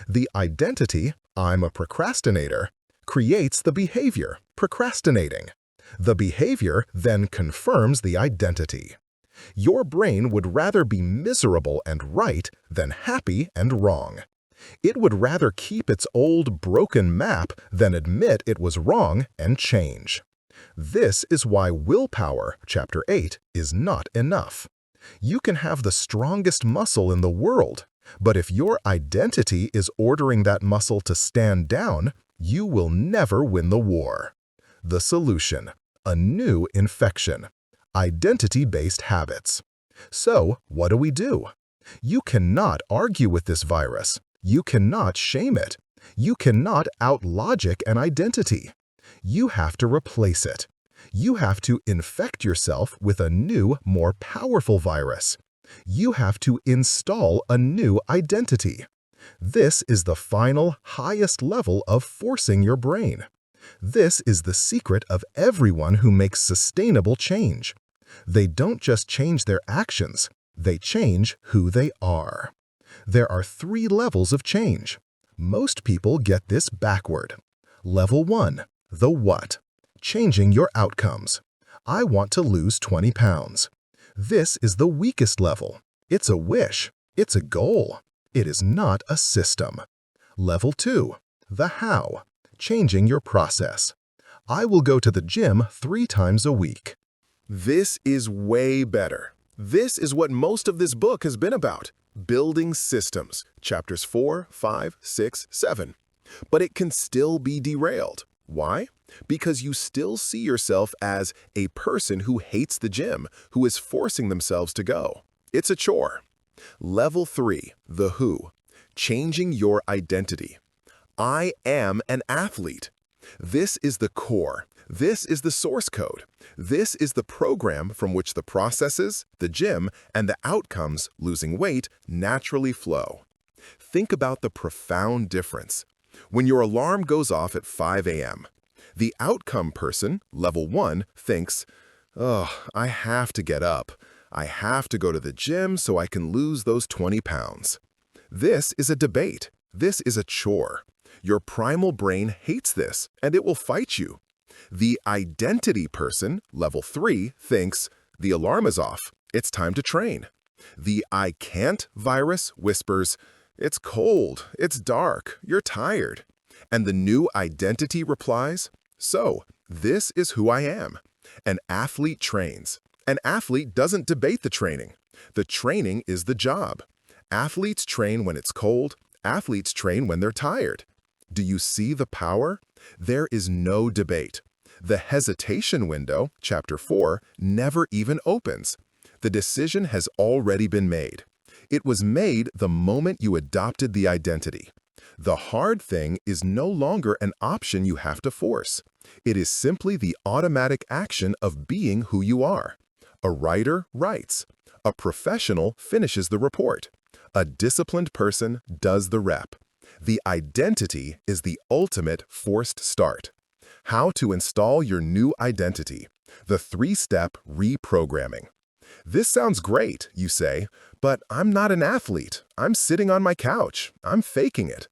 The identity, I'm a procrastinator, creates the behavior, procrastinating. The behavior then confirms the identity. Your brain would rather be miserable and right than happy and wrong. It would rather keep its old broken map than admit it was wrong and change. This is why willpower, Chapter 8, is not enough. You can have the strongest muscle in the world, but if your identity is ordering that muscle to stand down, you will never win the war. The solution: a new infection. Identity-based habits. So, what do? You cannot argue with this virus. You cannot shame it. You cannot out-logic an identity. You have to replace it. You have to infect yourself with a new, more powerful virus. You have to install a new identity. This is the final, highest level of forcing your brain. This is the secret of everyone who makes sustainable change. They don't just change their actions, they change who they are. There are 3 levels of change. Most people get this backward. Level 1, the what. Changing your outcomes. I want to lose 20 pounds. This is the weakest level. It's a wish. It's a goal. It is not a system. Level 2, the how. Changing your process. I will go to the gym 3 times a week. This is way better. This is what most of this book has been about. Building systems, chapters 4, 5, 6, 7. But it can still be derailed. Why? Because you still see yourself as a person who hates the gym, who is forcing themselves to go. It's a chore. Level 3, the who. Changing your identity. I am an athlete. This is the core. This is the source code. This is the program from which the processes, the gym, and the outcomes, losing weight, naturally flow. Think about the profound difference. When your alarm goes off at 5 a.m., the outcome person, level 1, thinks, "Oh, I have to get up. I have to go to the gym so I can lose those 20 pounds." This is a debate. This is a chore. Your primal brain hates this, and it will fight you. The identity person, level 3, thinks, the alarm is off. It's time to train. The I can't virus whispers, it's cold, it's dark, you're tired. And the new identity replies, so, this is who I am. An athlete trains. An athlete doesn't debate the training. The training is the job. Athletes train when it's cold. Athletes train when they're tired. Do you see the power? There is no debate. The hesitation window, chapter 4, never even opens. The decision has already been made. It was made the moment you adopted the identity. The hard thing is no longer an option you have to force. It is simply the automatic action of being who you are. A writer writes. A professional finishes the report. A disciplined person does the rep. The identity is the ultimate forced start. How to install your new identity. The 3-step reprogramming. This sounds great, you say, but I'm not an athlete. I'm sitting on my couch. I'm faking it.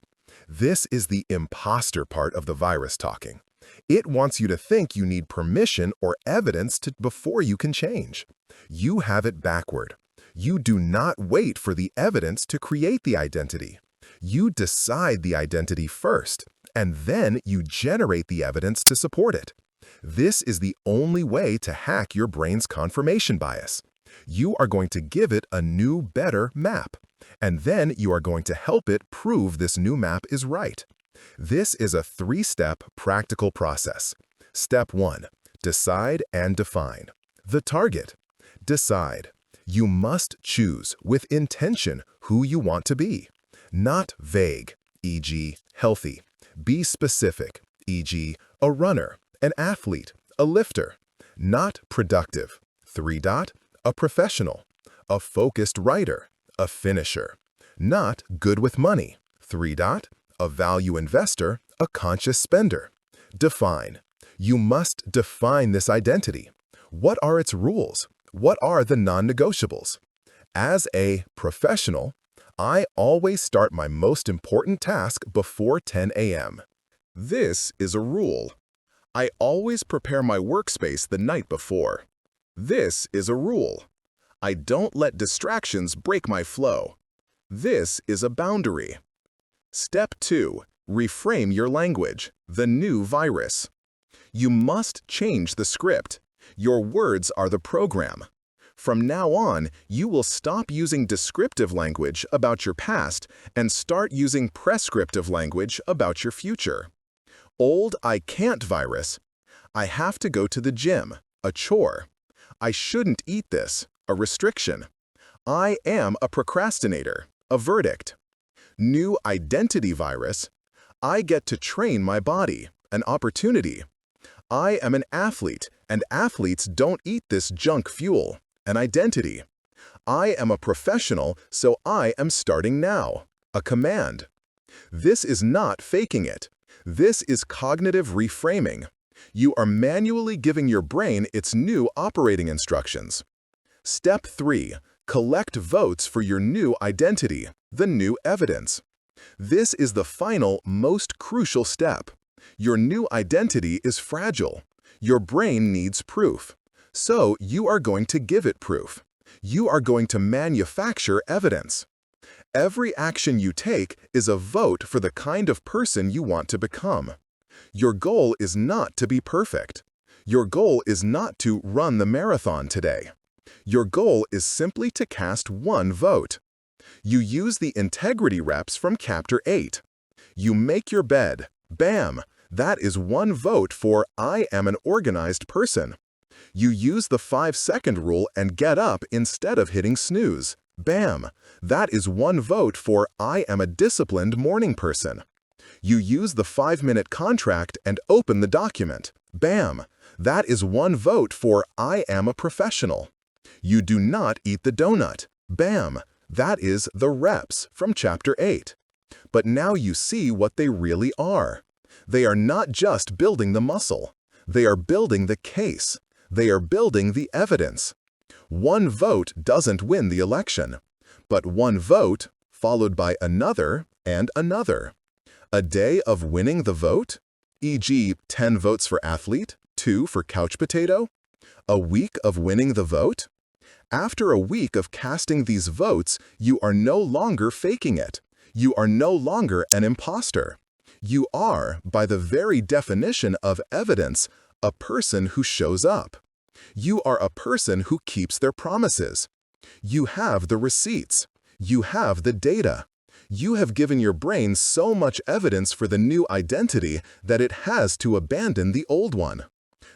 This is the imposter part of the virus talking. It wants you to think you need permission or evidence before you can change. You have it backward. You do not wait for the evidence to create the identity. You decide the identity first, and then you generate the evidence to support it. This is the only way to hack your brain's confirmation bias. You are going to give it a new, better map, and then you are going to help it prove this new map is right. This is a 3-step practical process. Step 1. Decide and define. The target. Decide. You must choose with intention who you want to be. Not vague, e.g., healthy. Be specific, e.g., a runner, an athlete, a lifter. Not productive. 3. A professional, a focused writer, a finisher. Not good with money. 3. A value investor, a conscious spender. Define. You must define this identity. What are its rules? What are the non-negotiables? As a professional, I always start my most important task before 10 a.m. This is a rule. I always prepare my workspace the night before. This is a rule. I don't let distractions break my flow. This is a boundary. Step 2. Reframe your language. The new virus. You must change the script. Your words are the program. From now on, you will stop using descriptive language about your past and start using prescriptive language about your future. Old I can't virus. I have to go to the gym, a chore. I shouldn't eat this, a restriction. I am a procrastinator, a verdict. New identity virus. I get to train my body, an opportunity. I am an athlete, and athletes don't eat this junk fuel, an identity. I am a professional, so I am starting now, a command. This is not faking it. This is cognitive reframing. You are manually giving your brain its new operating instructions. Step 3. Collect votes for your new identity, the new evidence. This is the final, most crucial step. Your new identity is fragile. Your brain needs proof. So you are going to give it proof. You are going to manufacture evidence. Every action you take is a vote for the kind of person you want to become. Your goal is not to be perfect. Your goal is not to run the marathon today. Your goal is simply to cast one vote. You use the integrity reps from Chapter 8. You make your bed. Bam! That is one vote for I am an organized person. You use the 5-second rule and get up instead of hitting snooze. Bam! That is one vote for I am a disciplined morning person. You use the 5-minute contract and open the document. Bam! That is one vote for I am a professional. You do not eat the donut. Bam! That is the reps from Chapter 8. But now you see what they really are. They are not just building the muscle. They are building the case. They are building the evidence. One vote doesn't win the election, but one vote followed by another and another. A day of winning the vote, e.g., 10 votes for athlete, 2 for couch potato. A week of winning the vote. After a week of casting these votes, you are no longer faking it. You are no longer an imposter. You are, by the very definition of evidence, a person who shows up. You are a person who keeps their promises. You have the receipts. You have the data. You have given your brain so much evidence for the new identity that it has to abandon the old one.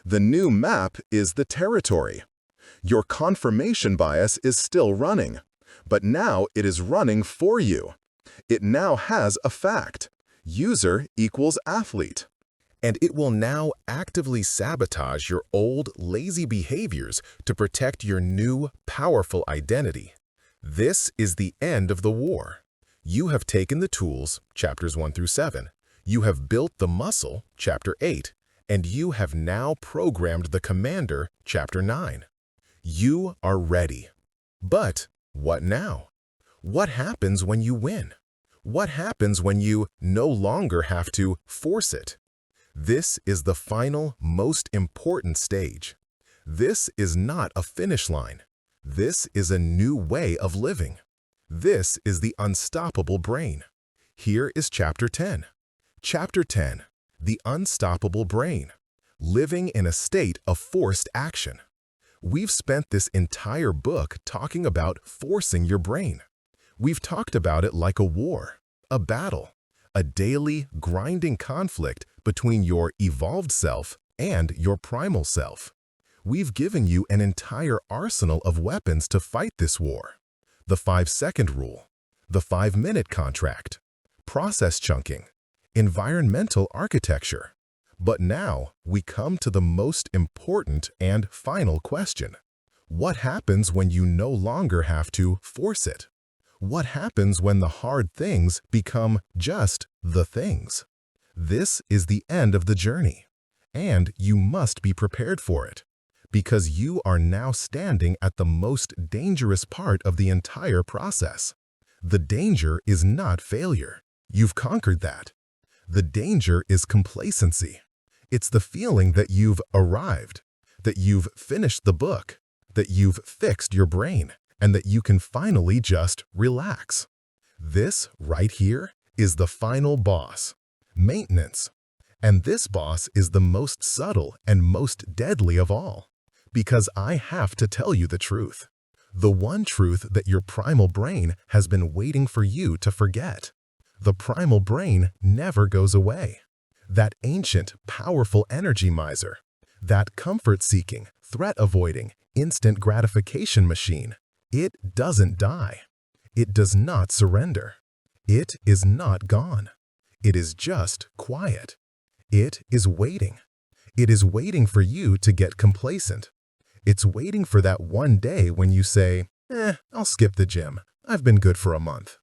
The new map is the territory. Your confirmation bias is still running, but now it is running for you. It now has a fact. User equals athlete. And it will now actively sabotage your old, lazy behaviors to protect your new, powerful identity. This is the end of the war. You have taken the tools, chapters 1 through 7. You have built the muscle, chapter 8. And you have now programmed the commander, chapter 9. You are ready. But what now? What happens when you win? What happens when you no longer have to force it? This is the final, most important stage. This is not a finish line. This is a new way of living. This is the unstoppable brain. Here is Chapter 10. Chapter 10, the unstoppable brain, living in a state of forced action. We've spent this entire book talking about forcing your brain. We've talked about it like a war, a battle, a daily, grinding conflict between your evolved self and your primal self. We've given you an entire arsenal of weapons to fight this war. The 5-second rule, the 5-minute contract, process chunking, environmental architecture. But now we come to the most important and final question. What happens when you no longer have to force it? What happens when the hard things become just the things? This is the end of the journey, and you must be prepared for it, because you are now standing at the most dangerous part of the entire process. The danger is not failure. You've conquered that. The danger is complacency. It's the feeling that you've arrived, that you've finished the book, that you've fixed your brain, and that you can finally just relax. This right here is the final boss, maintenance. And this boss is the most subtle and most deadly of all, because I have to tell you the truth. The one truth that your primal brain has been waiting for you to forget. The primal brain never goes away. That ancient, powerful energy miser, that comfort-seeking, threat-avoiding, instant gratification machine, it doesn't die. It does not surrender. It is not gone. It is just quiet. It is waiting. It is waiting for you to get complacent. It's waiting for that one day when you say, I'll skip the gym. I've been good for a month.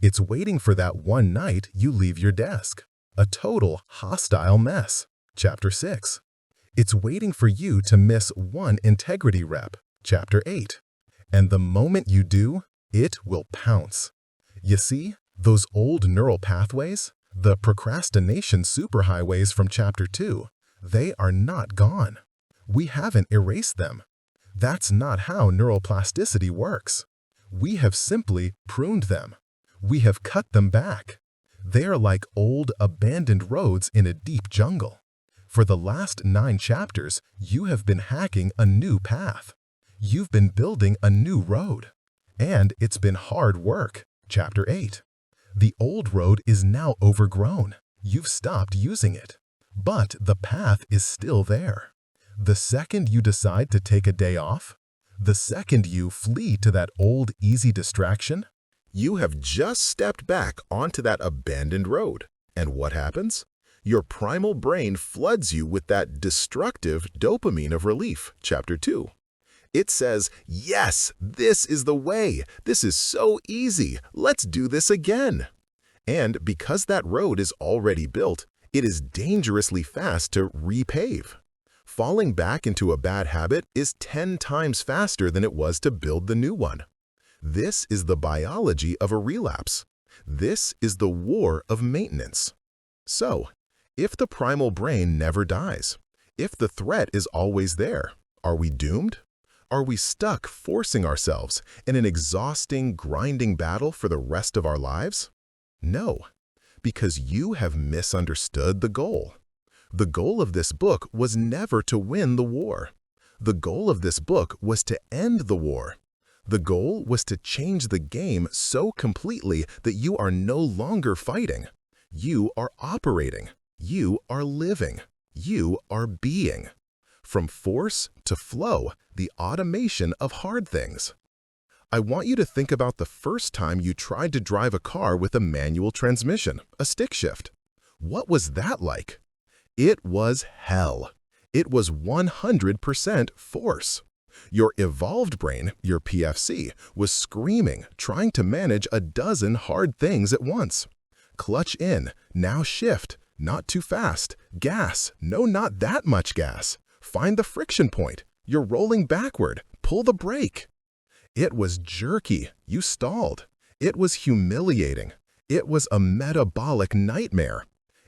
It's waiting for that one night you leave your desk. A total hostile mess. Chapter 6. It's waiting for you to miss one integrity rep. Chapter 8. And the moment you do, it will pounce. You see, those old neural pathways, the procrastination superhighways from Chapter 2, they are not gone. We haven't erased them. That's not how neuroplasticity works. We have simply pruned them. We have cut them back. They are like old, abandoned roads in a deep jungle. For the last 9 chapters, you have been hacking a new path. You've been building a new road. And it's been hard work. Chapter 8. The old road is now overgrown. You've stopped using it. But the path is still there. The second you decide to take a day off, the second you flee to that old easy distraction, you have just stepped back onto that abandoned road. And what happens? Your primal brain floods you with that destructive dopamine of relief. Chapter 2. It says, yes, this is the way. This is so easy. Let's do this again. And because that road is already built, it is dangerously fast to repave. Falling back into a bad habit is 10 times faster than it was to build the new one. This is the biology of a relapse. This is the war of maintenance. So, if the primal brain never dies, if the threat is always there, are we doomed? Are we stuck forcing ourselves in an exhausting, grinding battle for the rest of our lives? No, because you have misunderstood the goal. The goal of this book was never to win the war. The goal of this book was to end the war. The goal was to change the game so completely that you are no longer fighting. You are operating. You are living. You are being. From force to flow, the automation of hard things. I want you to think about the first time you tried to drive a car with a manual transmission, a stick shift. What was that like? It was hell. It was 100% force. Your evolved brain, your PFC, was screaming, trying to manage a dozen hard things at once. Clutch in, now shift, not too fast, gas, no, not that much gas. Find the friction point. You're rolling backward. Pull the brake. It was jerky. You stalled. It was humiliating. It was a metabolic nightmare.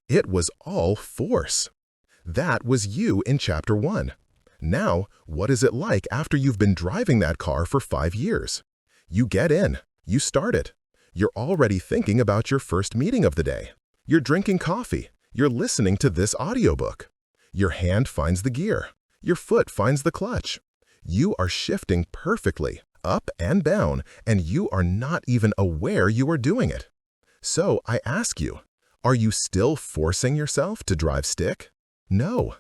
It was all force. That was you in Chapter 1. Now, what is it like after you've been driving that car for 5 years? You get in. You start it. You're already thinking about your first meeting of the day. You're drinking coffee. You're listening to this audiobook. Your hand finds the gear. Your foot finds the clutch. You are shifting perfectly, up and down, and you are not even aware you are doing it. So I ask you, are you still forcing yourself to drive stick? No.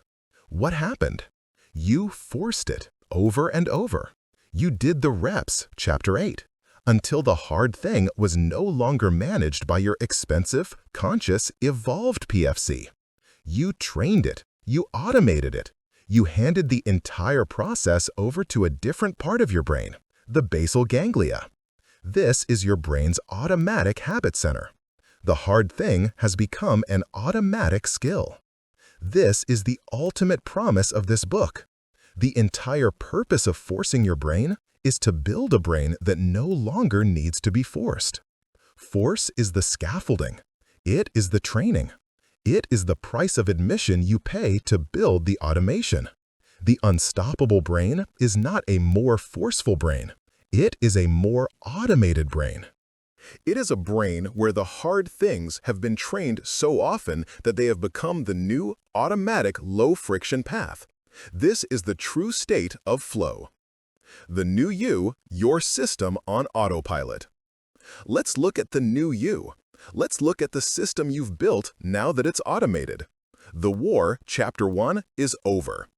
What happened? You forced it over and over. You did the reps, Chapter 8, until the hard thing was no longer managed by your expensive, conscious, evolved PFC. You trained it. You automated it. You handed the entire process over to a different part of your brain, the basal ganglia. This is your brain's automatic habit center. The hard thing has become an automatic skill. This is the ultimate promise of this book. The entire purpose of forcing your brain is to build a brain that no longer needs to be forced. Force is the scaffolding. It is the training. It is the price of admission you pay to build the automation. The unstoppable brain is not a more forceful brain. It is a more automated brain. It is a brain where the hard things have been trained so often that they have become the new, automatic, low-friction path. This is the true state of flow. The new you, your system on autopilot. Let's look at the new you. Let's look at the system you've built now that it's automated. The war, Chapter 1, is over.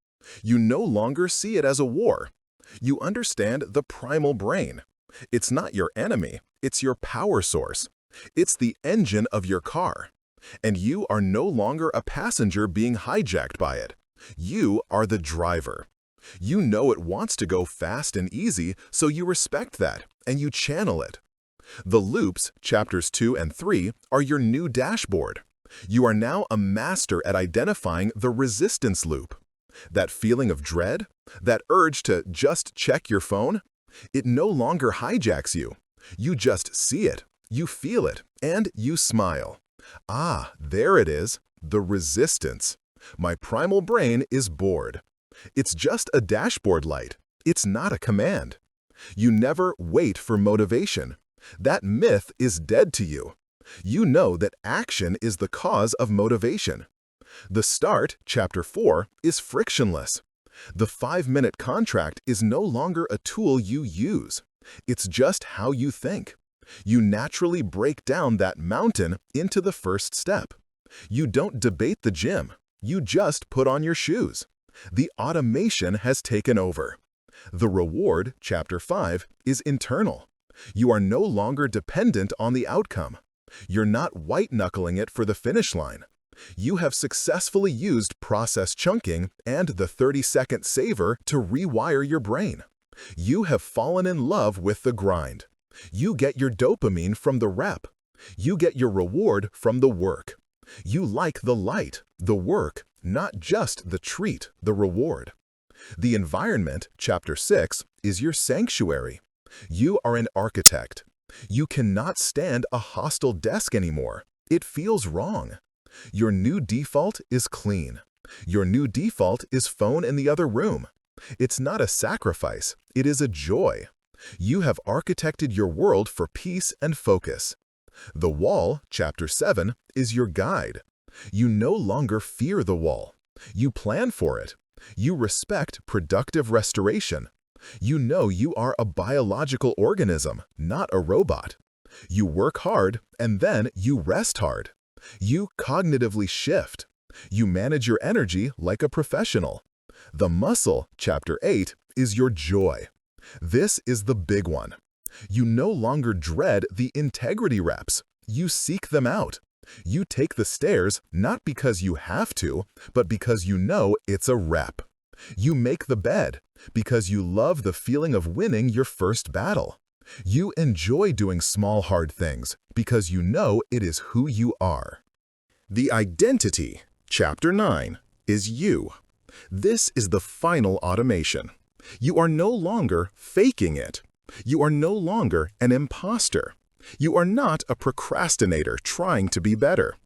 You no longer see it as a war. You understand the primal brain. It's not your enemy, it's your power source. It's the engine of your car. And you are no longer a passenger being hijacked by it. You are the driver. You know it wants to go fast and easy, so you respect that, and you channel it. The loops, chapters 2 and 3, are your new dashboard. You are now a master at identifying the resistance loop. That feeling of dread, that urge to just check your phone, it no longer hijacks you. You just see it, you feel it, and you smile. Ah, there it is, the resistance. My primal brain is bored. It's just a dashboard light. It's not a command. You never wait for motivation. That myth is dead to you. You know that action is the cause of motivation. The start, chapter 4, is frictionless. The 5-minute contract is no longer a tool you use. It's just how you think. You naturally break down that mountain into the first step. You don't debate the gym. You just put on your shoes. The automation has taken over. The reward, chapter 5, is internal. You are no longer dependent on the outcome. You're not white-knuckling it for the finish line. You have successfully used process chunking and the 30-second saver to rewire your brain. You have fallen in love with the grind. You get your dopamine from the rep. You get your reward from the work. You like the light, the work, not just the treat, the reward. The environment, chapter 6, is your sanctuary. You are an architect. You cannot stand a hostile desk anymore. It feels wrong. Your new default is clean. Your new default is phone in the other room. It's not a sacrifice, it is a joy. You have architected your world for peace and focus. The wall, chapter 7, is your guide. You no longer fear the wall. You plan for it. You respect productive restoration. You know you are a biological organism, not a robot. You work hard, and then you rest hard. You cognitively shift. You manage your energy like a professional. The muscle, chapter 8, is your joy. This is the big one. You no longer dread the integrity reps. You seek them out. You take the stairs not because you have to, but because you know it's a rep. You make the bed because you love the feeling of winning your first battle. You enjoy doing small, hard things because you know it is who you are. The identity, chapter 9, is you. This is the final automation. You are no longer faking it. You are no longer an imposter. You are not a procrastinator trying to be better.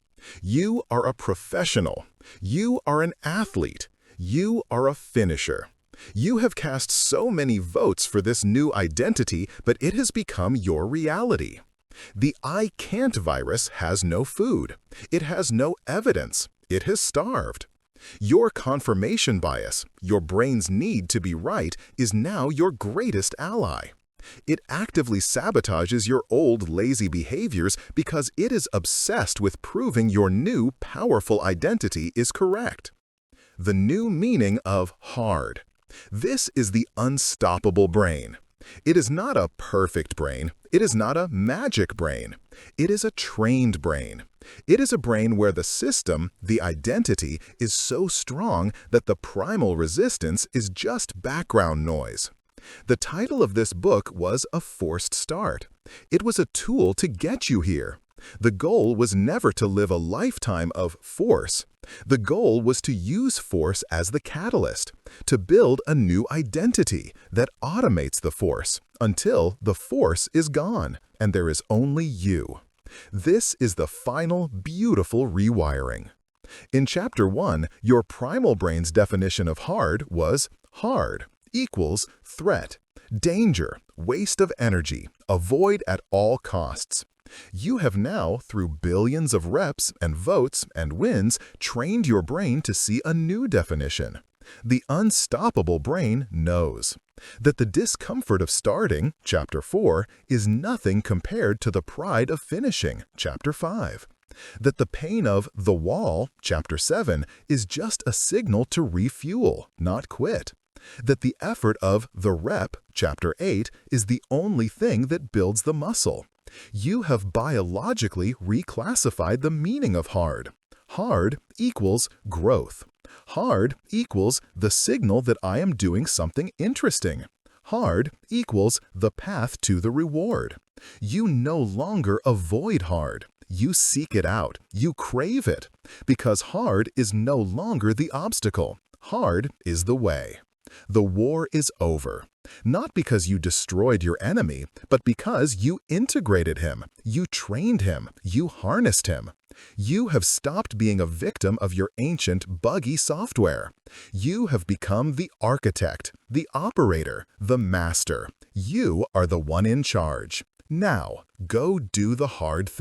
You are a professional. You are an athlete. You are a finisher. You have cast so many votes for this new identity, but it has become your reality. The I can't virus has no food. It has no evidence. It has starved. Your confirmation bias, your brain's need to be right, is now your greatest ally. It actively sabotages your old lazy behaviors because it is obsessed with proving your new powerful identity is correct. The new meaning of hard. This is the unstoppable brain. It is not a perfect brain. It is not a magic brain. It is a trained brain. It is a brain where the system, the identity, is so strong that the primal resistance is just background noise. The title of this book was A Forced Start. It was a tool to get you here. The goal was never to live a lifetime of force. The goal was to use force as the catalyst, to build a new identity that automates the force until the force is gone and there is only you. This is the final, beautiful rewiring. In Chapter 1, your primal brain's definition of hard was hard equals threat, danger, waste of energy, avoid at all costs. You have now, through billions of reps and votes and wins, trained your brain to see a new definition. The unstoppable brain knows that the discomfort of starting, Chapter 4, is nothing compared to the pride of finishing, Chapter 5. That the pain of the wall, Chapter 7, is just a signal to refuel, not quit. That the effort of the rep, Chapter 8, is the only thing that builds the muscle. You have biologically reclassified the meaning of hard. Hard equals growth. Hard equals the signal that I am doing something interesting. Hard equals the path to the reward. You no longer avoid hard. You seek it out. You crave it. Because hard is no longer the obstacle. Hard is the way. The war is over. Not because you destroyed your enemy, but because you integrated him, you trained him, you harnessed him. You have stopped being a victim of your ancient, buggy software. You have become the architect, the operator, the master. You are the one in charge. Now, go do the hard thing.